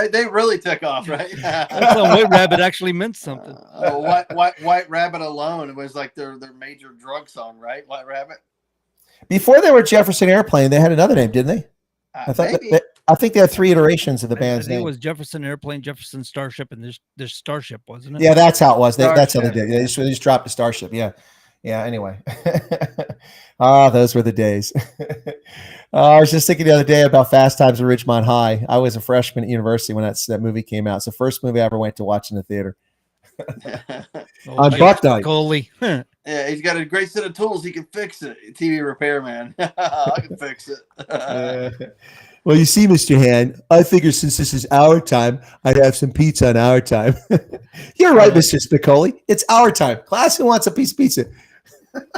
they really took off, right? That's why White Rabbit actually meant something. White Rabbit alone was like their major drug song, right? White Rabbit. Before they were Jefferson Airplane, they had another name, didn't they? I thought maybe. I think they had 3 iterations of the I band's think name. it was Jefferson Airplane, Jefferson Starship, and there's Starship, wasn't it? Yeah, that's how it was. That's how they Starship, did. yeah. They just dropped the Starship. Yeah. Yeah. Anyway. Those were the days. I was just thinking the other day about Fast Times at Ridgemont High. I was a freshman at university when that movie came out. It's the first movie I ever went to watch in the theater. On Buck Night. Coley. Yeah, he's got a great set of tools. He can fix it. TV repairman. I can fix it. Well, you see, Mr. Hand, I figure since this is our time, I'd have some pizza on our time. You're right, Mr. Spicoli. It's our time. Class, who wants a piece of pizza?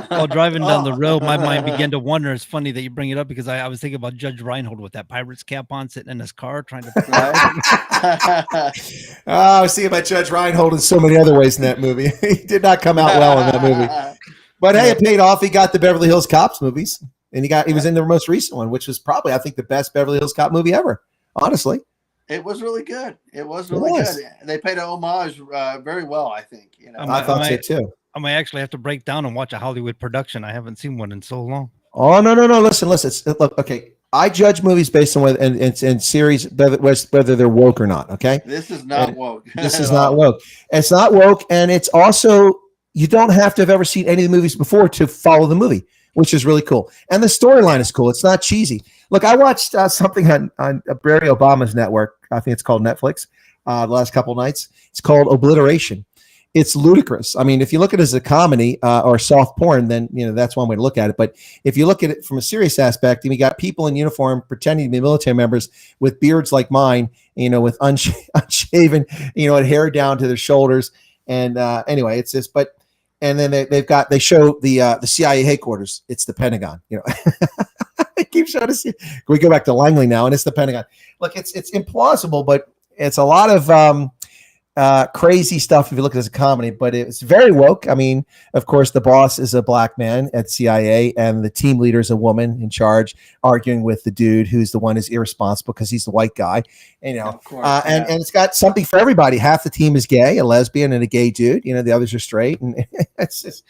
While driving down the road, my mind began to wonder. It's funny that you bring it up because I was thinking about Judge Reinhold with that pirate's cap on, sitting in his car trying to. I was thinking about Judge Reinhold in so many other ways in that movie. He did not come out well in that movie. But hey, it paid off. He got the Beverly Hills Cops movies, and he was in the most recent one, which was probably, I think, the best Beverly Hills Cop movie ever. Honestly, it was really good. It was really good. They paid an homage very well, I think. I thought so too. I might actually have to break down and watch a Hollywood production. I haven't seen one in so long. Oh no! Listen. Look, okay. I judge movies based on whether and series whether they're woke or not. Okay. This is not woke. This is not woke. It's not woke, and it's also, you don't have to have ever seen any of the movies before to follow the movie, which is really cool. And the storyline is cool. It's not cheesy. Look, I watched something on Barry Obama's network. I think it's called Netflix. The last couple nights, it's called Obliteration. It's ludicrous. I mean, if you look at it as a comedy or soft porn, then that's one way to look at it. But if you look at it from a serious aspect, and we got people in uniform pretending to be military members with beards like mine, with unshaven, and hair down to their shoulders. And anyway, it's this. But and then they show the CIA headquarters. It's the Pentagon. I keep showing us. We go back to Langley now, and it's the Pentagon. Look, it's implausible, but it's a lot of crazy stuff if you look at it as a comedy, but it's very woke. I mean, of course, the boss is a black man at CIA, and the team leader is a woman in charge, arguing with the dude who's the one who's irresponsible because he's the white guy. Of course, and it's got something for everybody. Half the team is gay, a lesbian and a gay dude. The others are straight, and it's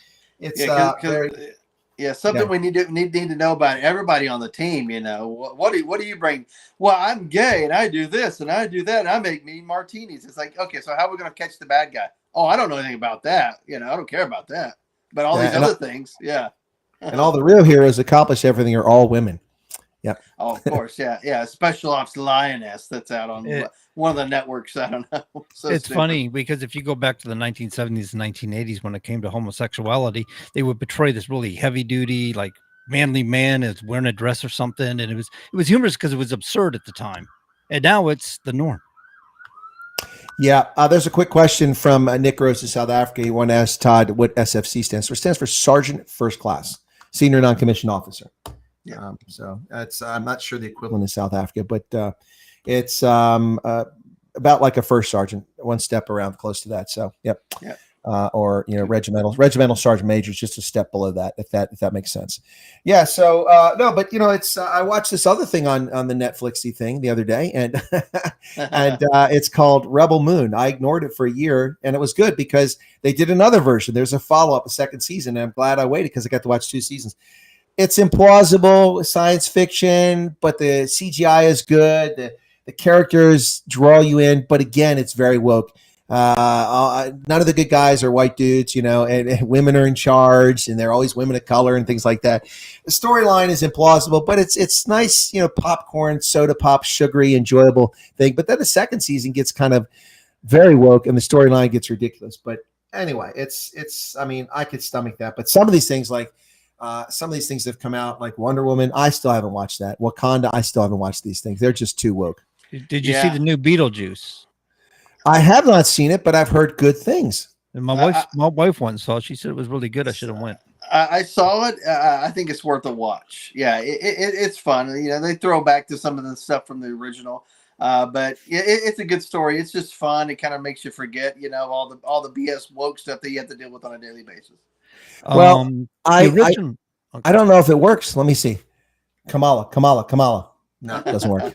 something we need to know about everybody on the team. What do you bring? Well, I'm gay and I do this and I do that and I make mean martinis. It's like, okay, so how are we going to catch the bad guy? Oh, I don't know anything about that. I don't care about that. But all these other things, and all the real heroes accomplish everything are all women. Yep. Oh, of course, yeah. Special Ops Lioness that's out on one of the networks. I don't know. It's funny because if you go back to the 1970s and 1980s, when it came to homosexuality, they would portray this really heavy duty, like manly man is wearing a dress or something, and it was humorous because it was absurd at the time, and now it's the norm. Yeah, there's a quick question from Nick Rose in South Africa. He wanted to ask Todd what SFC stands for. It stands for Sergeant First Class, Senior Non-Commissioned Officer. Yeah. So that's, I'm not sure the equivalent in South Africa, but it's about like a first sergeant, one step around close to that. So, yep. Yeah. Or regimental sergeant major is just a step below that, if that makes sense. Yeah. So no, but it's I watched this other thing on the Netflixy thing the other day, and and it's called Rebel Moon. I ignored it for a year, and it was good because they did another version. There's a follow-up, a second season, and I'm glad I waited because I got to watch 2 seasons. It's implausible science fiction, but the CGI is good. The characters draw you in, but again, it's very woke. None of the good guys are white dudes, and women are in charge, and they're always women of color and things like that. The storyline is implausible, but it's nice, popcorn, soda pop, sugary, enjoyable thing. But then the second season gets kind of very woke, and the storyline gets ridiculous. But anyway, it's. I mean, I could stomach that. But some of these things, like some of these things have come out, like Wonder Woman. I still haven't watched that. Wakanda. I still haven't watched these things. They're just too woke. Did you see the new Beetlejuice? I have not seen it, but I've heard good things. And my wife once saw it. She said it was really good. I should have went. I saw it. I think it's worth a watch. Yeah, it's fun. They throw back to some of the stuff from the original, but it's a good story. It's just fun. It kind of makes you forget, all the BS woke stuff that you have to deal with on a daily basis. Well, I don't know if it works. Let me see. Kamala. No, it doesn't work.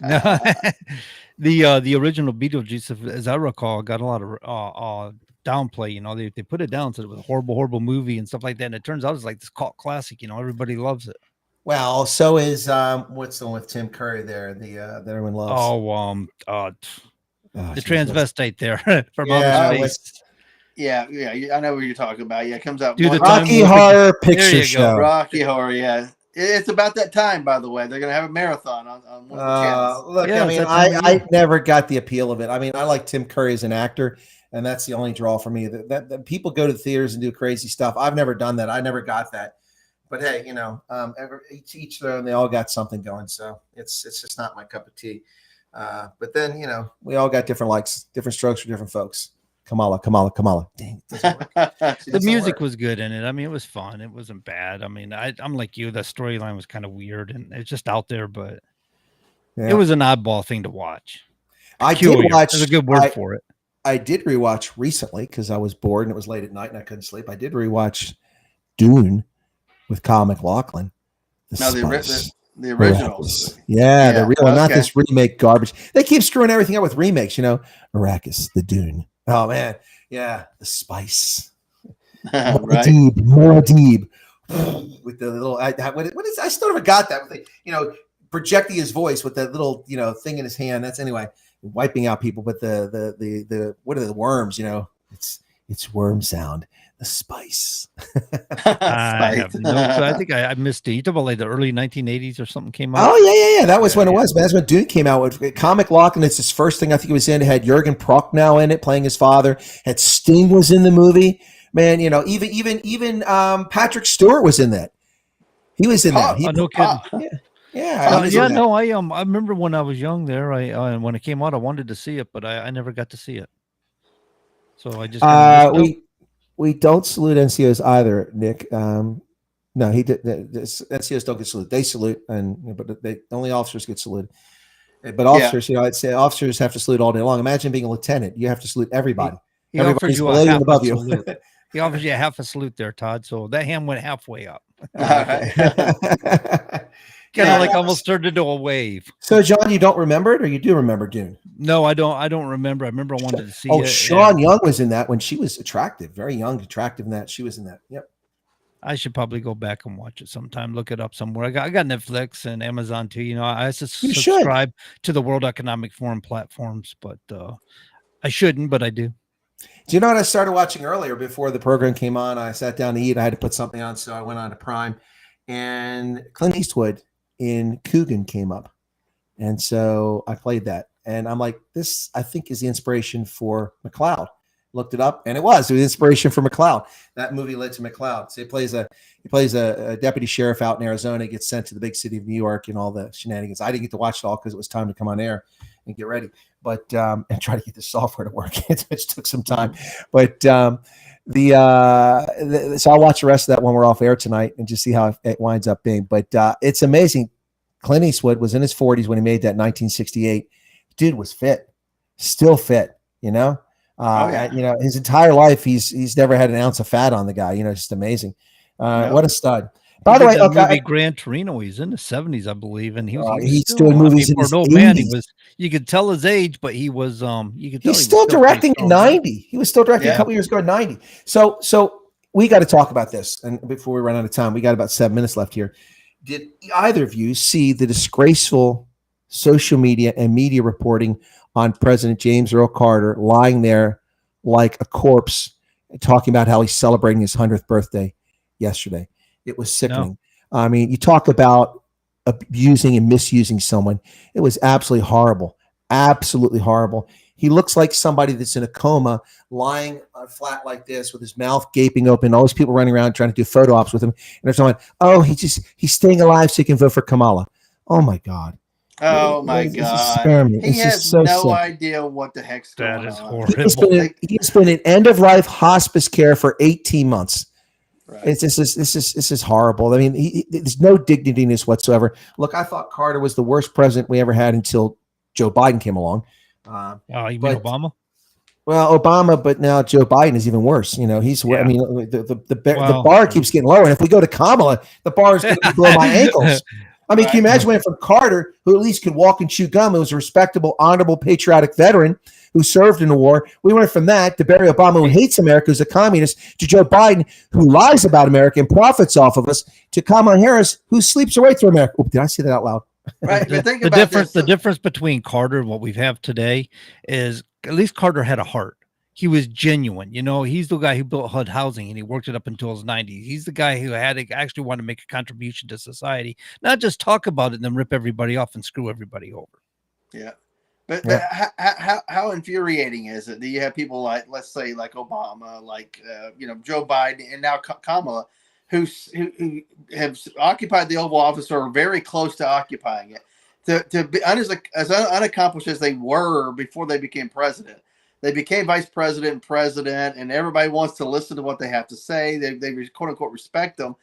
The original Beetlejuice, as I recall, got a lot of downplay. They put it down, said it was a horrible movie and stuff like that. And it turns out it's like this cult classic. Everybody loves it. Well, so is what's the one with Tim Curry there? The that everyone loves. The transvestite there from Yeah, outer space. Yeah, I know what you're talking about. Yeah, it comes out. Do the Rocky time Horror There Picture you go. Show. Rocky Horror, yeah. It's about that time, by the way. They're going to have a marathon on one of the channels. Look, I mean, I never got the appeal of it. I mean, I like Tim Curry as an actor, and that's the only draw for me. That people go to the theaters and do crazy stuff. I've never done that. I never got that. But hey, each their own. They all got something going, so it's just not my cup of tea. But then we all got different likes, different strokes for different folks. Kamala. Dang, the music was good in it. I mean, it was fun. It wasn't bad. I mean, I'm like you. The storyline was kind of weird and it's just out there, but it was an oddball thing to watch. I did watch. There's a good word for it. I did rewatch recently because I was bored and it was late at night and I couldn't sleep. I did rewatch Dune with Kyle MacLachlan. The originals. Yeah, the real, not this remake garbage. They keep screwing everything up with remakes. Arrakis, the Dune. Oh man, yeah, the spice. More deep. With the little, what is? I still never got that. Projecting his voice with that little, thing in his hand. That's anyway, wiping out people. But the what are the worms? It's worm sound. The spice. I have no clue. I think I missed it. You talk about like the early 1980s or something came out. Oh yeah. That was when it was. That's when Dune came out with Kyle MacLachlan. It's his first thing I think it was in. It had Jürgen Prochnow in it playing his father. Had Sting was in the movie. Man, even Patrick Stewart was in that. He was in that. No kidding. I remember when I was young there. When it came out, I wanted to see it, but I never got to see it. So I just we don't salute NCOs either, Nick. No, he did. NCOs don't get salute. They salute, but only officers get saluted. But officers, I'd say officers have to salute all day long. Imagine being a lieutenant; you have to salute everybody. Everybody's below you and above you. He offers you a half a salute there, Todd. So that hand went halfway up. Kind of like almost turned into a wave. So, John, you don't remember it, or you do remember Dune? No, I don't. I don't remember. I remember I wanted to see it. Oh, Sean Young was in that when she was attractive, very young, attractive in that. She was in that. Yep. I should probably go back and watch it sometime. Look it up somewhere. I got Netflix and Amazon too. I subscribe to the World Economic Forum platforms, but I shouldn't, but I do. Do you know what I started watching earlier before the program came on? I sat down to eat. I had to put something on, so I went on to Prime, and Clint Eastwood in Coogan came up, and so I played that, and I'm like, this I think is the inspiration for McCloud. Looked it up, and it was the inspiration for McCloud. That movie led to McCloud. So he plays a deputy sheriff out in Arizona, gets sent to the big city of New York, and all the shenanigans. I didn't get to watch it all because it was time to come on air and get ready, but and try to get the software to work, which took some time. But so I'll watch the rest of that when we're off air tonight and just see how it winds up being. But it's amazing. Clint Eastwood was in his 40s when he made that 1968. Dude was fit, still fit. His entire life he's never had an ounce of fat on the guy. Just amazing. What a stud. By the way, movie Gran Torino. He's in the 70s, I believe, and he's doing movies in his 80s. Man, you could tell his age, but he was he's still directing in 90. He was still directing a couple years ago in 90. So we got to talk about this, and before we run out of time, we got about 7 minutes left here. Did either of you see the disgraceful social media and media reporting on President James Earl Carter lying there like a corpse, talking about how he's celebrating his 100th birthday yesterday? It was sickening. No. I mean, you talk about abusing and misusing someone. It was absolutely horrible. Absolutely horrible. He looks like somebody that's in a coma, lying flat like this with his mouth gaping open. All these people running around trying to do photo ops with him. And they're talking, oh, he's staying alive so he can vote for Kamala. Oh, my God. Oh my God! He has no idea what the heck's going on. Horrible. He's been in end-of-life hospice care for 18 months. Right. This is horrible. I mean, there's no dignity in this whatsoever. Look, I thought Carter was the worst president we ever had until Joe Biden came along. You mean Obama? Well, Obama, but now Joe Biden is even worse. He's. Yeah. I mean, the bar keeps getting lower, and if we go to Kamala, the bar is going to be below my ankles. I mean, can you imagine went from Carter, who at least could walk and chew gum, who was a respectable, honorable, patriotic veteran who served in the war. We went from that to Barack Obama, who hates America, who's a communist, to Joe Biden, who lies about America and profits off of us, to Kamala Harris, who sleeps her way through America. Oh, did I say that out loud? Right. But think The about difference, this. the difference between Carter and what we have today is at least Carter had a heart. He was genuine. You know, he's the guy who built HUD housing and he worked it up until his 90s. He's the guy who had to actually want to make a contribution to society, not just talk about it and then rip everybody off and screw everybody over. Yeah. But how infuriating is it that you have people like, let's say, like Obama, like, Joe Biden, and now Kamala, who have occupied the Oval Office or are very close to occupying it, to be as unaccomplished as they were before they became president. They became vice president and president, and everybody wants to listen to what they have to say. They quote unquote respect them.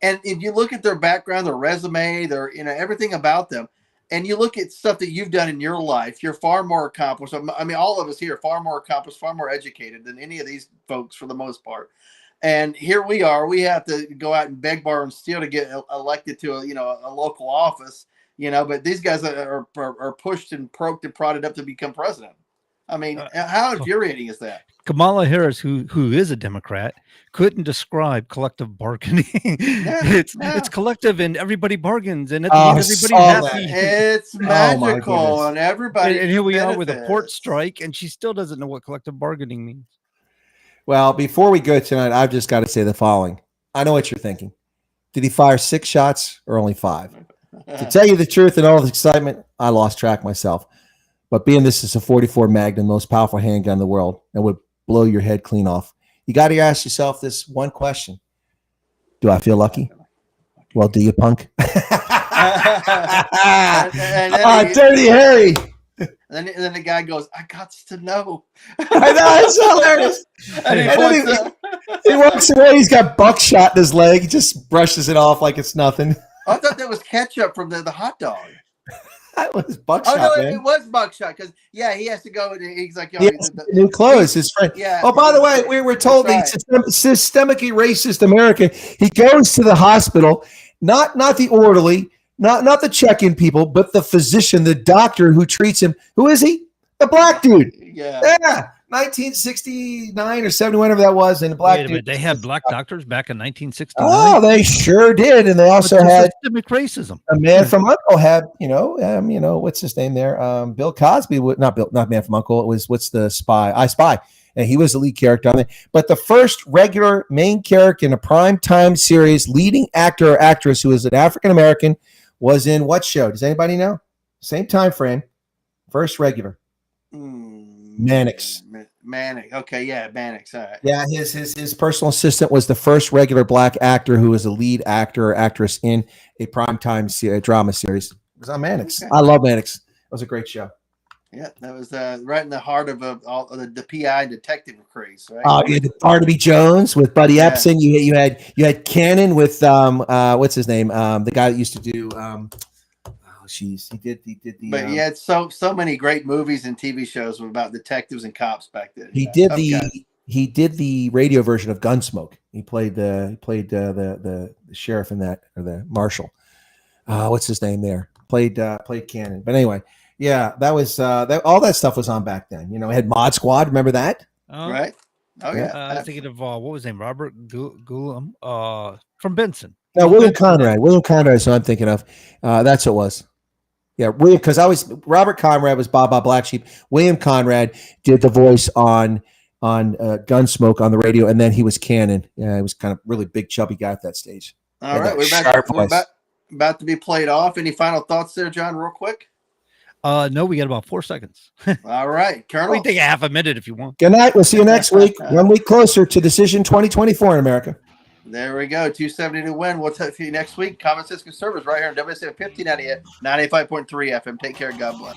And if you look at their background, their resume, their everything about them, and you look at stuff that you've done in your life, you're far more accomplished. I mean, all of us here are far more accomplished, far more educated than any of these folks for the most part. And here we are. We have to go out and beg, borrow, and steal to get elected to a local office. But these guys are pushed and poked and prodded up to become president. I mean, how infuriating is that? Kamala Harris, who is a Democrat, couldn't describe collective bargaining. It's collective and everybody bargains, and at the end, everybody's happy. It's magical, and everybody. And here we are with a port strike, and she still doesn't know what collective bargaining means. Well, before we go tonight, I've just got to say the following. I know what you're thinking. Did he fire 6 shots or only 5? To tell you the truth, in all the excitement, I lost track myself. But being this is a 44 Magnum, most powerful handgun in the world, and would blow your head clean off, you got to ask yourself this one question. Do I feel lucky? Well, do you, punk? Dirty Harry. And then the guy goes, I got to know. I know, it's hilarious. And he walks away. He's got buckshot in his leg. He just brushes it off like it's nothing. I thought that was ketchup from the hot dog. That was buckshot. Oh no, man. it was buckshot because he has to go and he's like, new clothes. His friend. Yeah. Oh, by the way, we were told the systemically racist American. He goes to the hospital, not the orderly, not the check-in people, but the physician, the doctor who treats him. Who is he? A black dude. Yeah. 1969 or 70, whenever that was, and a black dude. Minute, they had black doctors back in 1969. Oh, they sure did, and they also had systemic racism. A Man from Uncle had, what's his name there? Bill Cosby, not Man from Uncle. It was what's the Spy? I Spy, and he was the lead character on it. But the first regular main character in a prime time series, leading actor or actress who is an African American, was in what show? Does anybody know? Same time frame. First regular. Mannix. Mannix. Okay, yeah, Mannix. All right. Yeah, his personal assistant was the first regular black actor who was a lead actor or actress in a primetime drama series. It was on Mannix. Okay. I love Mannix. It was a great show. Yeah, that was right in the heart of all of the PI detective craze, right? You had Barnaby Jones with Buddy Epson. You had Cannon with what's his name? The guy that used to do he did the. But he had so many great movies and TV shows about detectives and cops back then. He did the radio version of Gunsmoke. He played the sheriff in that, or the marshal. What's his name there? Played Cannon. But anyway, yeah, that was all that stuff was on back then. It had Mod Squad. Remember that? Right. Oh yeah. I was thinking of what was his name? Robert Goulam from Benson. No, William Conrad. William Conrad is who I'm thinking of. That's what it was. Yeah, William, because Robert Conrad was Baba Black Sheep. William Conrad did the voice on Gunsmoke on the radio, and then he was Cannon. Yeah, he was kind of really big, chubby guy at that stage. All right, we're about to be played off. Any final thoughts there, John, real quick? No, we got about 4 seconds. All right, Colonel. We take a half a minute if you want. Good night. We'll see you next week. 1 week closer to Decision 2024 in America. There we go. 270 to win. We'll talk to you next week. Common Sense Conservatives right here on WSM 1590 95.3 FM. Take care. God bless.